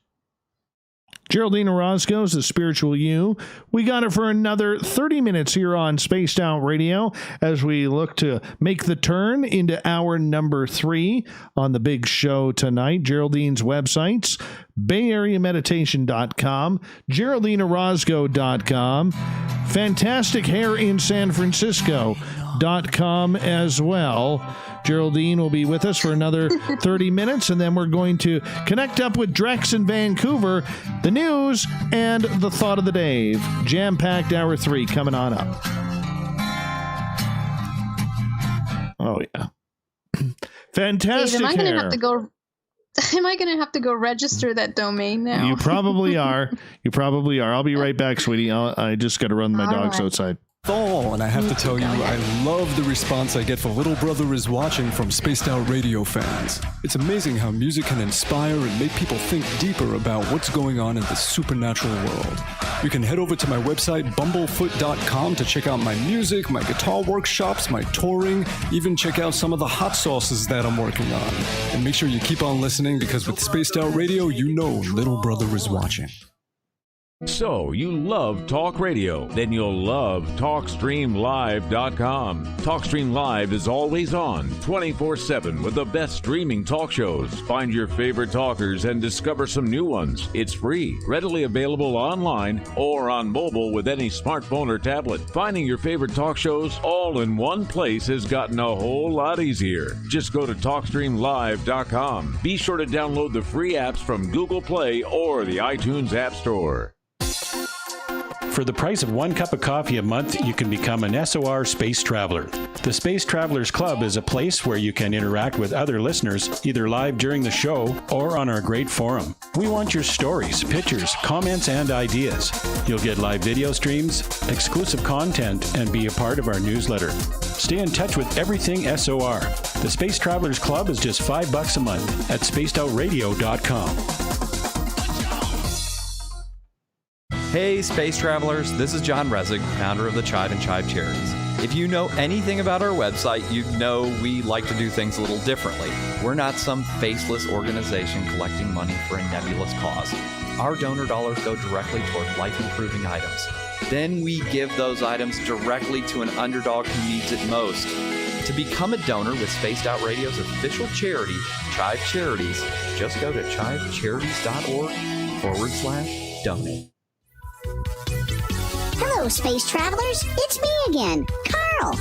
Geraldine Orozco is the spiritual you. We got it for another 30 minutes here on Spaced Out Radio as we look to make the turn into hour number 3 on the big show tonight. Geraldine's websites, BayAreaMeditation.com, GeraldineOrozco.com, Fantastic Hair in San Francisco.com as well. Geraldine will be with us for another 30 minutes, and then we're going to connect up with Drex in Vancouver, the news, and the thought of the day. Jam-packed hour 3 coming on up. Oh, yeah. Fantastic. Dave, am I going to have to go register that domain now? You probably are. I'll be right back, sweetie. I just got to run my dogs outside. Oh, and I have to tell you, I love the response I get for Little Brother is Watching from Spaced Out Radio fans. It's amazing how music can inspire and make people think deeper about what's going on in the supernatural world. You can head over to my website, bumblefoot.com, to check out my music, my guitar workshops, my touring, even check out some of the hot sauces that I'm working on. And make sure you keep on listening, because with Spaced Out Radio, you know Little Brother is watching. So, you love talk radio? Then you'll love TalkStreamLive.com. TalkStream Live is always on, 24/7, with the best streaming talk shows. Find your favorite talkers and discover some new ones. It's free, readily available online or on mobile with any smartphone or tablet. Finding your favorite talk shows all in one place has gotten a whole lot easier. Just go to TalkStreamLive.com. Be sure to download the free apps from Google Play or the iTunes App Store. For the price of 1 cup of coffee a month, you can become an SOR Space Traveler. The Space Travelers Club is a place where you can interact with other listeners, either live during the show or on our great forum. We want your stories, pictures, comments, and ideas. You'll get live video streams, exclusive content, and be a part of our newsletter. Stay in touch with everything SOR. The Space Travelers Club is just $5 a month at spacedoutradio.com. Hey, Space Travelers, this is John Resig, founder of the Chive and Chive Charities. If you know anything about our website, you know we like to do things a little differently. We're not some faceless organization collecting money for a nebulous cause. Our donor dollars go directly toward life-improving items. Then we give those items directly to an underdog who needs it most. To become a donor with Spaced Out Radio's official charity, Chive Charities, just go to chivecharities.org/donate. Hello, Space Travelers. It's me again, Carl.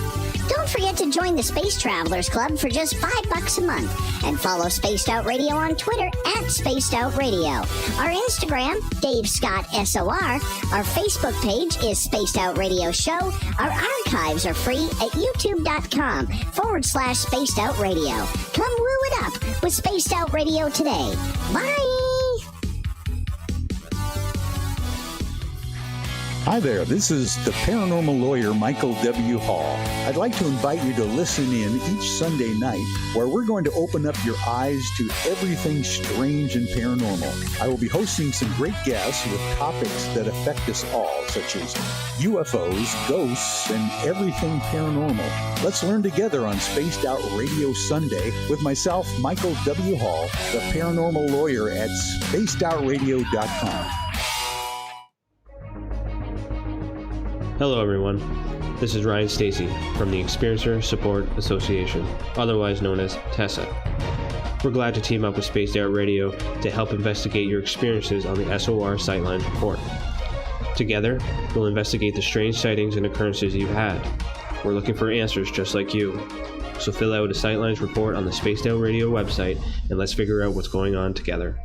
Don't forget to join the Space Travelers Club for just $5 a month, and follow Spaced Out Radio on Twitter at Spaced Out Radio. Our Instagram, Dave Scott SOR. Our Facebook page is Spaced Out Radio Show. Our archives are free at youtube.com/Spaced Out Radio. Come woo it up with Spaced Out Radio today. Bye. Hi there, this is the paranormal lawyer Michael W. Hall. I'd like to invite you to listen in each Sunday night where we're going to open up your eyes to everything strange and paranormal. I will be hosting some great guests with topics that affect us all, such as UFOs, ghosts, and everything paranormal. Let's learn together on Spaced Out Radio Sunday with myself, Michael W. Hall, the paranormal lawyer at spacedoutradio.com. Hello, everyone. This is Ryan Stacy from the Experiencer Support Association, otherwise known as TESSA. We're glad to team up with Spaced Out Radio to help investigate your experiences on the SOR Sightlines report. Together, we'll investigate the strange sightings and occurrences you've had. We're looking for answers just like you. So fill out a Sightlines report on the Spaced Out Radio website and let's figure out what's going on together.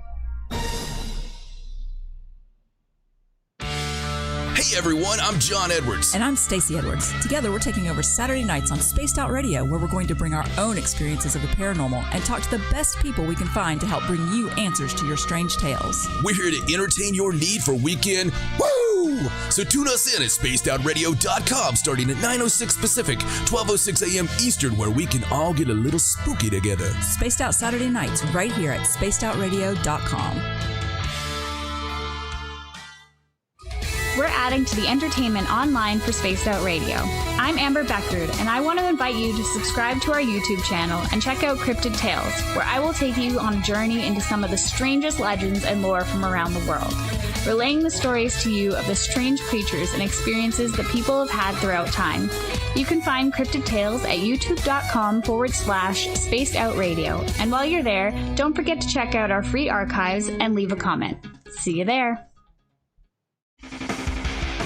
Hey everyone, I'm John Edwards. And I'm Stacey Edwards. Together, we're taking over Saturday nights on Spaced Out Radio, where we're going to bring our own experiences of the paranormal and talk to the best people we can find to help bring you answers to your strange tales. We're here to entertain your need for weekend woo! So tune us in at spacedoutradio.com starting at 9:06 Pacific, 12:06 a.m. Eastern, where we can all get a little spooky together. Spaced Out Saturday nights right here at spacedoutradio.com. We're adding to the entertainment online for Spaced Out Radio. I'm Amber Beckrud, and I want to invite you to subscribe to our YouTube channel and check out Cryptid Tales, where I will take you on a journey into some of the strangest legends and lore from around the world, relaying the stories to you of the strange creatures and experiences that people have had throughout time. You can find Cryptid Tales at youtube.com/Spaced Out Radio. And while you're there, don't forget to check out our free archives and leave a comment. See you there.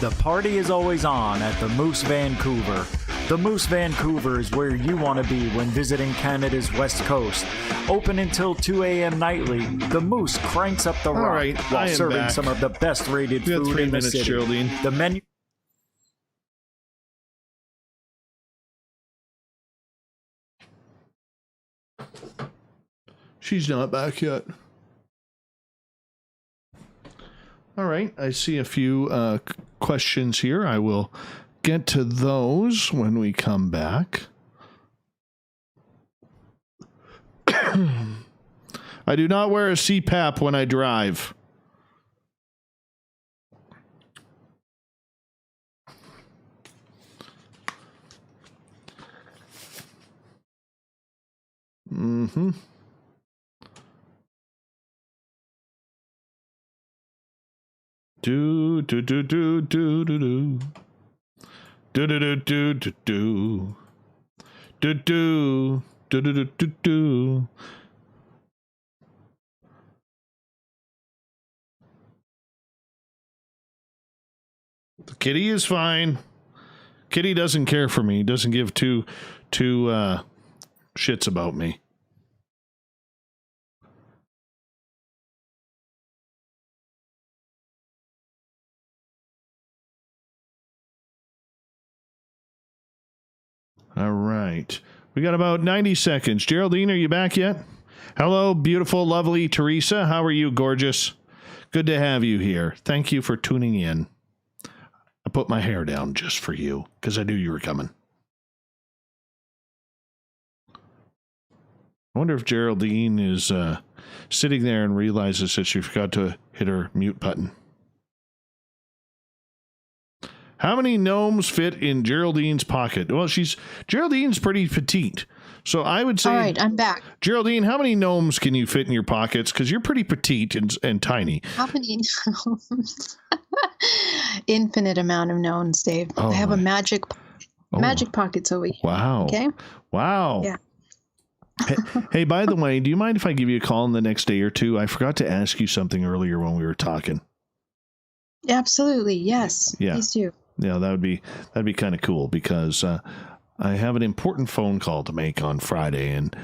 The party is always on at the Moose Vancouver. The Moose Vancouver is where you want to be when visiting Canada's West Coast. Open until 2 a.m. nightly, the Moose cranks up the rock while serving some of the best rated food in the city. Geraldine. The menu. She's not back yet. All right, I see a few questions here. I will get to those when we come back. I do not wear a CPAP when I drive. Mm-hmm. Do do do do do do do do do do do do do do do do do do do. The kitty is fine. Kitty doesn't care for me. Doesn't give two shits about me. All right. We got about 90 seconds. Geraldine, are you back yet? Hello, beautiful, lovely Teresa. How are you, gorgeous? Good to have you here. Thank you for tuning in. I put my hair down just for you because I knew you were coming. I wonder if Geraldine is sitting there and realizes that she forgot to hit her mute button. How many gnomes fit in Geraldine's pocket? Well, Geraldine's pretty petite. So I would say... All right, I'm back. Geraldine, how many gnomes can you fit in your pockets? Because you're pretty petite and tiny. How many gnomes? Infinite amount of gnomes, Dave. I have a magic pockets over here. Wow. Okay? Wow. Yeah. Hey, by the way, do you mind if I give you a call in the next day or two? I forgot to ask you something earlier when we were talking. Absolutely, yes. Yeah. Please do. Yeah, that'd be kind of cool because I have an important phone call to make on Friday, and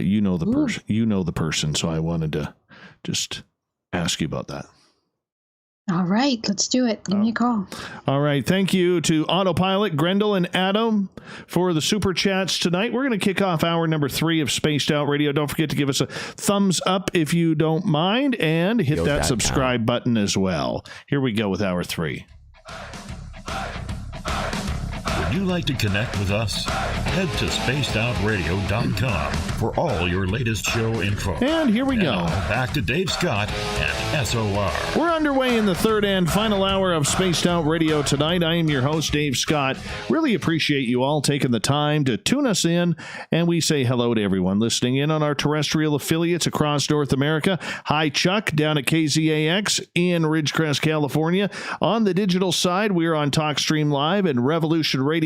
you know the person, so I wanted to just ask you about that. All right, let's do it. Give me a call. All right. Thank you to Autopilot, Grendel, and Adam for the super chats tonight. We're going to kick off hour number 3 of Spaced Out Radio. Don't forget to give us a thumbs up if you don't mind, and hit that subscribe button as well. Here we go with hour 3. Would you like to connect with us? Head to spacedoutradio.com for all your latest show info. And here we now, go. Back to Dave Scott and SOR. We're underway in the third and final hour of Spaced Out Radio tonight. I am your host, Dave Scott. Really appreciate you all taking the time to tune us in, and we say hello to everyone listening in on our terrestrial affiliates across North America. Hi, Chuck, down at KZAX in Ridgecrest, California. On the digital side, we're on TalkStream Live and Revolution Radio.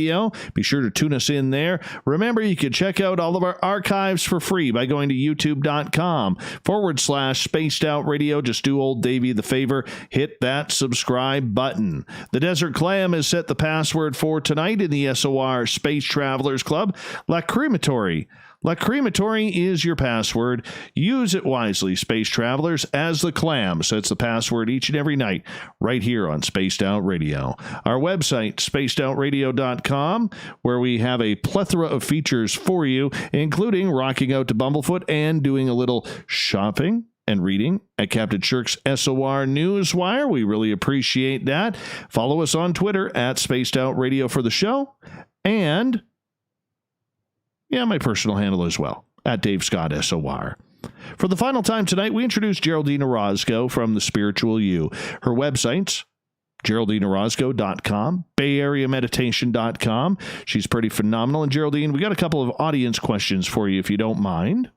Be sure to tune us in there. Remember, you can check out all of our archives for free by going to youtube.com/Spaced Out Radio. Just do old Davey the favor, hit that subscribe button. The Desert Clam has set the password for tonight in the SOR Space Travelers Club. La Crematory. La Crematory is your password. Use it wisely, Space Travelers, as the Clam sets the password each and every night right here on Spaced Out Radio. Our website, spacedoutradio.com, where we have a plethora of features for you, including rocking out to Bumblefoot and doing a little shopping and reading at Captain Shirk's SOR Newswire. We really appreciate that. Follow us on Twitter at Spaced Out Radio for the show. And my personal handle as well, at Dave Scott SOR. For the final time tonight, we introduced Geraldine Orozco from The Spiritual You. Her websites, GeraldineOrozco.com, BayAreaMeditation.com. She's pretty phenomenal. And Geraldine, we got a couple of audience questions for you, if you don't mind.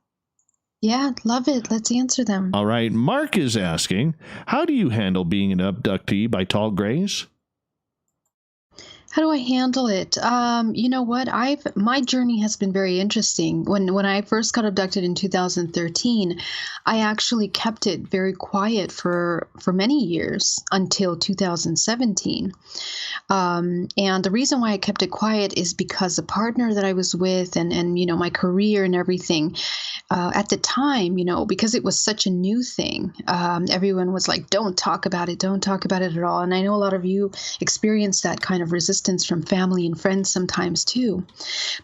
Yeah, love it. Let's answer them. All right. Mark is asking, how do you handle being an abductee by tall grays? How do I handle it? You know what? My journey has been very interesting. When I first got abducted in 2013, I actually kept it very quiet for many years until 2017. And the reason why I kept it quiet is because the partner that I was with and my career and everything, at the time, because it was such a new thing, everyone was like, don't talk about it at all. And I know a lot of you experience that kind of resistance from family and friends sometimes too.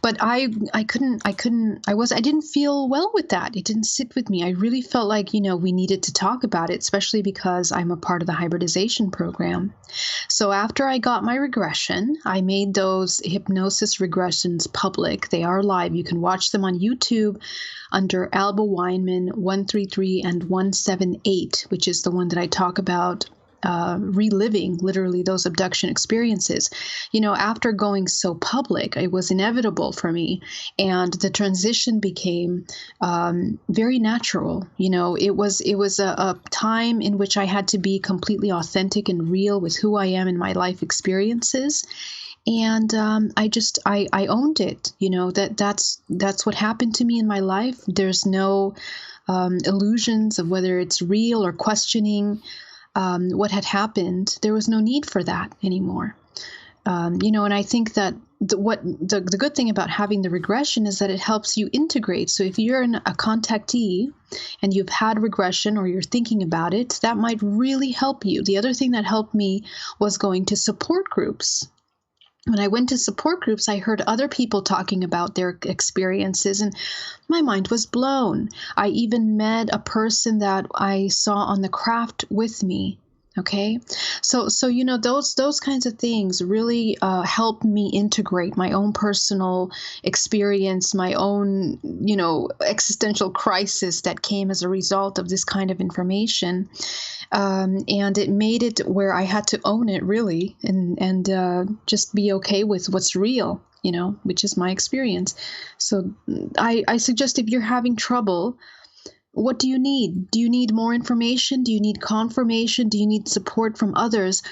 But I didn't feel well with that. It didn't sit with me. I really felt like, we needed to talk about it, especially because I'm a part of the hybridization program. So after I got my regression, I made those hypnosis regressions public. They are live. You can watch them on YouTube under Alba Weinman 133 and 178, which is the one that I talk about reliving literally those abduction experiences. After going so public, it was inevitable for me, and the transition became very natural. It was a time in which I had to be completely authentic and real with who I am in my life experiences. And I owned it. That's what happened to me in my life. There's no illusions of whether it's real or questioning what had happened. There was no need for that anymore. And I think that the good thing about having the regression is that it helps you integrate. So if you're a contactee and you've had regression or you're thinking about it, that might really help you. The other thing that helped me was going to support groups. When I went to support groups, I heard other people talking about their experiences, and my mind was blown. I even met a person that I saw on the craft with me. Okay, so those kinds of things really help me integrate my own personal experience, my own existential crisis that came as a result of this kind of information, and it made it where I had to own it really, and just be okay with what's real, which is my experience. So I suggest if you're having trouble, what do you need? Do you need more information? Do you need confirmation? Do you need support from others?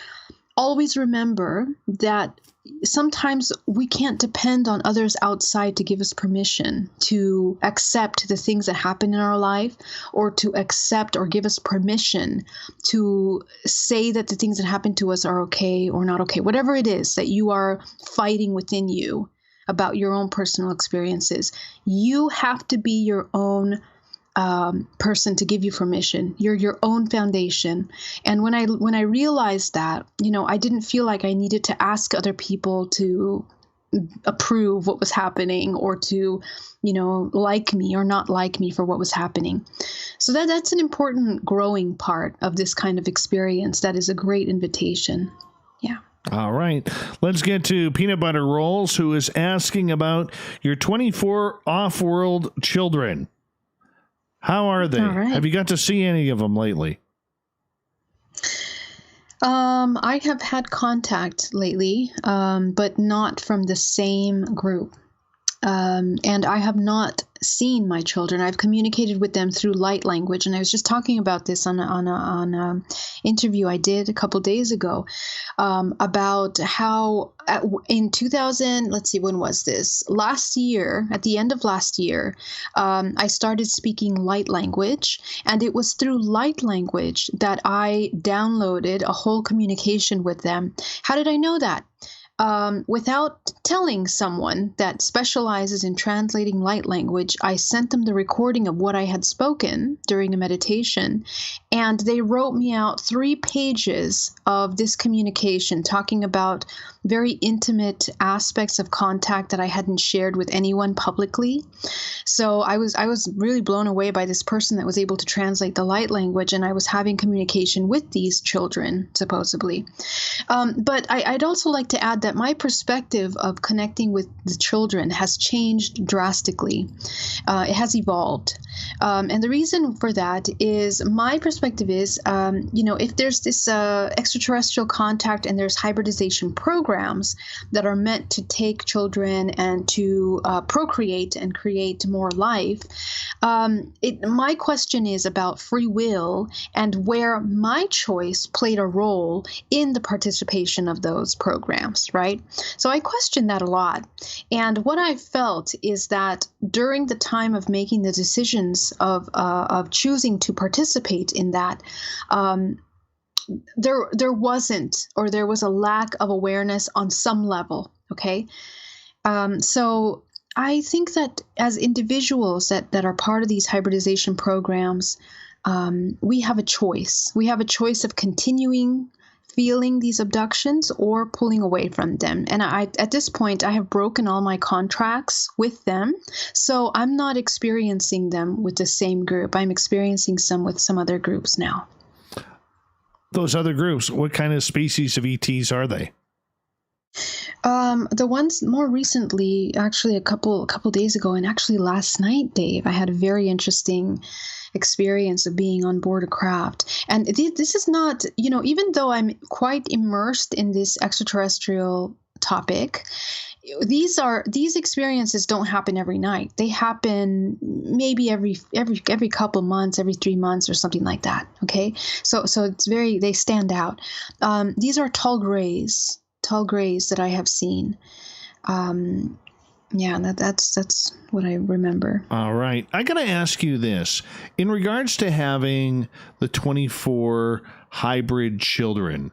Always remember that sometimes we can't depend on others outside to give us permission to accept the things that happen in our life, or to accept or give us permission to say that the things that happen to us are okay or not okay. Whatever it is that you are fighting within you about your own personal experiences, you have to be your own person to give you permission. You're your own foundation. And when I realized that, I didn't feel like I needed to ask other people to approve what was happening, or to, like me or not like me for what was happening. So that's an important growing part of this kind of experience. That is a great invitation. Yeah. All right. Let's get to Peanut Butter Rolls, who is asking about your 24 off-world children. How are they? All right. Have you got to see any of them lately? I have had contact lately, but not from the same group. And I have not seen my children. I've communicated with them through light language, and I was just talking about this on an interview I did a couple days ago about how in 2000, let's see, when was this? Last year, at the end of last year, I started speaking light language, and it was through light language that I downloaded a whole communication with them. How did I know that? Without telling someone that specializes in translating light language, I sent them the recording of what I had spoken during a meditation, and they wrote me out 3 pages of this communication talking about very intimate aspects of contact that I hadn't shared with anyone publicly. So I was really blown away by this person that was able to translate the light language, and I was having communication with these children, supposedly. But I'd also like to add that my perspective of connecting with the children has changed drastically. It has evolved. And the reason for that is my perspective is, if there's this extraterrestrial contact and there's hybridization programs that are meant to take children and to procreate and create more life, my question is about free will and where my choice played a role in the participation of those programs, right? So I question that a lot. And what I felt is that during the time of making the decisions of choosing to participate in that, there wasn't, or there was a lack of awareness on some level. Okay. So I think that as individuals that are part of these hybridization programs, we have a choice. We have a choice of continuing feeling these abductions or pulling away from them. And at this point, I have broken all my contracts with them. So I'm not experiencing them with the same group. I'm experiencing some with some other groups now. Those other groups, what kind of species of ETs are they? The ones more recently, actually a couple days ago, and actually last night, Dave, I had a very interesting experience of being on board a craft. And this is not, even though I'm quite immersed in this extraterrestrial topic, these experiences don't happen every night. They happen maybe every couple months, every 3 months or something like that. Okay. So it's they stand out. These are tall grays that I have seen. Yeah, that's what I remember. All right. I got to ask you this. In regards to having the 24 hybrid children,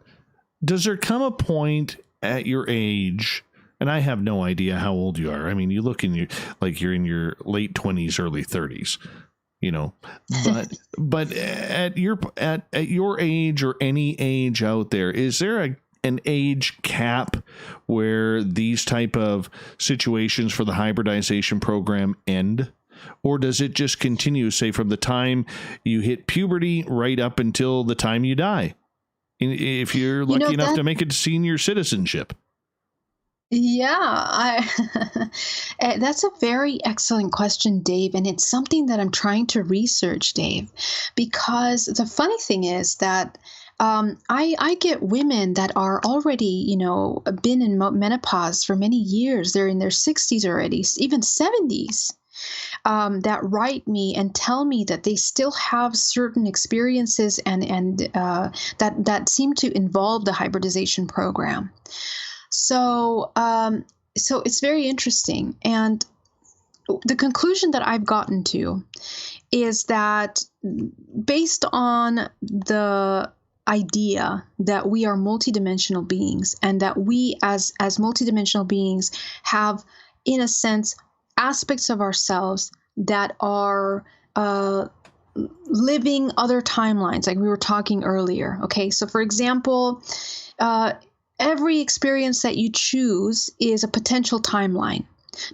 does there come a point at your age, and I have no idea how old you are. I mean, you look you're in your late 20s, early 30s, but at your age or any age out there, is there an age cap where these type of situations for the hybridization program end? Or does it just continue, say, from the time you hit puberty right up until the time you die, if you're lucky enough to make it to senior citizenship? Yeah, that's a very excellent question, Dave. And it's something that I'm trying to research, Dave, because the funny thing is that I get women that are already, been in menopause for many years. They're in their 60s already, even 70s, that write me and tell me that they still have certain experiences and that seem to involve the hybridization program. So it's very interesting. And the conclusion that I've gotten to is that based on the idea that we are multidimensional beings and that we as multidimensional beings have, in a sense, aspects of ourselves that are living other timelines, like we were talking earlier. Okay, so for example, every experience that you choose is a potential timeline.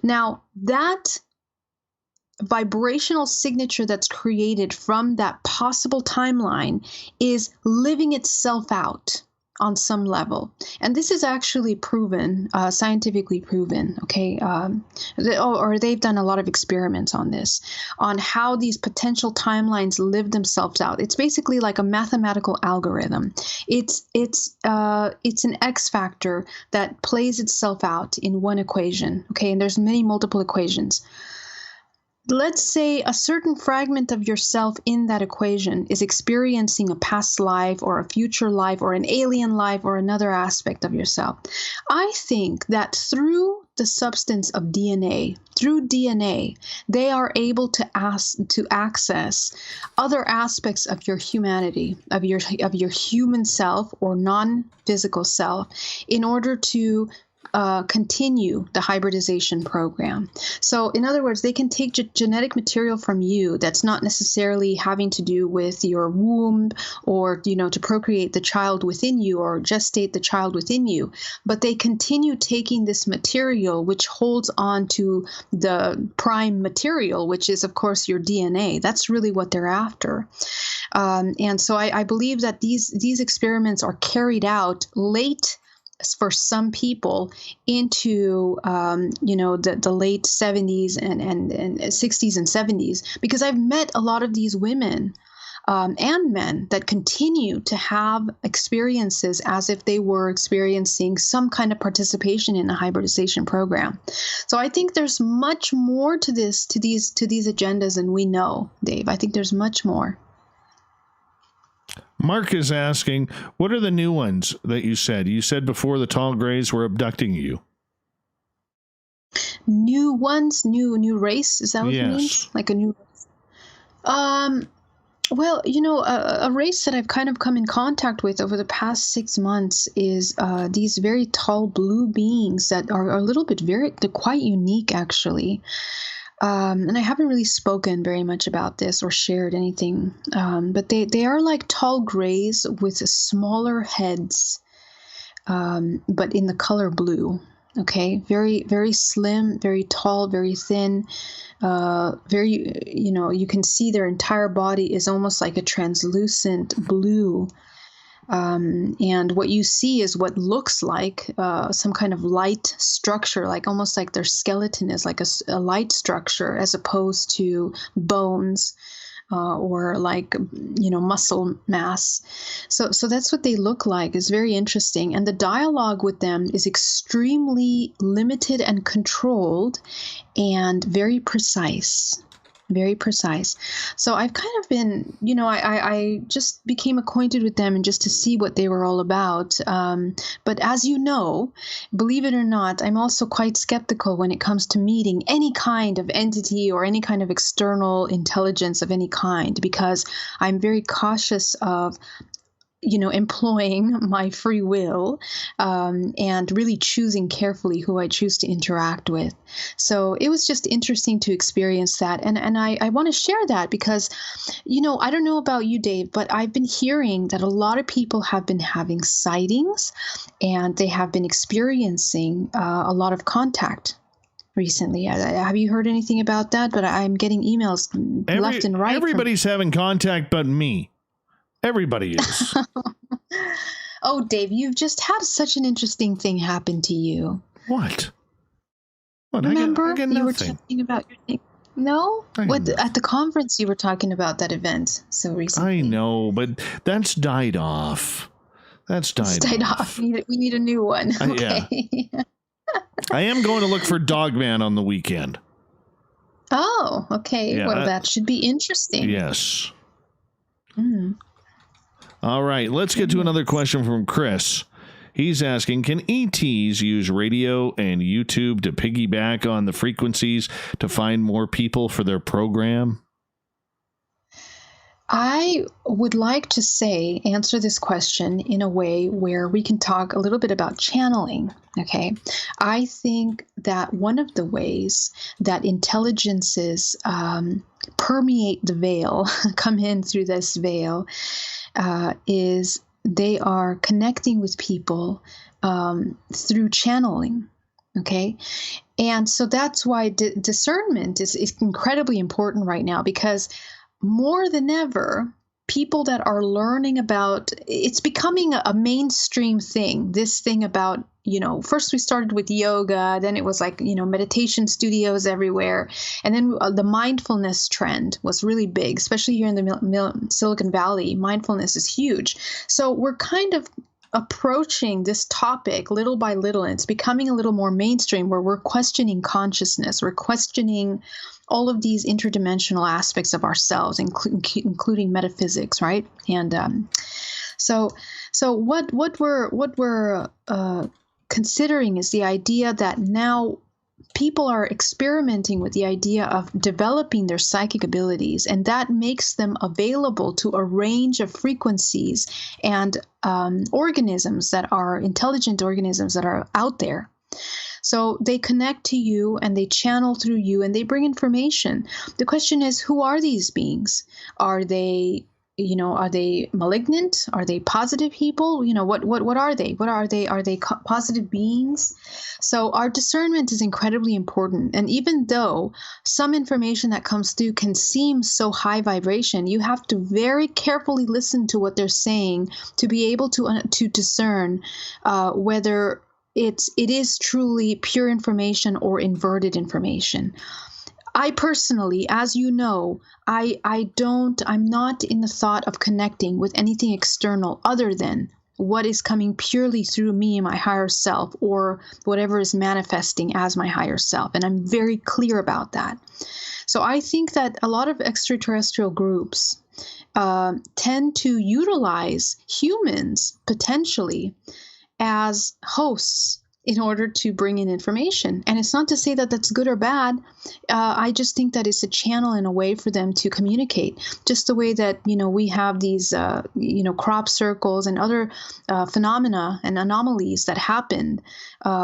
Now, that vibrational signature that's created from that possible timeline is living itself out. on some level. And this is actually proven, scientifically proven, okay? Or they've done a lot of experiments on this, on how these potential timelines live themselves out. It's basically like a mathematical algorithm. It's an X factor that plays itself out in one equation, okay? And there's many multiple equations. Let's say a certain fragment of yourself in that equation is experiencing a past life or a future life or an alien life or another aspect of yourself. I think that through the substance of DNA, they are able to access other aspects of your humanity, of your human self or non-physical self, in order to continue the hybridization program. So in other words, they can take genetic material from you that's not necessarily having to do with your womb or, to procreate the child within you or gestate the child within you, but they continue taking this material which holds on to the prime material, which is, of course, your DNA. That's really what they're after. And so I believe that these experiments are carried out late for some people into the late 70s and 60s and 70s, because I've met a lot of these women and men that continue to have experiences as if they were experiencing some kind of participation in the hybridization program. So I think there's much more to these agendas than we know, Dave. I think there's much more. Mark is asking, what are the new ones that you said? You said before the tall grays were abducting you. New ones? New race? Is that what you mean? Yes. Like a new race? Well, a race that I've kind of come in contact with over the past 6 months is these very tall blue beings that are a little bit they're quite unique, actually. And I haven't really spoken very much about this or shared anything, but they are like tall grays with smaller heads, but in the color blue. Okay, very, very slim, very tall, very thin, very, you can see their entire body is almost like a translucent blue. And what you see is what looks like some kind of light structure, like almost like their skeleton is like a light structure as opposed to bones or like, muscle mass. So that's what they look like. It's very interesting. And the dialogue with them is extremely limited and controlled and very precise. Very precise. So I've kind of been, I just became acquainted with them and just to see what they were all about. But as you know, believe it or not, I'm also quite skeptical when it comes to meeting any kind of entity or any kind of external intelligence of any kind, because I'm very cautious of employing my free will and really choosing carefully who I choose to interact with. So it was just interesting to experience that. And I want to share that because, I don't know about you, Dave, but I've been hearing that a lot of people have been having sightings and they have been experiencing a lot of contact recently. Have you heard anything about that? But I'm getting emails left and right. Everybody's having contact but me. Everybody is. Oh, Dave, you've just had such an interesting thing happen to you. What? Remember, I get you were nothing. talking about your thing. No? At the conference, you were talking about that event so recently. I know, but that's died off. It's died off. We need a new one. Okay. Yeah. I am going to look for Dogman on the weekend. Oh, okay. Yeah, well, that should be interesting. Yes. Mm. All right, let's get to another question from Chris. He's asking, can ETs use radio and YouTube to piggyback on the frequencies to find more people for their program? I would like to answer this question in a way where we can talk a little bit about channeling. Okay. I think that one of the ways that intelligences permeate the veil, come in through this veil, is they are connecting with people through channeling. Okay. And so that's why discernment is incredibly important right now, because more than ever, people that are learning about, it's becoming a mainstream thing, this thing about, first we started with yoga, then it was like, meditation studios everywhere. And then the mindfulness trend was really big, especially here in the Silicon Valley. Mindfulness is huge. So we're kind of approaching this topic little by little, and it's becoming a little more mainstream, where we're questioning consciousness, we're questioning all of these interdimensional aspects of ourselves, including metaphysics, right? And so what we're considering is the idea that now people are experimenting with the idea of developing their psychic abilities, and that makes them available to a range of frequencies and organisms that are intelligent organisms that are out there. So they connect to you and they channel through you and they bring information. The question is, who are these beings? Are they malignant? Are they positive people? What are they? What are they? Are they positive beings? So our discernment is incredibly important. And even though some information that comes through can seem so high vibration, you have to very carefully listen to what they're saying to be able to discern whether it is truly pure information or inverted information. I personally, as you know, I'm not in the thought of connecting with anything external other than what is coming purely through me and my higher self, or whatever is manifesting as my higher self. And I'm very clear about that. So I think that a lot of extraterrestrial groups tend to utilize humans potentially as hosts in order to bring in information. And it's not to say that that's good or bad. I just think that it's a channel and a way for them to communicate. Just the way that, we have these, crop circles and other phenomena and anomalies that happen,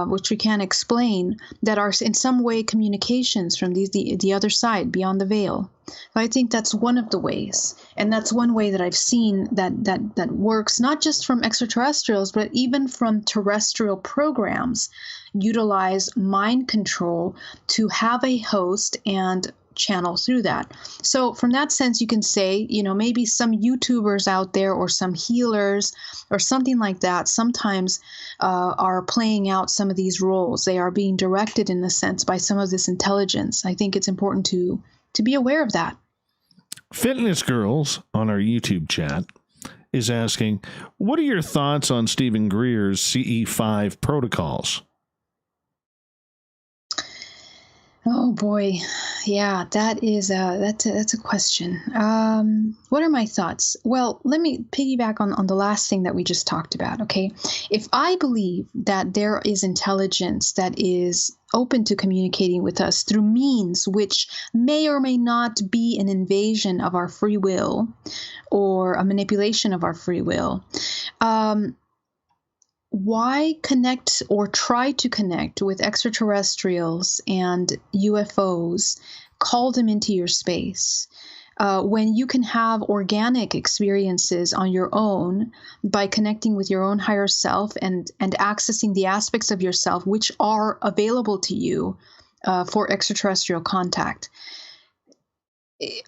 which we can't explain, that are in some way communications from the other side, beyond the veil. I think that's one of the ways. And that's one way that I've seen that works, not just from extraterrestrials, but even from terrestrial programs, utilize mind control to have a host and channel through that. So from that sense, you can say, maybe some YouTubers out there or some healers or something like that sometimes are playing out some of these roles. They are being directed, in a sense, by some of this intelligence. I think it's important to be aware of that. Fitness Girls on our YouTube chat is asking, what are your thoughts on Stephen Greer's CE5 protocols? Oh boy, yeah, that's a question. What are my thoughts? Well, let me piggyback on the last thing that we just talked about. Okay, if I believe that there is intelligence that is open to communicating with us through means which may or may not be an invasion of our free will or a manipulation of our free will, why connect or try to connect with extraterrestrials and UFOs, call them into your space, when you can have organic experiences on your own by connecting with your own higher self and accessing the aspects of yourself which are available to you for extraterrestrial contact?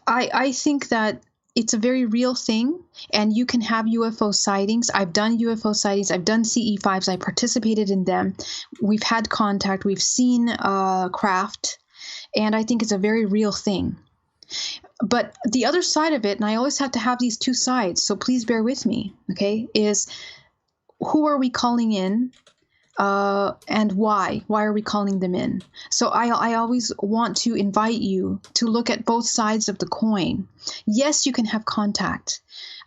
I think that it's a very real thing, and you can have UFO sightings. I've done UFO sightings. I've done CE5s. I participated in them. We've had contact. We've seen craft, and I think it's a very real thing. But the other side of it, and I always have to have these two sides, so please bear with me, okay, is who are we calling in? And why? Why are we calling them in? So I always want to invite you to look at both sides of the coin. Yes, you can have contact,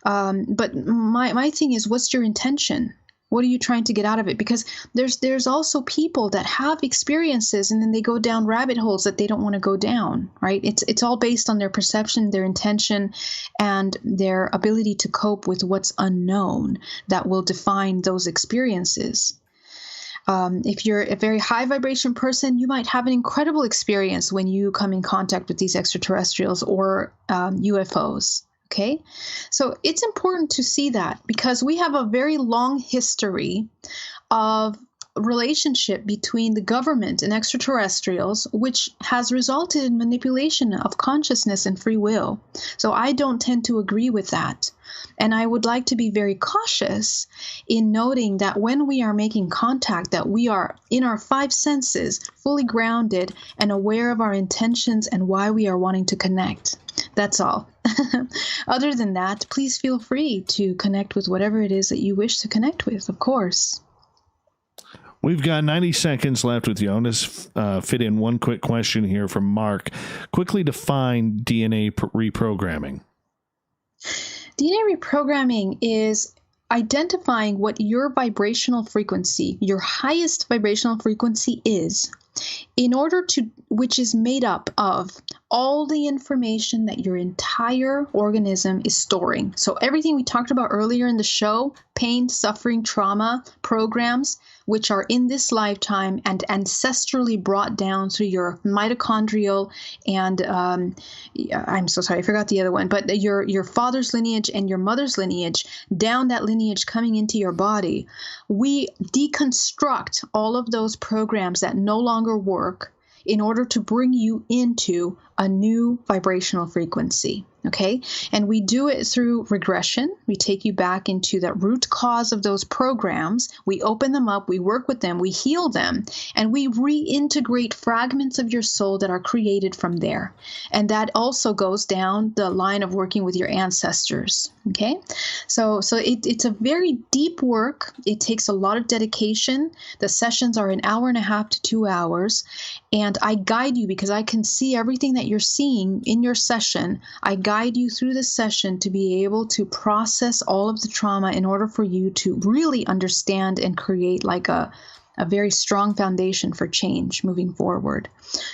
but my thing is, what's your intention? What are you trying to get out of it? Because there's also people that have experiences and then they go down rabbit holes that they don't want to go down, right? It's all based on their perception, their intention, and their ability to cope with what's unknown that will define those experiences. If you're a very high vibration person, you might have an incredible experience when you come in contact with these extraterrestrials or UFOs. Okay, so it's important to see that, because we have a very long history of relationship between the government and extraterrestrials, which has resulted in manipulation of consciousness and free will. So I don't tend to agree with that. And I would like to be very cautious in noting that when we are making contact, that we are in our five senses, fully grounded and aware of our intentions and why we are wanting to connect. That's all. Other than that, please feel free to connect with whatever it is that you wish to connect with, of course. We've got 90 seconds left with you. I want to fit in one quick question here from Mark. Quickly define DNA reprogramming. DNA reprogramming is identifying what your vibrational frequency, your highest vibrational frequency is, in order to, which is made up of all the information that your entire organism is storing. So everything we talked about earlier in the show, pain, suffering, trauma, programs, which are in this lifetime and ancestrally brought down through your mitochondrial and I'm so sorry, I forgot the other one, but your father's lineage and your mother's lineage, down that lineage coming into your body. We deconstruct all of those programs that no longer work in order to bring you into a new vibrational frequency. Okay. And we do it through regression. We take you back into the root cause of those programs. We open them up. We work with them. We heal them. And we reintegrate fragments of your soul that are created from there. And that also goes down the line of working with your ancestors. Okay. So it's a very deep work. It takes a lot of dedication. The sessions are an hour and a half to 2 hours. And I guide you because I can see everything that you're seeing in your session. I guide you through the session to be able to process all of the trauma in order for you to really understand and create like a very strong foundation for change moving forward.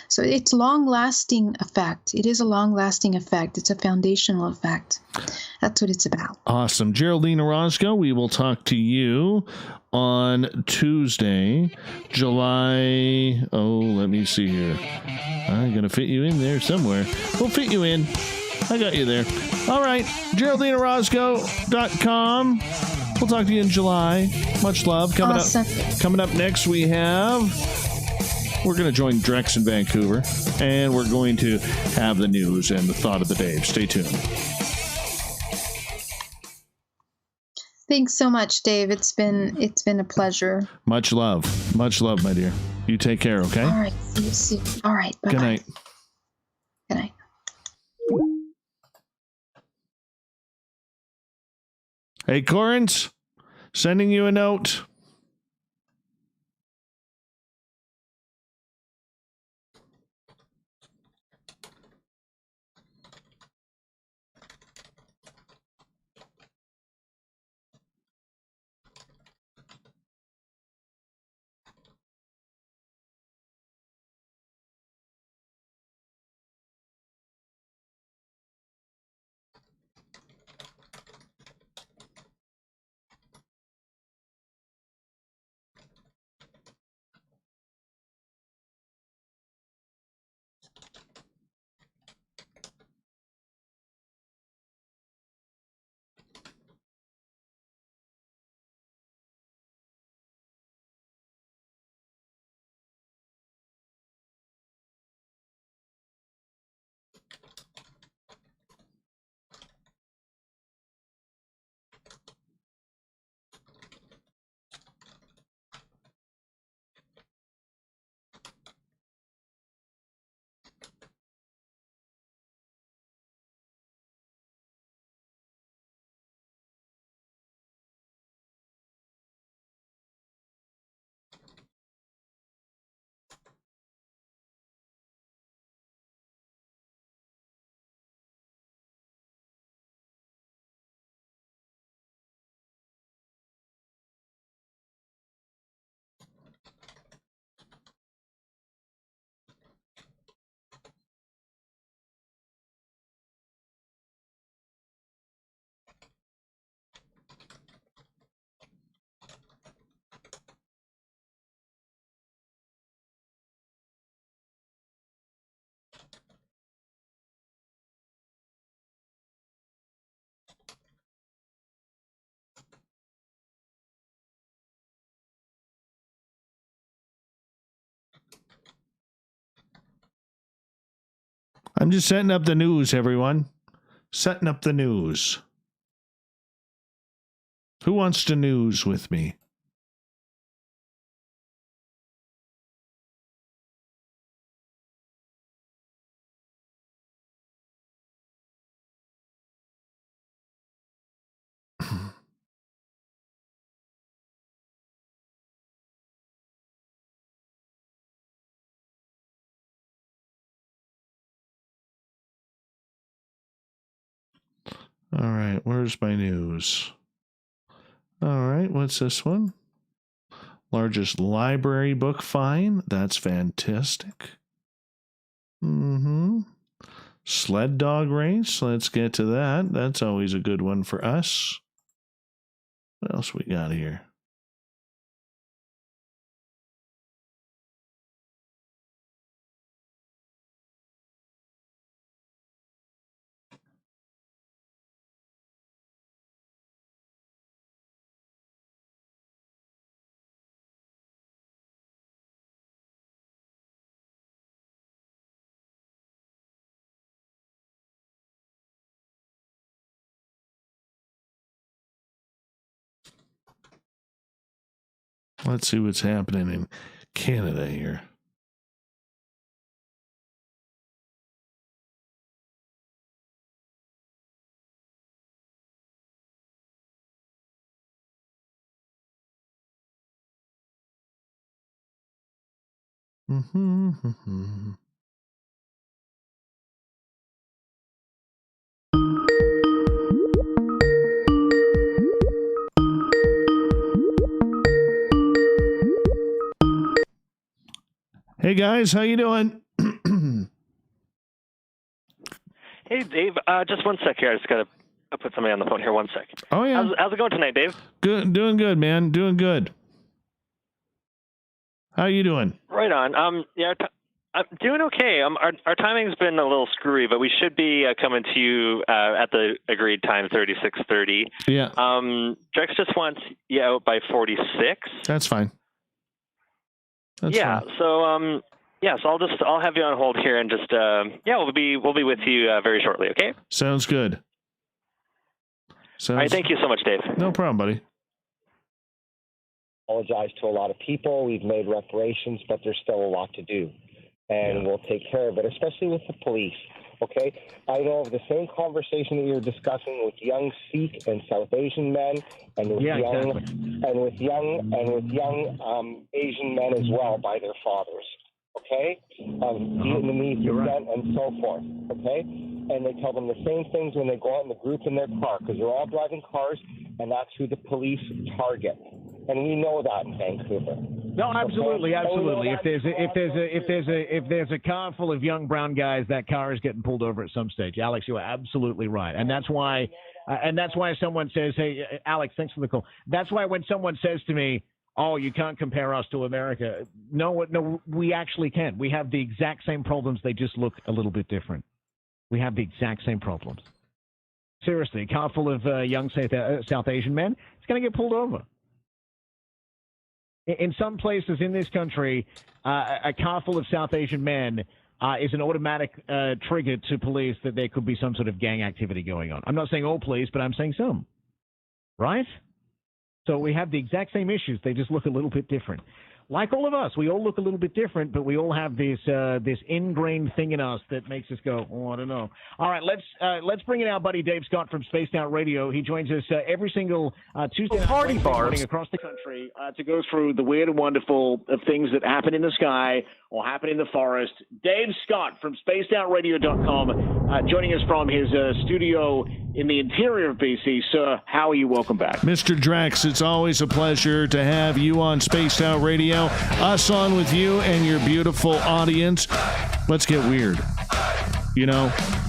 So it's long-lasting effect. It is a long-lasting effect. It's a foundational effect. That's what it's about. Awesome. Geraldine Orozco, we will talk to you on Tuesday, July, let me see here. I'm going to fit you in there somewhere. We'll fit you in. I got you there. All right. GeraldineOrozco.com. We'll talk to you in July. Much love. Coming up next, we're going to join Drex in Vancouver, and we're going to have the news and the thought of the day. Stay tuned. Thanks so much, Dave. It's been a pleasure. Much love. Much love, my dear. You take care, okay? All right. See you soon. All right. Bye-bye. Good night. Good night. Hey, Corrins, sending you a note. I'm just setting up the news, everyone. Setting up the news. Who wants to news with me? All right, where's my news? All right, what's this one? Largest library book find. That's fantastic. Sled dog race. Let's get to that. That's always a good one for us. What else we got here? Let's see what's happening in Canada here. Hey guys, how you doing? Hey Dave, just one sec here. I just gotta put somebody on the phone here. 1 sec. Oh yeah. How's it going tonight, Dave? Good, doing good, man. Doing good. How you doing? Right on. Yeah, I'm doing okay. Our timing's been a little screwy, but we should be coming to you at the agreed time, 36:30. Yeah. Drex just wants you out by 46. That's fine. That's yeah. fine. So so I'll have you on hold here and just we'll be with you very shortly. Okay. Sounds good. All right. Thank you so much, Dave. No problem, buddy. Apologize to a lot of people. We've made reparations, but there's still a lot to do. And we'll take care of it, especially with the police. Okay? I know of the same conversation that you were discussing with young Sikh and South Asian men, and with young Asian men as well by their fathers. Okay? Vietnamese descent and so forth. Okay? And they tell them the same things when they go out in the group in their car, because they're all driving cars, and that's who the police target. And we know that in Vancouver. No, absolutely, absolutely. If there's a car full of young brown guys, that car is getting pulled over at some stage. Alex, you are absolutely right, and that's why someone says, "Hey, Alex, thanks for the call." That's why when someone says to me, "Oh, you can't compare us to America," no, we actually can. We have the exact same problems. They just look a little bit different. We have the exact same problems. Seriously, a car full of young South Asian men, it's going to get pulled over. In some places in this country, a car full of South Asian men is an automatic trigger to police that there could be some sort of gang activity going on. I'm not saying all police, but I'm saying some. Right? So we have the exact same issues. They just look a little bit different. Like all of us, we all look a little bit different, but we all have this ingrained thing in us that makes us go, oh, I don't know. All right, let's bring in our buddy Dave Scott from Spaced Out Radio. He joins us every single Tuesday night morning across the country to go through the weird and wonderful things that happen in the sky or happen in the forest. Dave Scott from SpacedOutRadio.com joining us from his studio in the interior of BC. Sir, how are you? Welcome back. Mr. Drex, it's always a pleasure to have you on Spaced Out Radio. Us on with you and your beautiful audience. Let's get weird.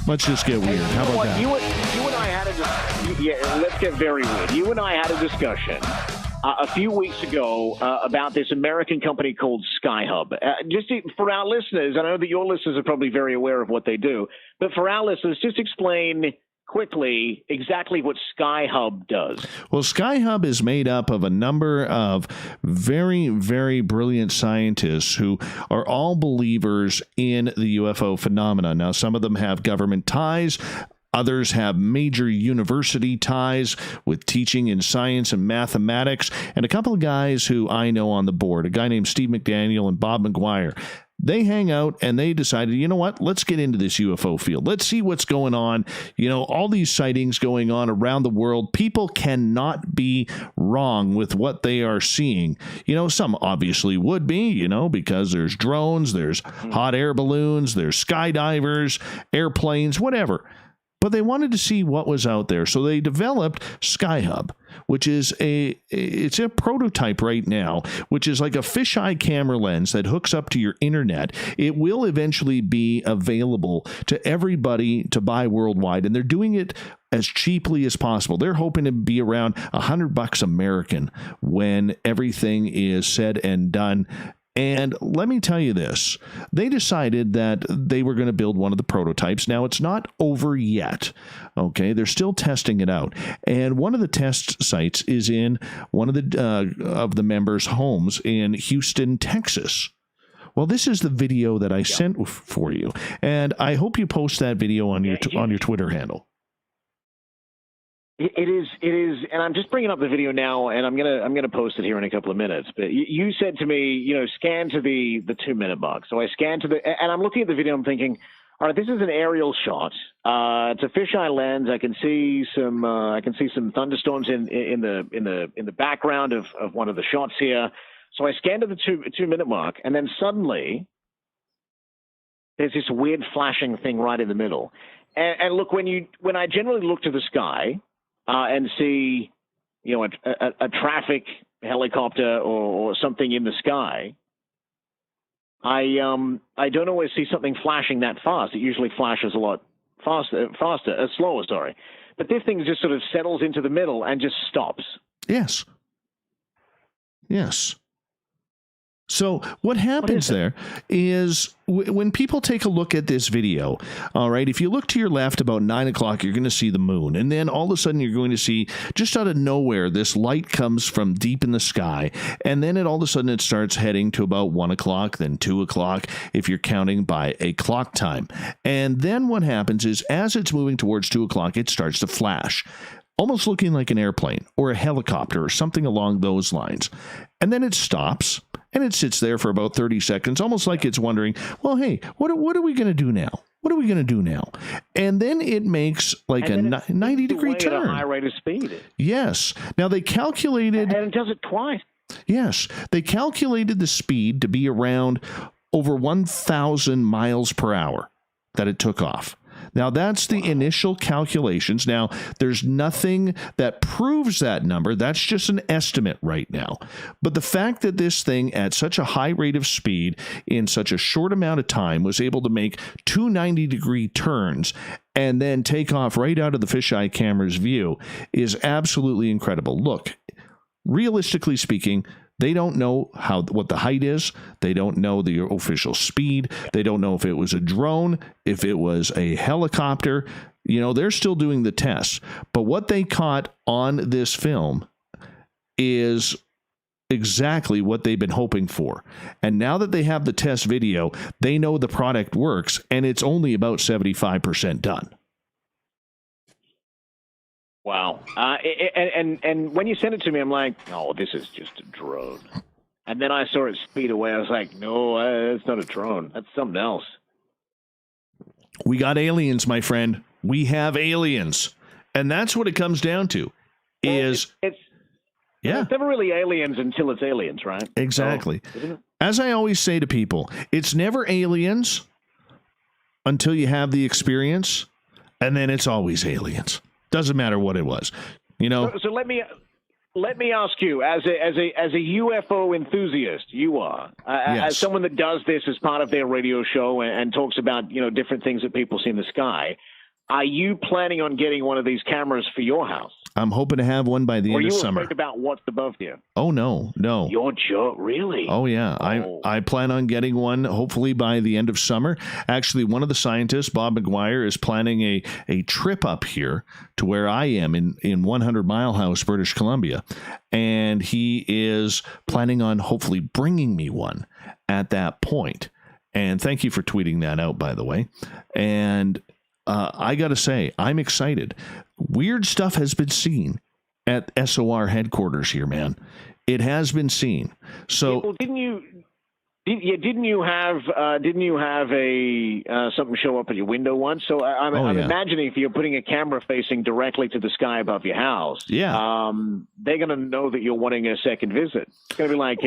Let's just get weird. How about that? You and I had let's get very weird. You and I had a discussion a few weeks ago about this American company called SkyHub. Just for our listeners, I know that your listeners are probably very aware of what they do, but for our listeners, just explain quickly exactly what SkyHub does. Well, SkyHub is made up of a number of very, very brilliant scientists who are all believers in the UFO phenomena. Now, some of them have government ties. Others have major university ties with teaching in science and mathematics. And a couple of guys who I know on the board, a guy named Steve McDaniel and Bob McGuire, they hang out and they decided, you know what, let's get into this UFO field. Let's see what's going on. You know, all these sightings going on around the world. People cannot be wrong with what they are seeing. You know, some obviously would be, you know, because there's drones, there's hot air balloons, there's skydivers, airplanes, whatever. But they wanted to see what was out there. So they developed SkyHub, which is it's a prototype right now, which is like a fisheye camera lens that hooks up to your internet. It will eventually be available to everybody to buy worldwide, and they're doing it as cheaply as possible. They're hoping to be around $100 American when everything is said and done. And let me tell you this, they decided that they were going to build one of the prototypes. Now, it's not over yet, okay? They're still testing it out. And one of the test sites is in one of the members' homes in Houston, Texas. Well, this is the video that I sent for you, and I hope you post that video on your Twitter handle. It is, and I'm just bringing up the video now, and I'm gonna post it here in a couple of minutes. But you said to me, you know, scan to the 2-minute mark. So I scanned to and I'm looking at the video. I'm thinking, all right, this is an aerial shot. It's a fisheye lens. I can see some thunderstorms in the background of one of the shots here. So I scanned to the 2-minute mark, and then suddenly there's this weird flashing thing right in the middle. And look, when I generally look to the sky. And see, you know, a traffic helicopter or something in the sky, I don't always see something flashing that fast. It usually flashes a lot slower, sorry. But this thing just sort of settles into the middle and just stops. Yes. Yes. So what happens there is when people take a look at this video, all right, if you look to your left about 9 o'clock, you're going to see the moon. And then all of a sudden you're going to see just out of nowhere, this light comes from deep in the sky. And then all of a sudden it starts heading to about 1 o'clock, then 2 o'clock, if you're counting by a clock time. And then what happens is as it's moving towards 2 o'clock, it starts to flash, almost looking like an airplane or a helicopter or something along those lines. And then it stops. And it sits there for about 30 seconds, almost like it's wondering, well, hey, what are we going to do now? What are we going to do now? And then it makes like a 90-degree turn. At a high rate of speed. Yes. Now they calculated. And it does it twice. Yes. They calculated the speed to be around over 1,000 miles per hour that it took off. Now, that's the initial calculations. Now, there's nothing that proves that number. That's just an estimate right now. But the fact that this thing at such a high rate of speed in such a short amount of time was able to make 2 90-degree turns and then take off right out of the fisheye camera's view is absolutely incredible. Look, realistically speaking, they don't know what the height is. They don't know the official speed. They don't know if it was a drone, if it was a helicopter. You know, they're still doing the tests. But what they caught on this film is exactly what they've been hoping for. And now that they have the test video, they know the product works, and it's only about 75% done. Wow. And when you sent it to me, I'm like, oh, this is just a drone. And then I saw it speed away. I was like, no, it's not a drone. That's something else. We got aliens, my friend. We have aliens. And that's what it comes down to. It's never really aliens until it's aliens, right? Exactly. So, isn't it? As I always say to people, it's never aliens until you have the experience, and then it's always aliens. Doesn't matter what it was, you know. So let me ask you, as a UFO enthusiast, you are as someone that does this as part of their radio show and talks about different things that people see in the sky. Are you planning on getting one of these cameras for your house? I'm hoping to have one by the end of summer. Are you afraid about what's above you? Oh, no. You're joke, really? Oh, yeah. I plan on getting one hopefully by the end of summer. Actually, one of the scientists, Bob McGuire, is planning a trip up here to where I am in 100 Mile House, British Columbia. And he is planning on hopefully bringing me one at that point. And thank you for tweeting that out, by the way. And I got to say, I'm excited. Weird stuff has been seen at SOR headquarters here, man. It has been seen. So, well, didn't you have a something show up at your window once? So I'm imagining if you're putting a camera facing directly to the sky above your house, they're going to know that you're wanting a second visit. It's going to be like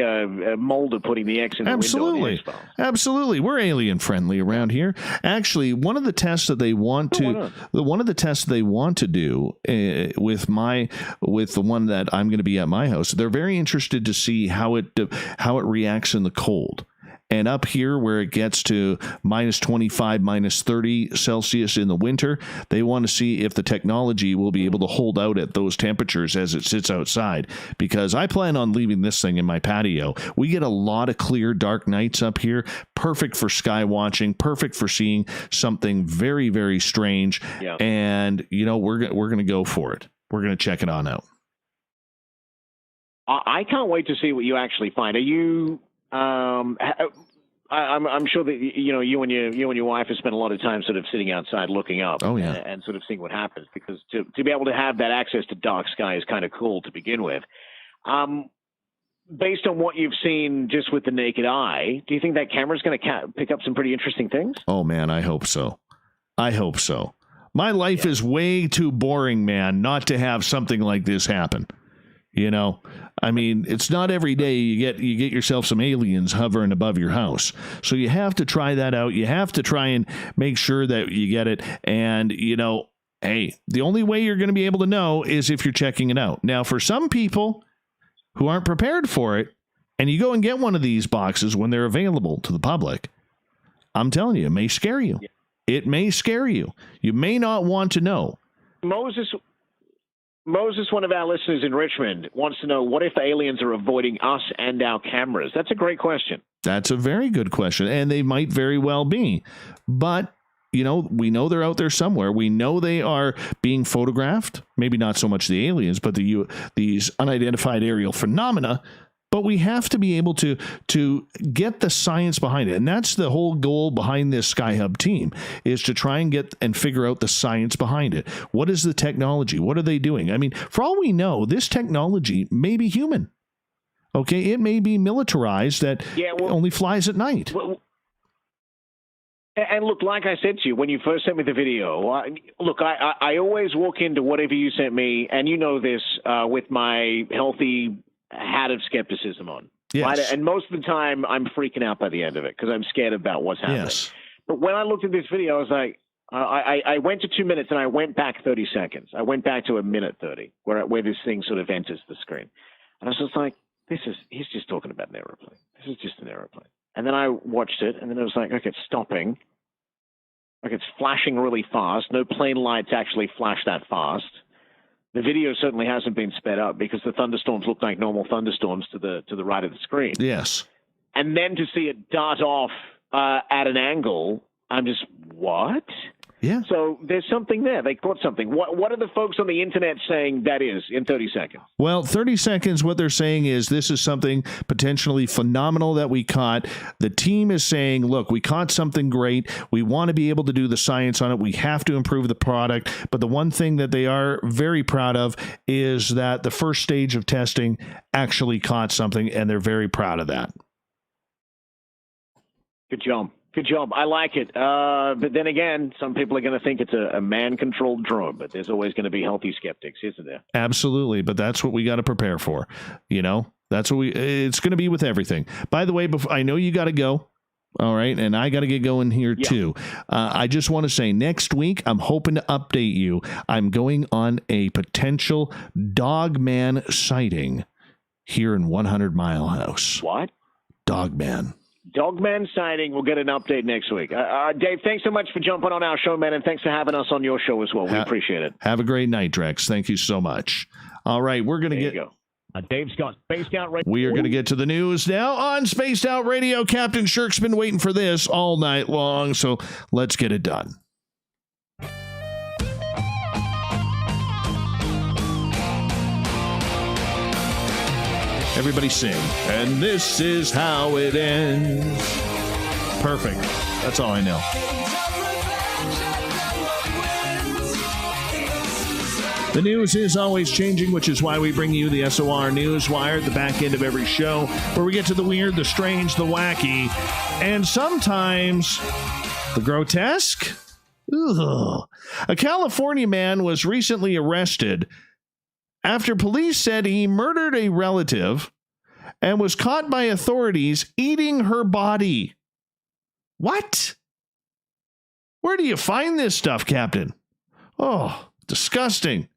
Mulder putting the X in the window. Absolutely. We're alien friendly around here. Actually, one of the tests that they want to do with the one that I'm going to be at my house, they're very interested to see how it reacts in the cold. And up here where it gets to minus 25, minus 30 Celsius in the winter, they want to see if the technology will be able to hold out at those temperatures as it sits outside. Because I plan on leaving this thing in my patio. We get a lot of clear, dark nights up here. Perfect for sky watching. Perfect for seeing something very, very strange. Yeah. And, we're going to go for it. We're going to check it on out. I can't wait to see what you actually find. Are you... I'm sure that you and your wife have spent a lot of time sort of sitting outside looking up and sort of seeing what happens, because to be able to have that access to dark sky is kind of cool to begin with. Based on what you've seen just with the naked eye, do you think that camera's going to pick up some pretty interesting things? Oh man, I hope so. My life is way too boring, man, not to have something like this happen. I mean, it's not every day you get yourself some aliens hovering above your house. So you have to try that out. You have to try and make sure that you get it. And, hey, the only way you're going to be able to know is if you're checking it out. Now, for some people who aren't prepared for it, and you go and get one of these boxes when they're available to the public, I'm telling you, it may scare you. Yeah. It may scare you. You may not want to know. Moses, one of our listeners in Richmond, wants to know, what if the aliens are avoiding us and our cameras? That's a great question. That's a very good question, and they might very well be. But, we know they're out there somewhere. We know they are being photographed, maybe not so much the aliens, but these unidentified aerial phenomena. But we have to be able to get the science behind it. And that's the whole goal behind this SkyHub team, is to try and get and figure out the science behind it. What is the technology? What are they doing? I mean, for all we know, this technology may be human. Okay, it may be militarized that only flies at night. And look, like I said to you, when you first sent me the video, I always walk into whatever you sent me, and you know this, with my healthy hat of skepticism on. Yes. Right? And most of the time I'm freaking out by the end of it because I'm scared about what's happening. Yes. But when I looked at this video, I was like, I went to 2 minutes and I went back 30 seconds. I went back to a minute 30 where this thing sort of enters the screen. And I was just like, he's just talking about an aeroplane. This is just an aeroplane. And then I watched it, and then it was like, okay, it's stopping. Like, it's flashing really fast. No plane lights actually flash that fast. The video certainly hasn't been sped up because the thunderstorms look like normal thunderstorms to the right of the screen. Yes. And then to see it dart off at an angle, I'm just, what? Yeah. So there's something there. They caught something. What are the folks on the internet saying that is in 30 seconds? Well, 30 seconds, what they're saying is this is something potentially phenomenal that we caught. The team is saying, look, we caught something great. We want to be able to do the science on it. We have to improve the product. But the one thing that they are very proud of is that the first stage of testing actually caught something, and they're very proud of that. Good job. Good job. I like it. But then again, some people are going to think it's a man-controlled drone, but there's always going to be healthy skeptics, isn't there? Absolutely. But that's what we got to prepare for. That's what it's going to be with everything. By the way, I know you got to go. All right. And I got to get going here too. I just want to say next week, I'm hoping to update you. I'm going on a potential Dogman sighting here in 100 Mile House. What? Dogman. Dogman sighting. We'll get an update next week. Dave, thanks so much for jumping on our show, man, and thanks for having us on your show as well. We appreciate it. Have a great night, Drex. Thank you so much. All right, we're going to get... Go. Dave Scott, Spaced Out Radio. We are going to get to the news now on Spaced Out Radio. Captain Shirk's been waiting for this all night long, so let's get it done. Everybody sing. And this is how it ends. Perfect. That's all I know. The news is always changing, which is why we bring you the SOR News Wire at the back end of every show, where we get to the weird, the strange, the wacky, and sometimes the grotesque. Ugh. A California man was recently arrested after police said he murdered a relative and was caught by authorities eating her body. What? Where do you find this stuff, Captain? Oh, disgusting.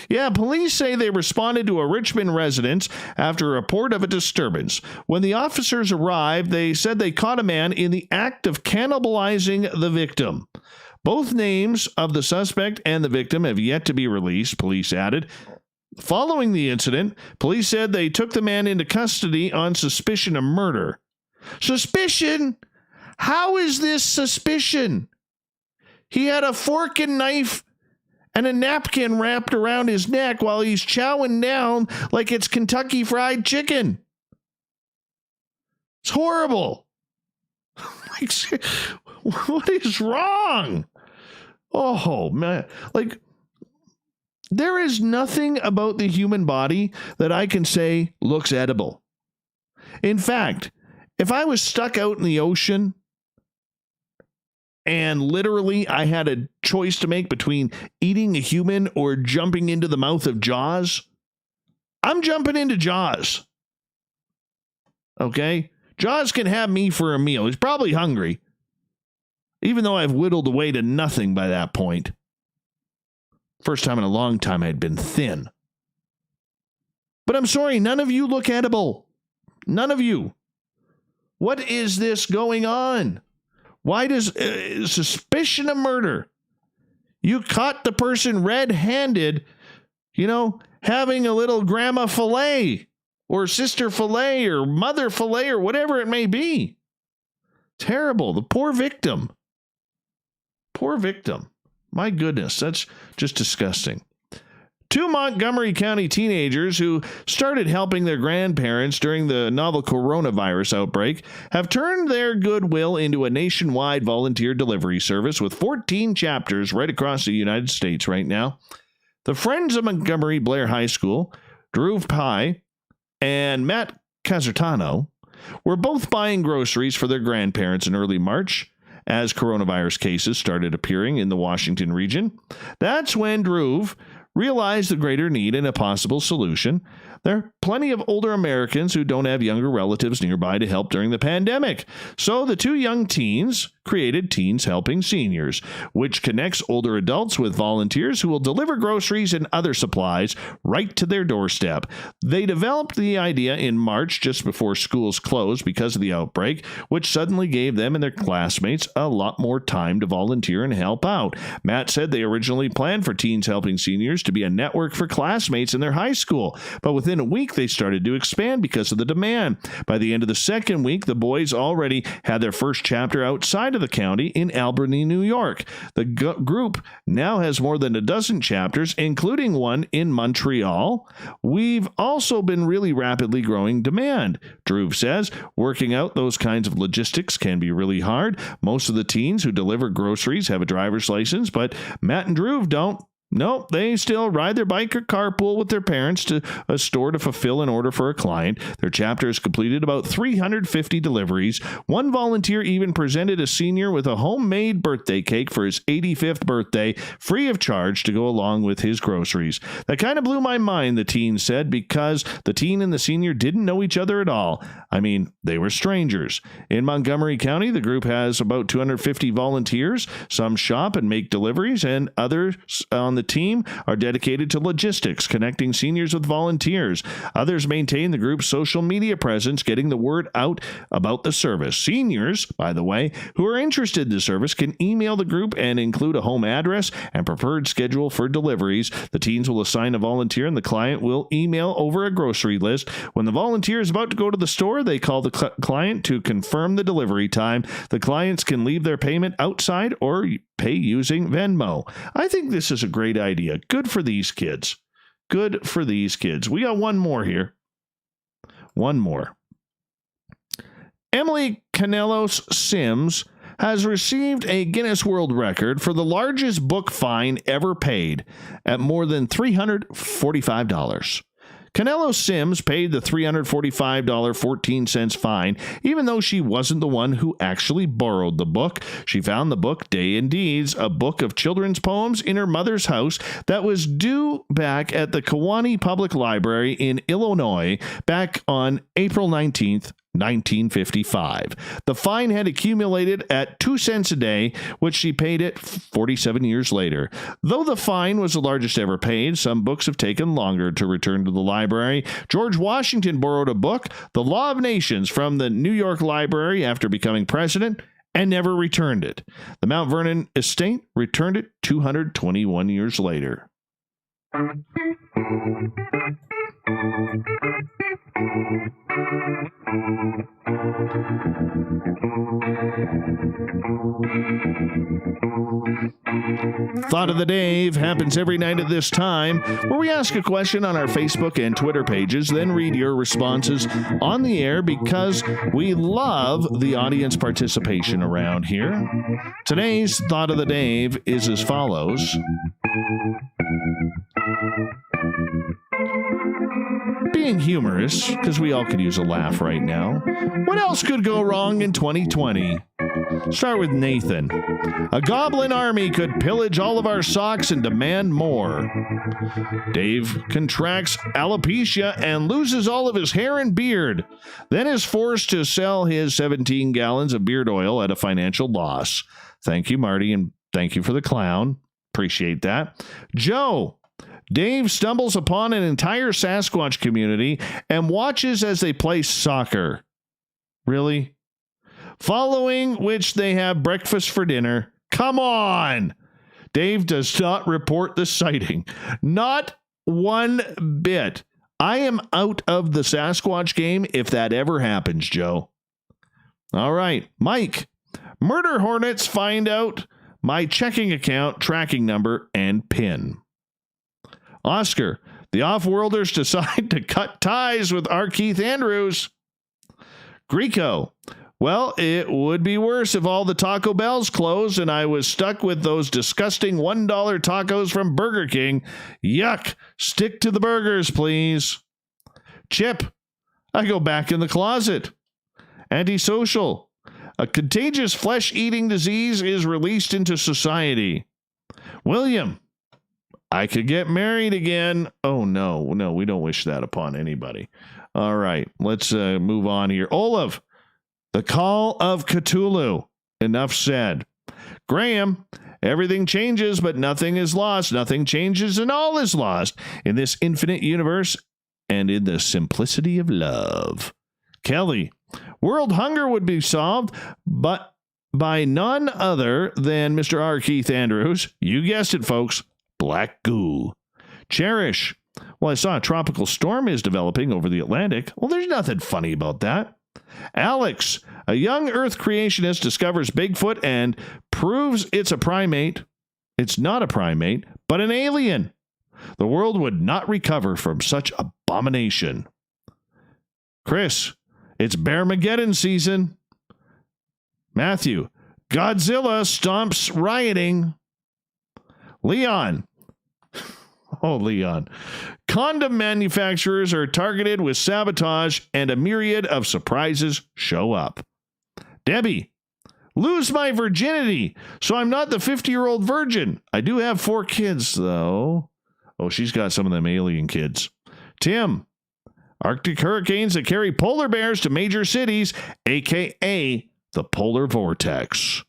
Yeah, police say they responded to a Richmond residence after a report of a disturbance. When the officers arrived, they said they caught a man in the act of cannibalizing the victim. Both names of the suspect and the victim have yet to be released, police added. Following the incident, police said they took the man into custody on suspicion of murder. Suspicion? How is this suspicion? He had a fork and knife and a napkin wrapped around his neck while he's chowing down like it's Kentucky Fried Chicken. It's horrible. Like, what is wrong? Oh, man. Like, there is nothing about the human body that I can say looks edible. In fact, if I was stuck out in the ocean and literally I had a choice to make between eating a human or jumping into the mouth of Jaws, I'm jumping into Jaws. Okay? Jaws can have me for a meal. He's probably hungry, even though I've whittled away to nothing by that point. First time in a long time I had been thin. But I'm sorry, none of you look edible. None of you. What is this going on? Why does suspicion of murder? You caught the person red-handed, having a little grandma fillet or sister fillet or mother fillet or whatever it may be. Terrible. The poor victim. Poor victim. My goodness, that's just disgusting. Two Montgomery County teenagers who started helping their grandparents during the novel coronavirus outbreak have turned their goodwill into a nationwide volunteer delivery service with 14 chapters right across the United States right now. The Friends of Montgomery Blair High School, Drew Pye and Matt Casertano, were both buying groceries for their grandparents in early March as coronavirus cases started appearing in the Washington region. That's when Drew realized the greater need and a possible solution. There are plenty of older Americans who don't have younger relatives nearby to help during the pandemic. So the two young teens created Teens Helping Seniors, which connects older adults with volunteers who will deliver groceries and other supplies right to their doorstep. They developed the idea in March, just before schools closed because of the outbreak, which suddenly gave them and their classmates a lot more time to volunteer and help out. Matt said they originally planned for Teens Helping Seniors to be a network for classmates in their high school, but within a week they started to expand because of the demand. By the end of the second week, the boys already had their first chapter outside of the county in Albany, New York. The group now has more than a dozen chapters, including one in Montreal. We've also been really rapidly growing demand. Drew says working out those kinds of logistics can be really hard. Most of the teens who deliver groceries have a driver's license, but Matt and Drew don't. Nope, they still ride their bike or carpool with their parents to a store to fulfill an order for a client. Their chapter has completed about 350 deliveries. One volunteer even presented a senior with a homemade birthday cake for his 85th birthday, free of charge, to go along with his groceries. That kind of blew my mind, the teen said, because the teen and the senior didn't know each other at all. I mean, they were strangers. In Montgomery County, the group has about 250 volunteers. Some shop and make deliveries, and others on the team are dedicated to logistics, connecting seniors with volunteers. Others maintain the group's social media presence, getting the word out about the service. Seniors, by the way, who are interested in the service can email the group and include a home address and preferred schedule for deliveries. The teens will assign a volunteer and the client will email over a grocery list. When the volunteer is about to go to the store, they call the client to confirm the delivery time. The clients can leave their payment outside or pay using Venmo. I think this is a great idea. Good for these kids. Good for these kids. We got one more here. One more. Emily Canelos Sims has received a Guinness World Record for the largest book fine ever paid at more than $345. Canelo Sims paid the $345.14 fine, even though she wasn't the one who actually borrowed the book. She found the book, Day and Deeds, a book of children's poems, in her mother's house that was due back at the Kewanee Public Library in Illinois back on April 19th, 1955. The fine had accumulated at 2 cents a day, which she paid it 47 years later. Though the fine was the largest ever paid, some books have taken longer to return to the library. George Washington borrowed a book, The Law of Nations, from the New York Library after becoming president and never returned it. The Mount Vernon estate returned it 221 years later. Thought of the Day happens every night at this time, where we ask a question on our Facebook and Twitter pages, then read your responses on the air because we love the audience participation around here. Today's Thought of the Day is as follows. Being humorous, because we all could use a laugh right now. What else could go wrong in 2020? Start with Nathan. A goblin army could pillage all of our socks and demand more. Dave contracts alopecia and loses all of his hair and beard, then is forced to sell his 17 gallons of beard oil at a financial loss. Thank you, Marty, and thank you for the clown. Appreciate that. Joe. Dave stumbles upon an entire Sasquatch community and watches as they play soccer. Really? Following which they have breakfast for dinner. Come on! Dave does not report the sighting. Not one bit. I am out of the Sasquatch game if that ever happens, Joe. All right, Mike. Murder hornets find out my checking account, tracking number, and PIN. Oscar, the off-worlders decide to cut ties with R. Keith Andrews. Greco, well, it would be worse if all the Taco Bells closed and I was stuck with those disgusting $1 tacos from Burger King. Yuck, stick to the burgers, please. Chip, I go back in the closet. Antisocial, a contagious flesh-eating disease is released into society. William, I could get married again. Oh, no, we don't wish that upon anybody. All right, let's move on here. Olaf, the Call of Cthulhu. Enough said. Graham, everything changes, but nothing is lost. Nothing changes and all is lost in this infinite universe and in the simplicity of love. Kelly, world hunger would be solved, but by none other than Mr. R. Keith Andrews. You guessed it, folks. Black goo. Cherish. Well, I saw a tropical storm is developing over the Atlantic. Well, there's nothing funny about that. Alex, a young Earth creationist, discovers Bigfoot and proves it's a primate. It's not a primate, but an alien. The world would not recover from such abomination. Chris, it's Bearmageddon season. Matthew, Godzilla stomps rioting. Leon. Oh, Leon. Condom manufacturers are targeted with sabotage and a myriad of surprises show up. Debbie. Lose my virginity, so I'm not the 50-year-old virgin. I do have 4 kids, though. Oh, she's got some of them alien kids. Tim. Arctic hurricanes that carry polar bears to major cities, a.k.a. the polar vortex.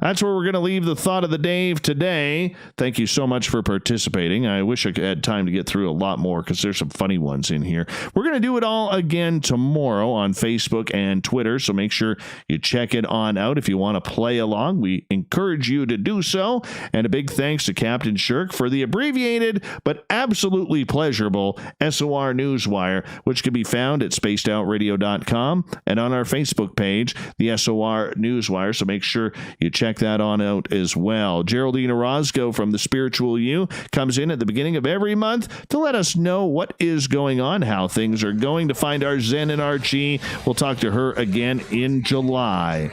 That's where we're going to leave the thought of the day today. Thank you so much for participating. I wish I had time to get through a lot more because there's some funny ones in here. We're going to do it all again tomorrow on Facebook and Twitter, so make sure you check it on out if you want to play along. We encourage you to do so. And a big thanks to Captain Shirk for the abbreviated but absolutely pleasurable SOR Newswire, which can be found at spacedoutradio.com and on our Facebook page, the SOR Newswire. So make sure you check that on out as well. Geraldine Orozco from The Spiritual You comes in at the beginning of every month to let us know what is going on, how things are going, to find our Zen and our Chi. We'll talk to her again in July.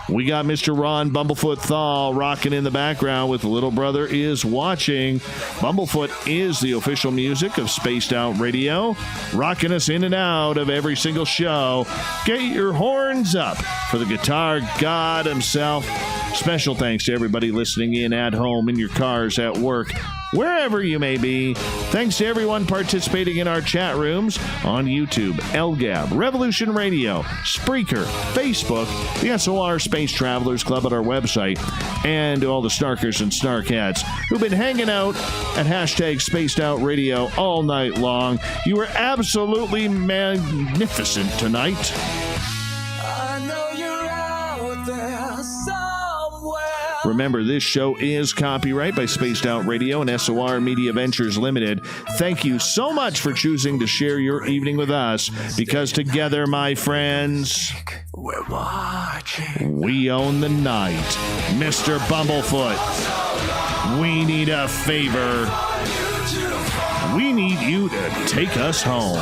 We got Mr. Ron Bumblefoot Thal rocking in the background with Little Brother Is Watching. Bumblefoot is the official music of Spaced Out Radio, rocking us in and out of every single show. Get your horns up for the guitar god himself. Special thanks to everybody listening in at home, in your cars, at work, wherever you may be. Thanks to everyone participating in our chat rooms on YouTube, LGAB, Revolution Radio, Spreaker, Facebook, the SOR Space Travelers Club at our website, and to all the snarkers and snarkettes who've been hanging out at hashtag Spaced Out Radio all night long. You were absolutely magnificent tonight. I know you're out there somewhere. Remember, this show is copyright by Spaced Out Radio and SOR Media Ventures Limited. Thank you so much for choosing to share your evening with us, because together, my friends, We're watching. we own the night. Mr. Bumblefoot, we need a favor. We need you to take us home.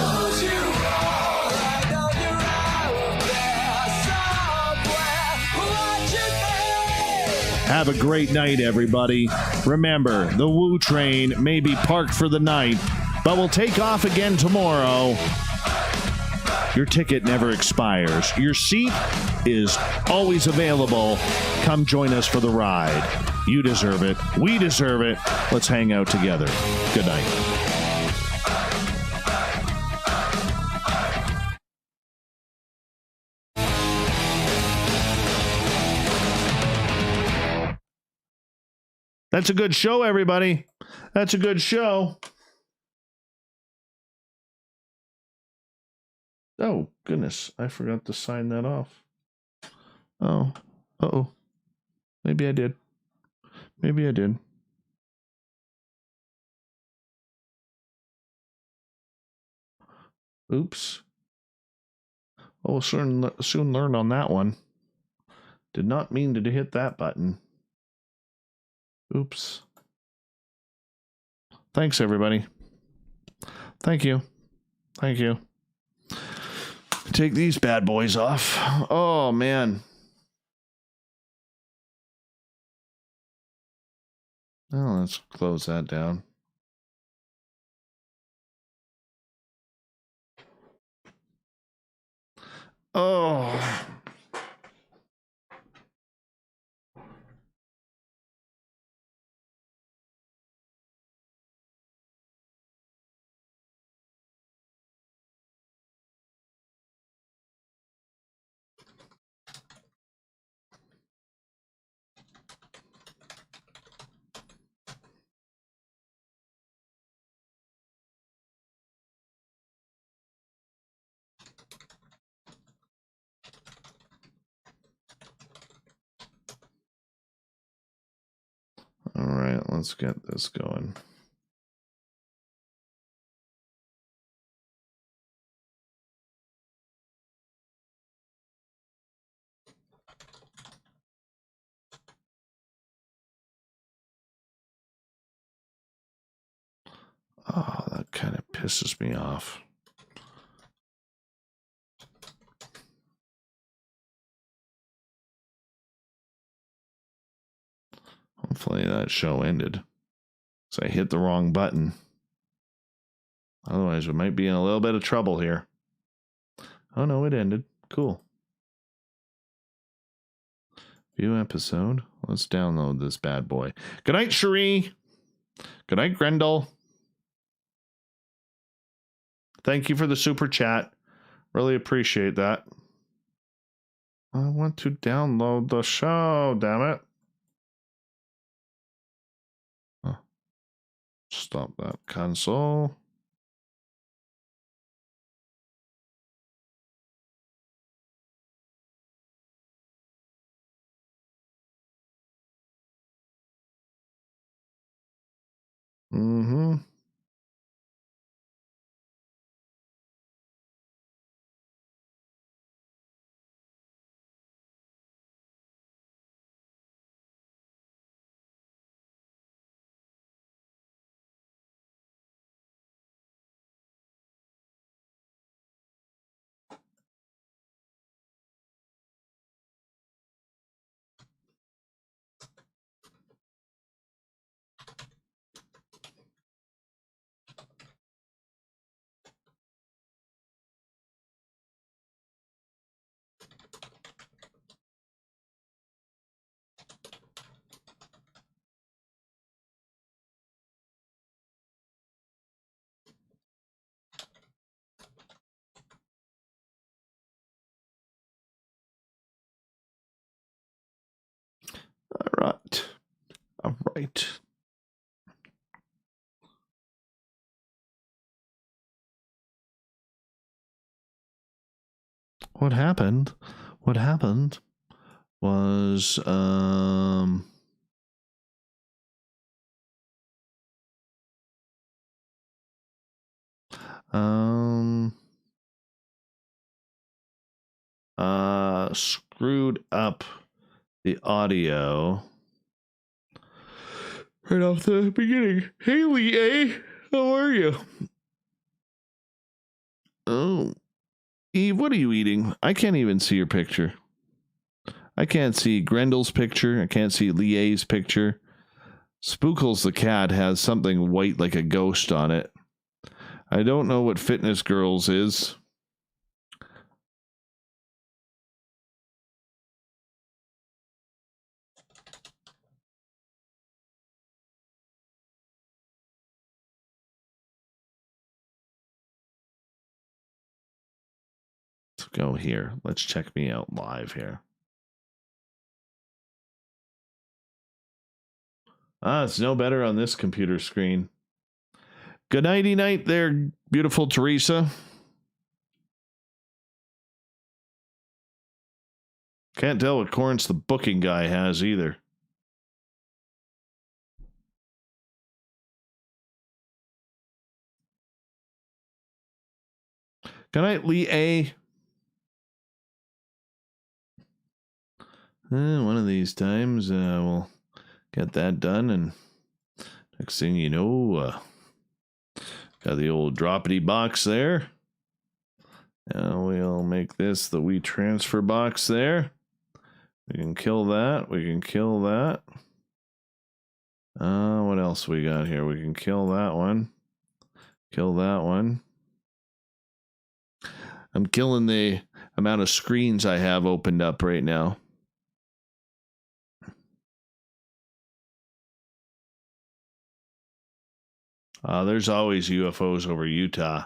Have a great night, everybody. Remember, the Woo train may be parked for the night, but we'll take off again tomorrow. Your ticket never expires. Your seat is always available. Come join us for the ride. You deserve it. We deserve it. Let's hang out together. Good night. That's a good show, everybody. That's a good show. Oh, goodness. I forgot to sign that off. Oh. Uh-oh. Maybe I did. Maybe I did. Oops. Oh, we'll soon learn on that one. Did not mean to hit that button. Oops. Thanks, everybody. Thank you. Thank you. Take these bad boys off. Oh, man. Oh, let's close that down. Oh. All right, let's get this going. Oh, that kind of pisses me off. Hopefully that show ended. So I hit the wrong button. Otherwise, we might be in a little bit of trouble here. Oh no, it ended. Cool. View episode. Let's download this bad boy. Good night, Cherie. Good night, Grendel. Thank you for the super chat. Really appreciate that. I want to download the show, damn it. Stop that console. Mm-hmm. All right. All right. What happened? What happened was screwed up the audio right off the beginning. Hey, Lee, how are you? Oh, Eve, what are you eating? I can't even see your picture. I can't see Grendel's picture. I can't see Lie's picture. Spookles the cat has something white like a ghost on it. I don't know what Fitness Girls is. Let's go here. Let's check me out live here. It's no better on this computer screen. Good nighty night there, beautiful Teresa. Can't tell what corns the booking guy has either. Good night, Lee A. One of these times we'll get that done, and next thing you know, got the old droppity box there. Now we'll make this the we transfer box there. We can kill that. We can kill that. What else we got here? We can kill that one. Kill that one. I'm killing the amount of screens I have opened up right now. There's always UFOs over Utah.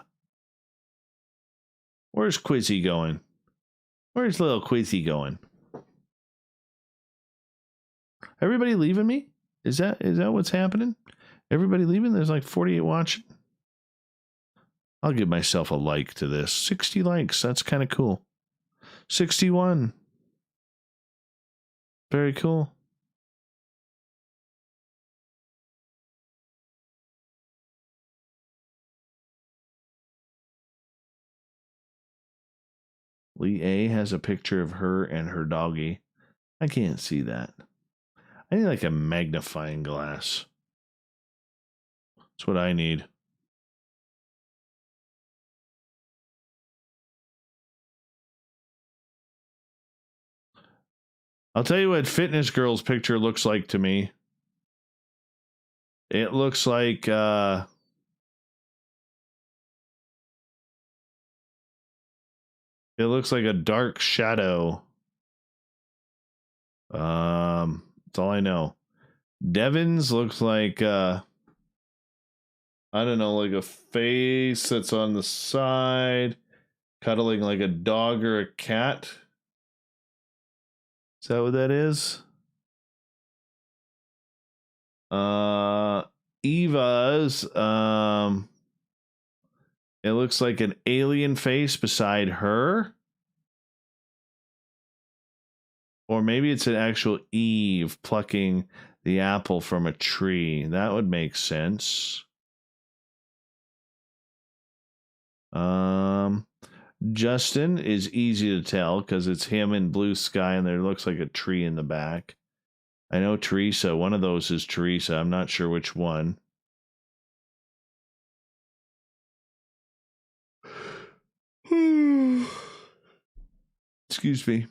Where's Quizzy going? Where's little Quizzy going? Everybody leaving me? Is that what's happening? Everybody leaving? There's like 48 watching. I'll give myself a like to this. 60 likes. That's kind of cool. 61. Very cool. Lee A has a picture of her and her doggy. I can't see that. I need like a magnifying glass. That's what I need. I'll tell you what Fitness Girl's picture looks like to me. It looks like it looks like a dark shadow. That's all I know. Devin's looks like I don't know, like a face that's on the side, cuddling like a dog or a cat. Is that what that is? Eva's, it looks like an alien face beside her. Or maybe it's an actual Eve plucking the apple from a tree. That would make sense. Justin is easy to tell because it's him in blue sky and there looks like a tree in the back. I know Teresa. One of those is Teresa. I'm not sure which one. Excuse me.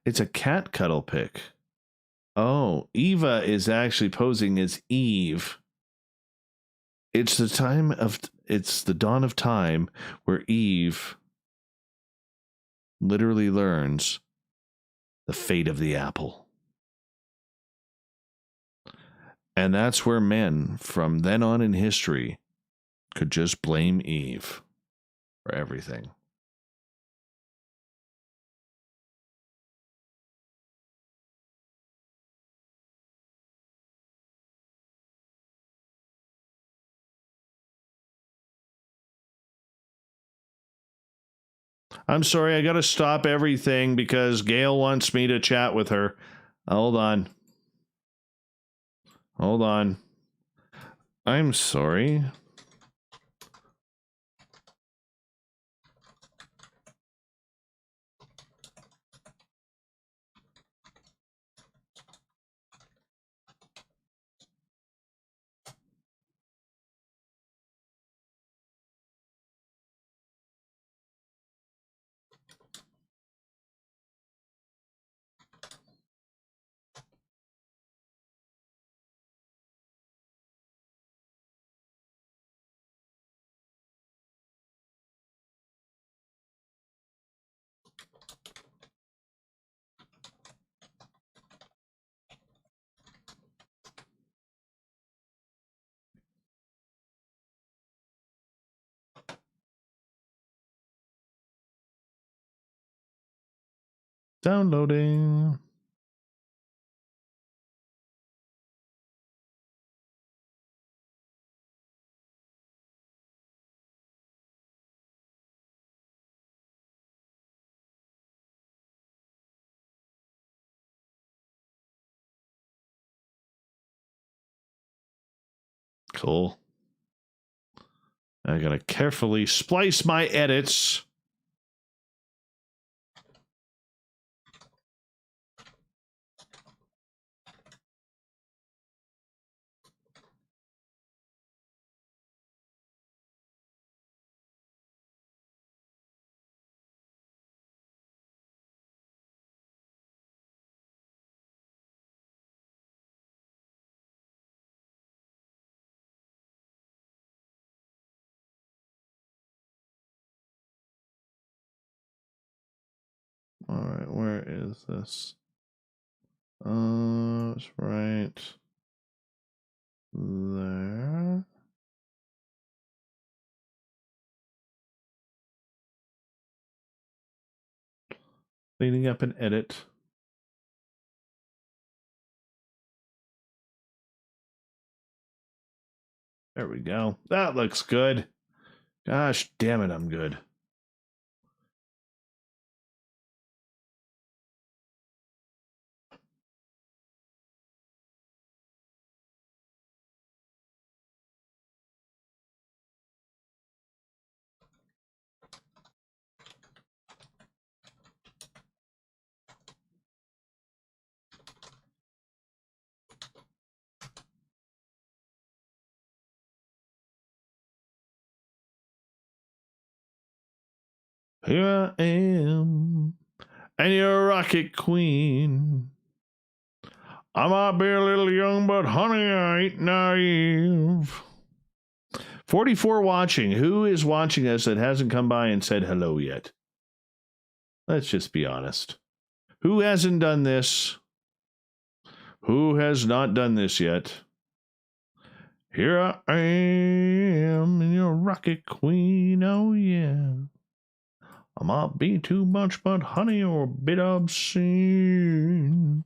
It's a cat cuddle pic. Oh, Eva is actually posing as Eve. It's the dawn of time where Eve literally learns the fate of the apple. And that's where men from then on in history could just blame Eve for everything. I'm sorry, I got to stop everything because Gail wants me to chat with her. Hold on. Hold on. I'm sorry. Downloading. Cool. I gotta carefully splice my edits. All right, where is this? It's right there. Cleaning up an edit. There we go. That looks good. Gosh damn it, I'm good. Here I am, and you're a rocket queen. I might be a little young, but honey, I ain't naive. 44 watching. Who is watching us that hasn't come by and said hello yet? Let's just be honest. Who hasn't done this? Who has not done this yet? Here I am, and your rocket queen, oh yeah. I might be too much, but honey, you're a bit obscene.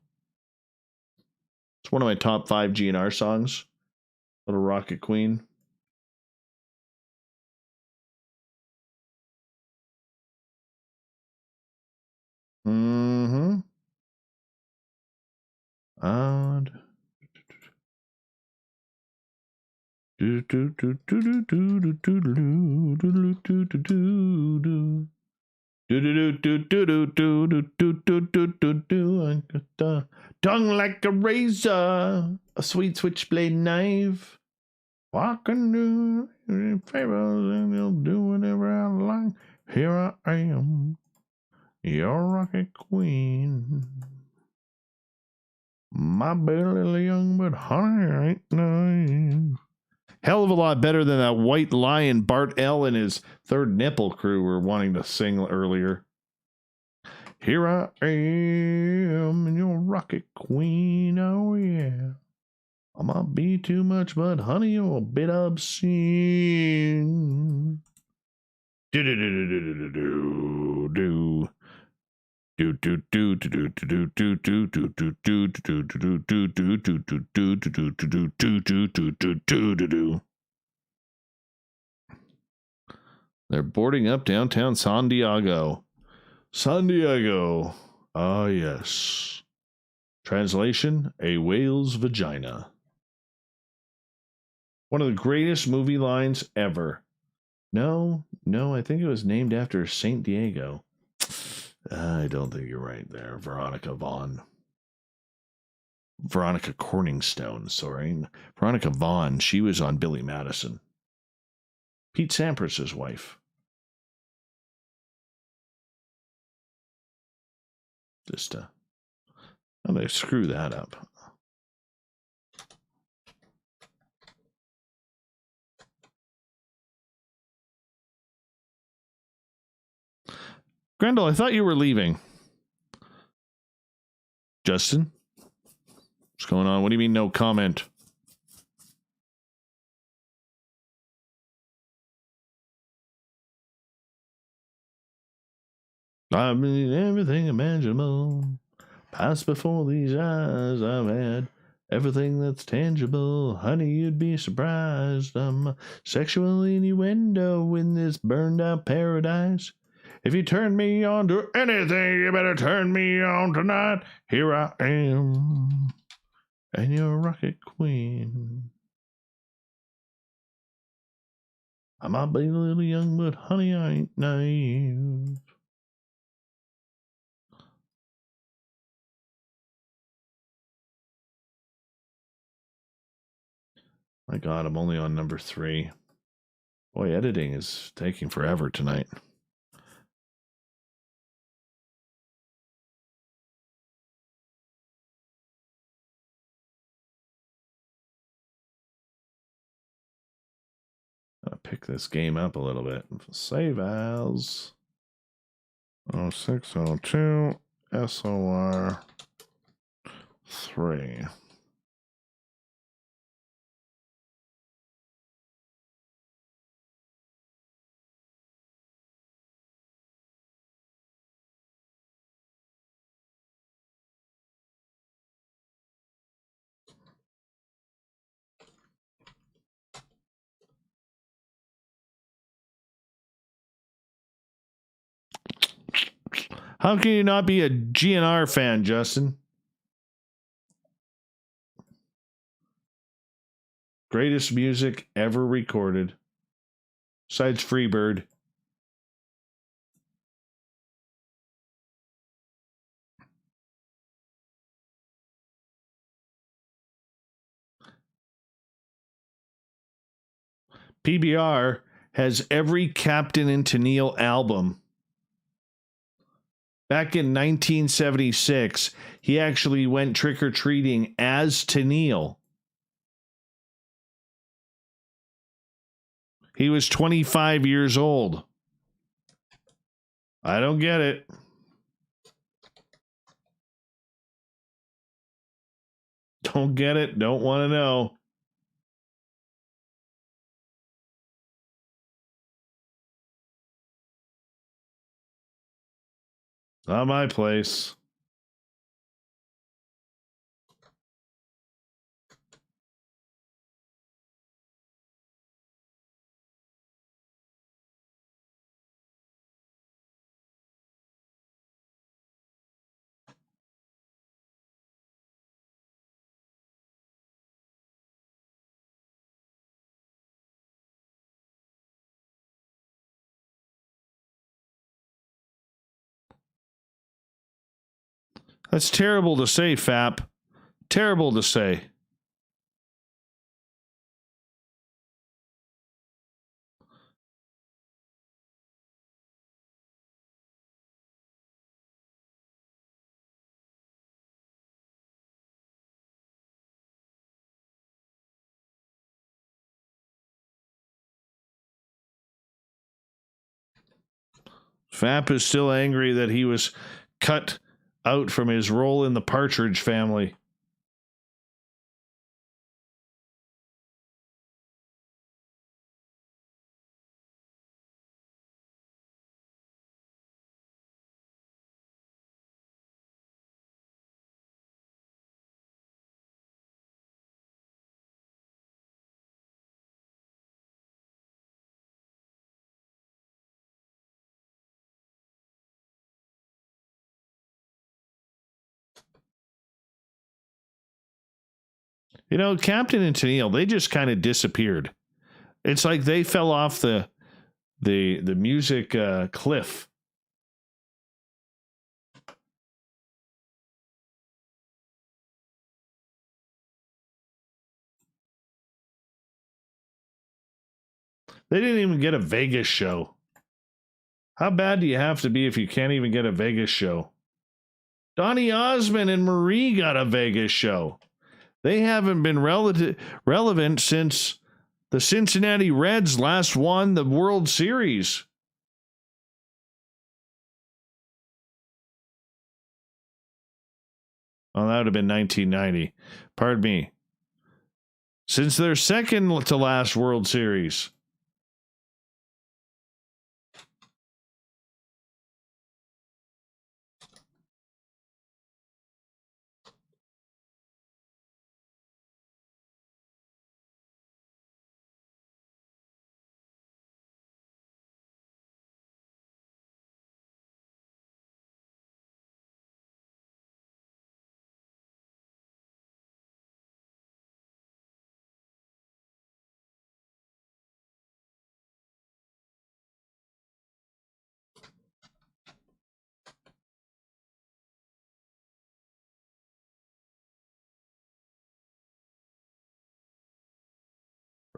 It's one of my top 5 GNR songs. Little Rocket Queen. Mm-hmm. And do do do do do do do do do do do do do. I got the tongue like a razor, a sweet switchblade knife. Walking through favors and you'll do whatever I like. Here I am, your rocket queen. My barely young, but honey, ain't naive. Hell of a lot better than that White Lion Bart L and his Third Nipple crew were wanting to sing earlier. Here I am, and your rocket queen, oh yeah. I might be too much, but honey, you're a bit obscene. Do do do do do do do. Do do do do do do do do do do do do do do do do do do do do. They're boarding up downtown San Diego. San Diego. Ah, yes. Translation: a whale's vagina. One of the greatest movie lines ever. No, I think it was named after Saint Diego. I don't think you're right there, Veronica Corningstone, sorry. Veronica Vaughn, she was on Billy Madison. Pete Sampras' wife. Just, how they screw that up? Grendel, I thought you were leaving. Justin? What's going on? What do you mean no comment? I mean everything imaginable passed before these eyes I've had. Everything that's tangible, honey, you'd be surprised. I'm sexual innuendo in this burned out paradise. If you turn me on to anything, you better turn me on tonight. Here I am, and you're a rocket queen. I might be a little young, but honey, I ain't naive. My God, I'm only on number 3. Boy, editing is taking forever tonight. I'll pick this game up a little bit. Save as 0602 SOR 3. How can you not be a GNR fan, Justin? Greatest music ever recorded. Besides Freebird. PBR has every Captain and Tennille album. Back in 1976, he actually went trick-or-treating as Tennille. He was 25 years old. I don't get it. Don't get it. Don't want to know. not my place. That's terrible to say, Fap. Terrible to say. Fap is still angry that he was cut out from his role in the Partridge Family. You know, Captain and Tennille, they just kind of disappeared. It's like they fell off the music cliff. They didn't even get a Vegas show. How bad do you have to be if you can't even get a Vegas show? Donny Osmond and Marie got a Vegas show. They haven't been relevant since the Cincinnati Reds last won the World Series. Oh, that would have been 1990. Pardon me. Since their second to last World Series.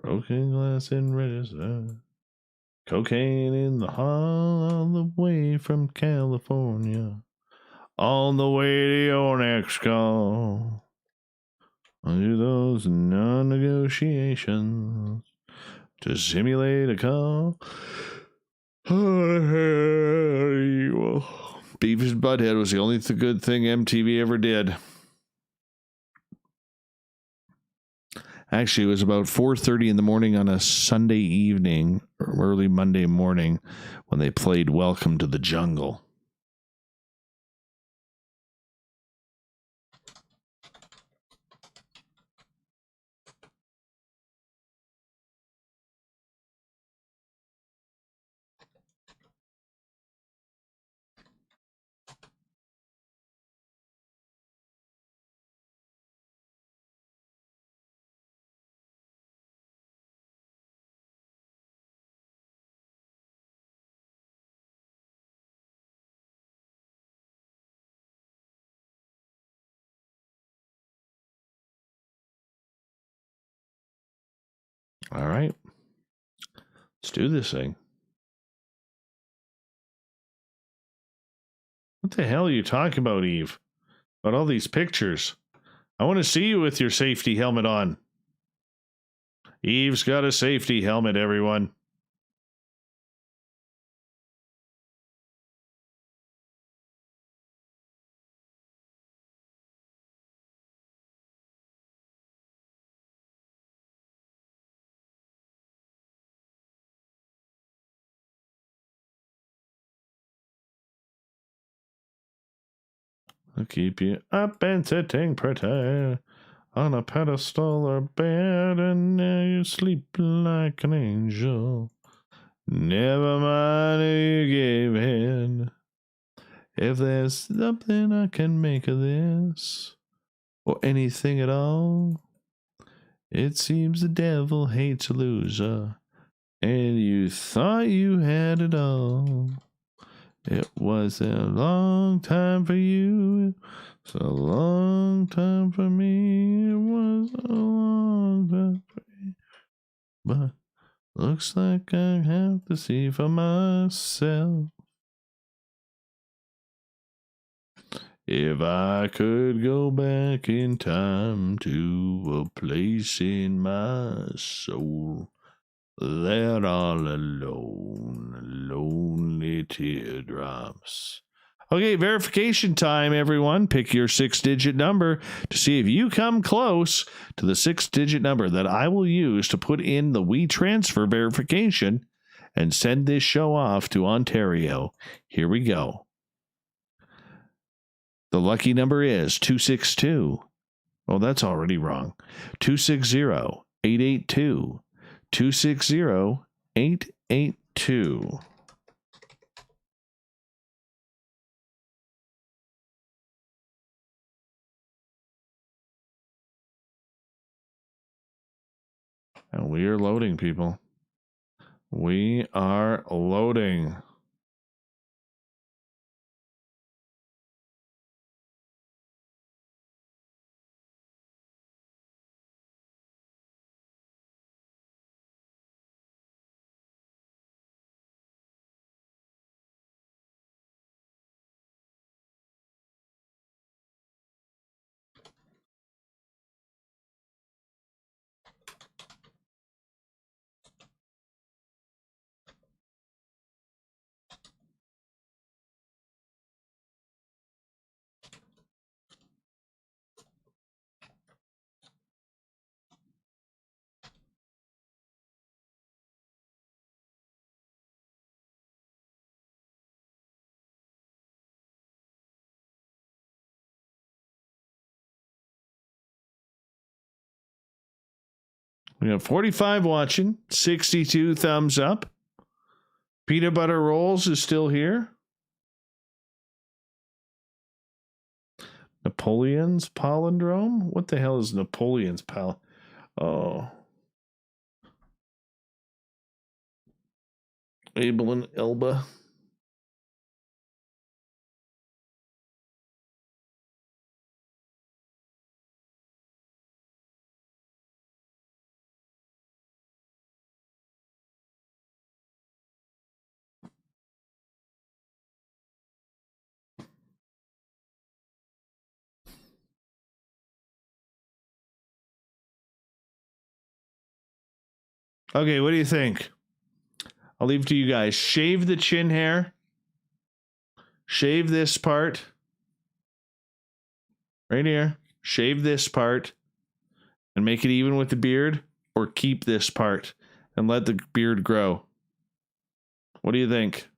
Broken glass and register. Cocaine in the hall all the way from California. On the way to your next call. Do those non-negotiations to simulate a call. Beavis and Butthead was the only good thing MTV ever did. Actually, it was about 4:30 in the morning on a Sunday evening, or early Monday morning, when they played Welcome to the Jungle. All right. Let's do this thing. What the hell are you talking about, Eve? About all these pictures? I want to see you with your safety helmet on. Eve's got a safety helmet, everyone. I'll keep you up and sitting pretty on a pedestal or bed, and now you sleep like an angel. Never mind who you gave in. If there's something I can make of this, or anything at all, it seems the devil hates a loser, and you thought you had it all. It was a long time for you, it's a long time for me, it was a long time for you, but looks like I have to see for myself. If I could go back in time to a place in my soul, that all alone, lonely teardrops. Okay, verification time, everyone. Pick your 6-digit number to see if you come close to the 6-digit number that I will use to put in the WeTransfer verification and send this show off to Ontario. Here we go. The lucky number is 262. Oh, that's already wrong. 260-882. 260-882. And we are loading, people. We are loading. We have 45 watching, 62 thumbs up. Peanut Butter Rolls is still here. Napoleon's palindrome? What the hell is Napoleon's pal? Oh. Abel and Elba. Okay, what do you think? I'll leave it to you guys. Shave the chin hair. Shave this part. Right here. Shave this part. And make it even with the beard. Or keep this part. And let the beard grow. What do you think?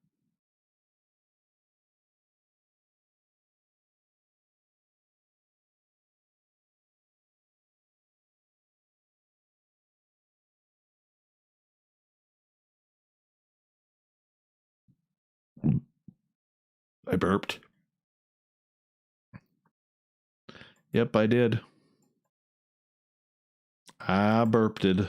I burped. Yep, I did. I burped it.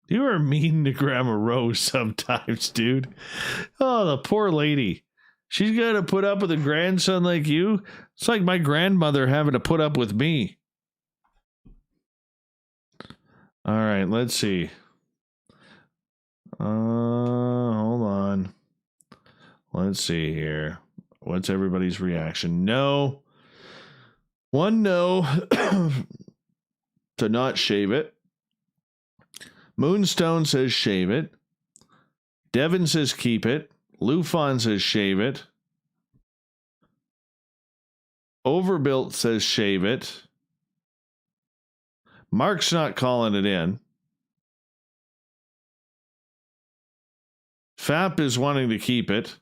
You are mean to Grandma Rose sometimes, dude. Oh, the poor lady. She's got to put up with a grandson like you. It's like my grandmother having to put up with me. All right, let's see. Hold on. Let's see here. What's everybody's reaction? No. One no to not shave it. Moonstone says shave it. Devin says keep it. Lufon says shave it. Overbuilt says shave it. Mark's not calling it in. Fap is wanting to keep it.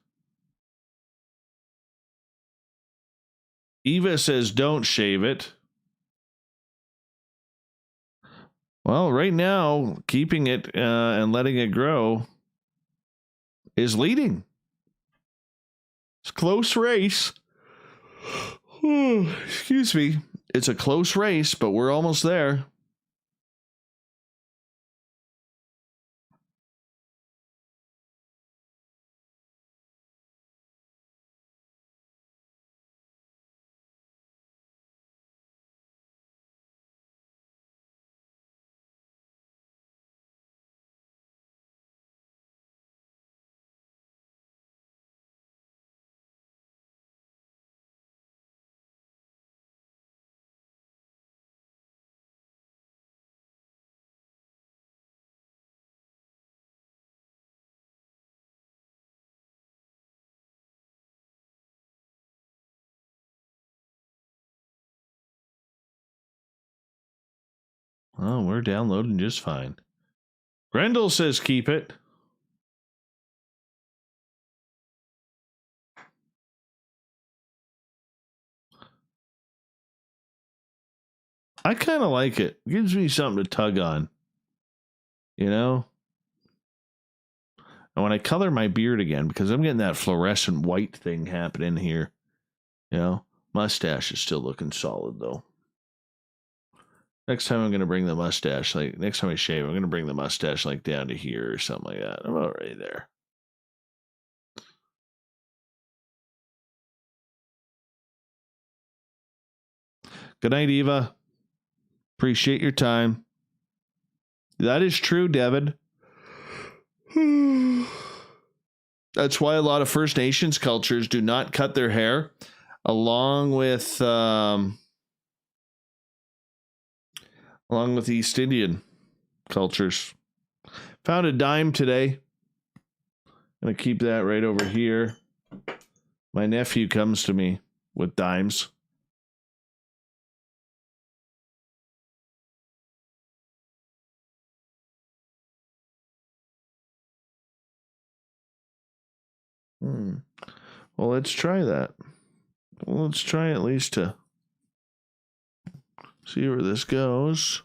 Eva says don't shave it. Well, right now, keeping it and letting it grow is leading. It's a close race. Excuse me. It's a close race, but we're almost there. Oh, we're downloading just fine. Grendel says keep it. I kind of like it. Gives me something to tug on. You know? And when I color my beard again, because I'm getting that fluorescent white thing happening here. You know? Mustache is still looking solid, though. Next time I'm going to bring the mustache, like, next time I shave, I'm going to bring the mustache, like, down to here or something like that. I'm already there. Good night, Eva. Appreciate your time. That is true, Devin. That's why a lot of First Nations cultures do not cut their hair, along with East Indian cultures. Found a dime today. Gonna keep that right over here. My nephew comes to me with dimes. Well, let's try that. Well, let's try at least to see where this goes.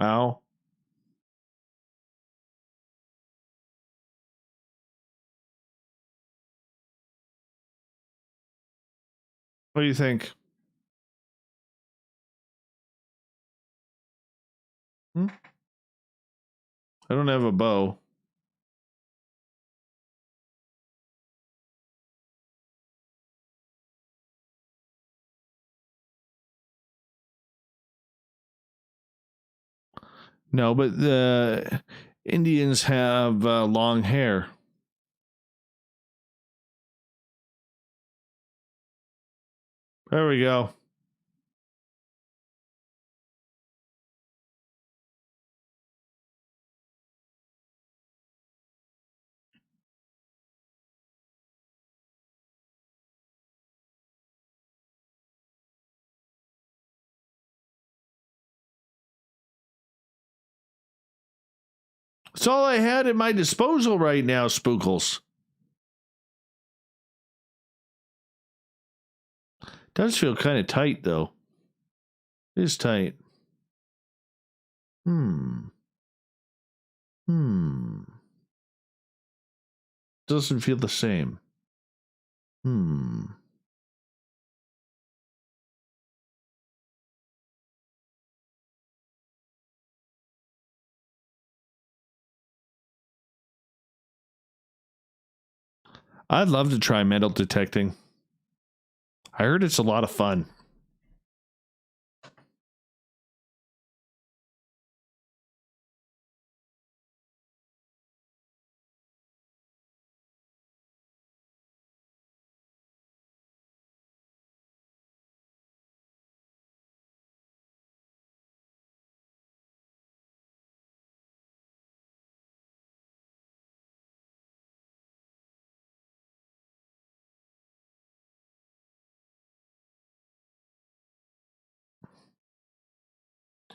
Ow. What do you think? I don't have a bow. No, but the Indians have long hair. There we go. It's all I had at my disposal right now, Spookles. Does feel kind of tight, though. It is tight. Doesn't feel the same. I'd love to try metal detecting. I heard it's a lot of fun.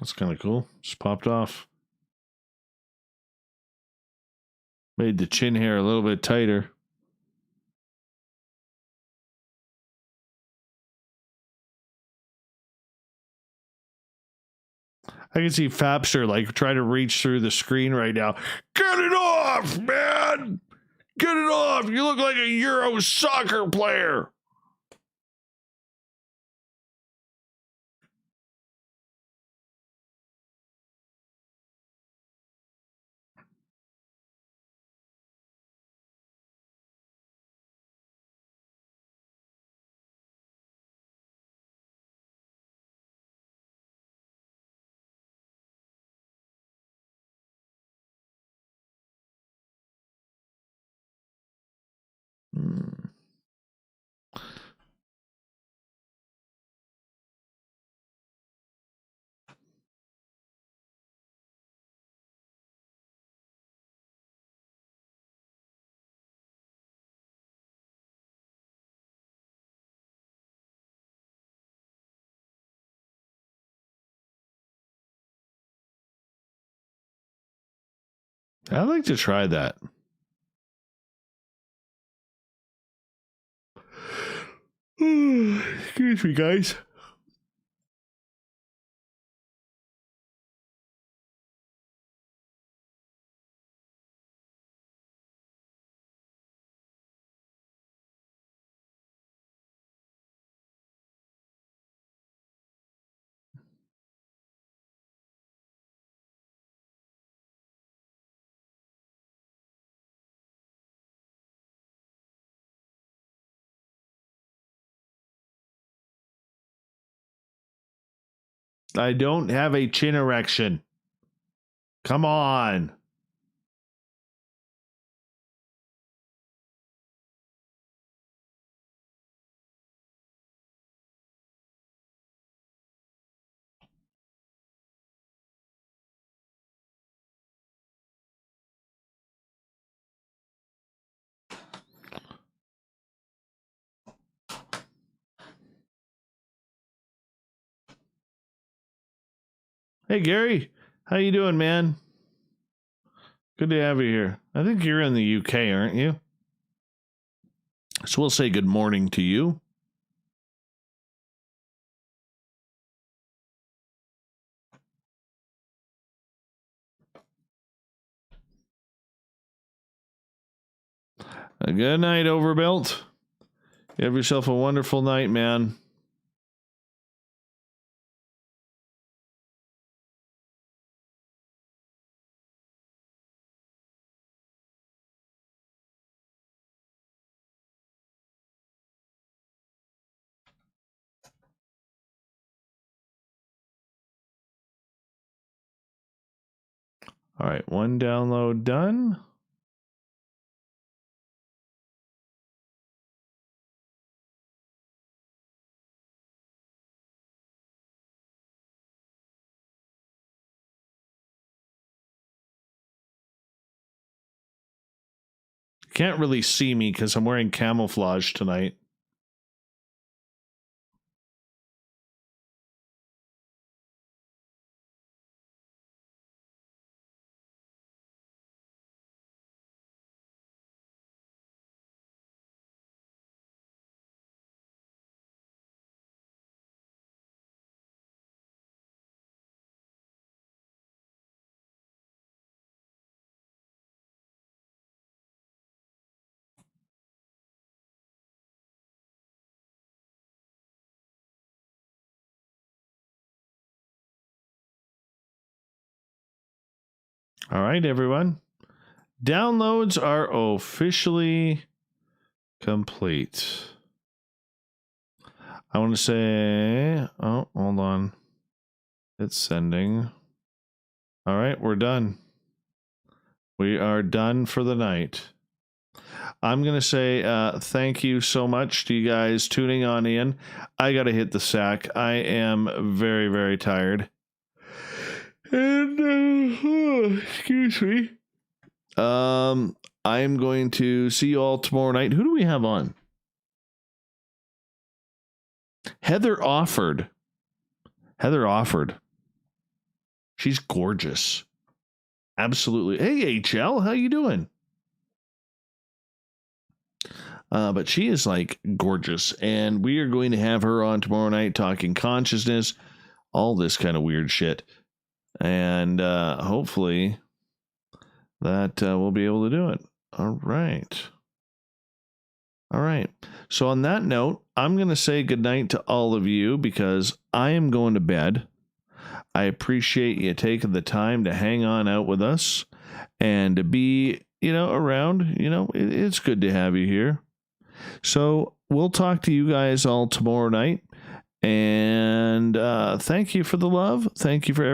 That's kind of cool. Just popped off. Made the chin hair a little bit tighter. I can see Fapster like try to reach through the screen right now. Get it off, man! Get it off! You look like a Euro soccer player. I'd like to try that. Excuse me, guys. I don't have a chin erection. Come on. Hey, Gary. How you doing, man? Good to have you here. I think you're in the UK, aren't you? So we'll say good morning to you. A good night, Overbuilt. You have yourself a wonderful night, man. All right, one download done. Can't really see me because I'm wearing camouflage tonight. All right, everyone. Downloads are officially complete. I want to say, oh, hold on. It's sending. All right, we're done. We are done for the night. I'm going to say thank you so much to you guys tuning on in. I got to hit the sack. I am very, very tired. And, excuse me. I'm going to see you all tomorrow night. Who do we have on? Heather offered. She's gorgeous. Absolutely. Hey, HL, how you doing? But she is like gorgeous, and we are going to have her on tomorrow night talking consciousness, all this kind of weird shit. And hopefully that we'll be able to do it. All right. So on that note, I'm going to say goodnight to all of you because I am going to bed. I appreciate you taking the time to hang on out with us and to be, around. It's good to have you here. So we'll talk to you guys all tomorrow night. And thank you for the love. Thank you for everything.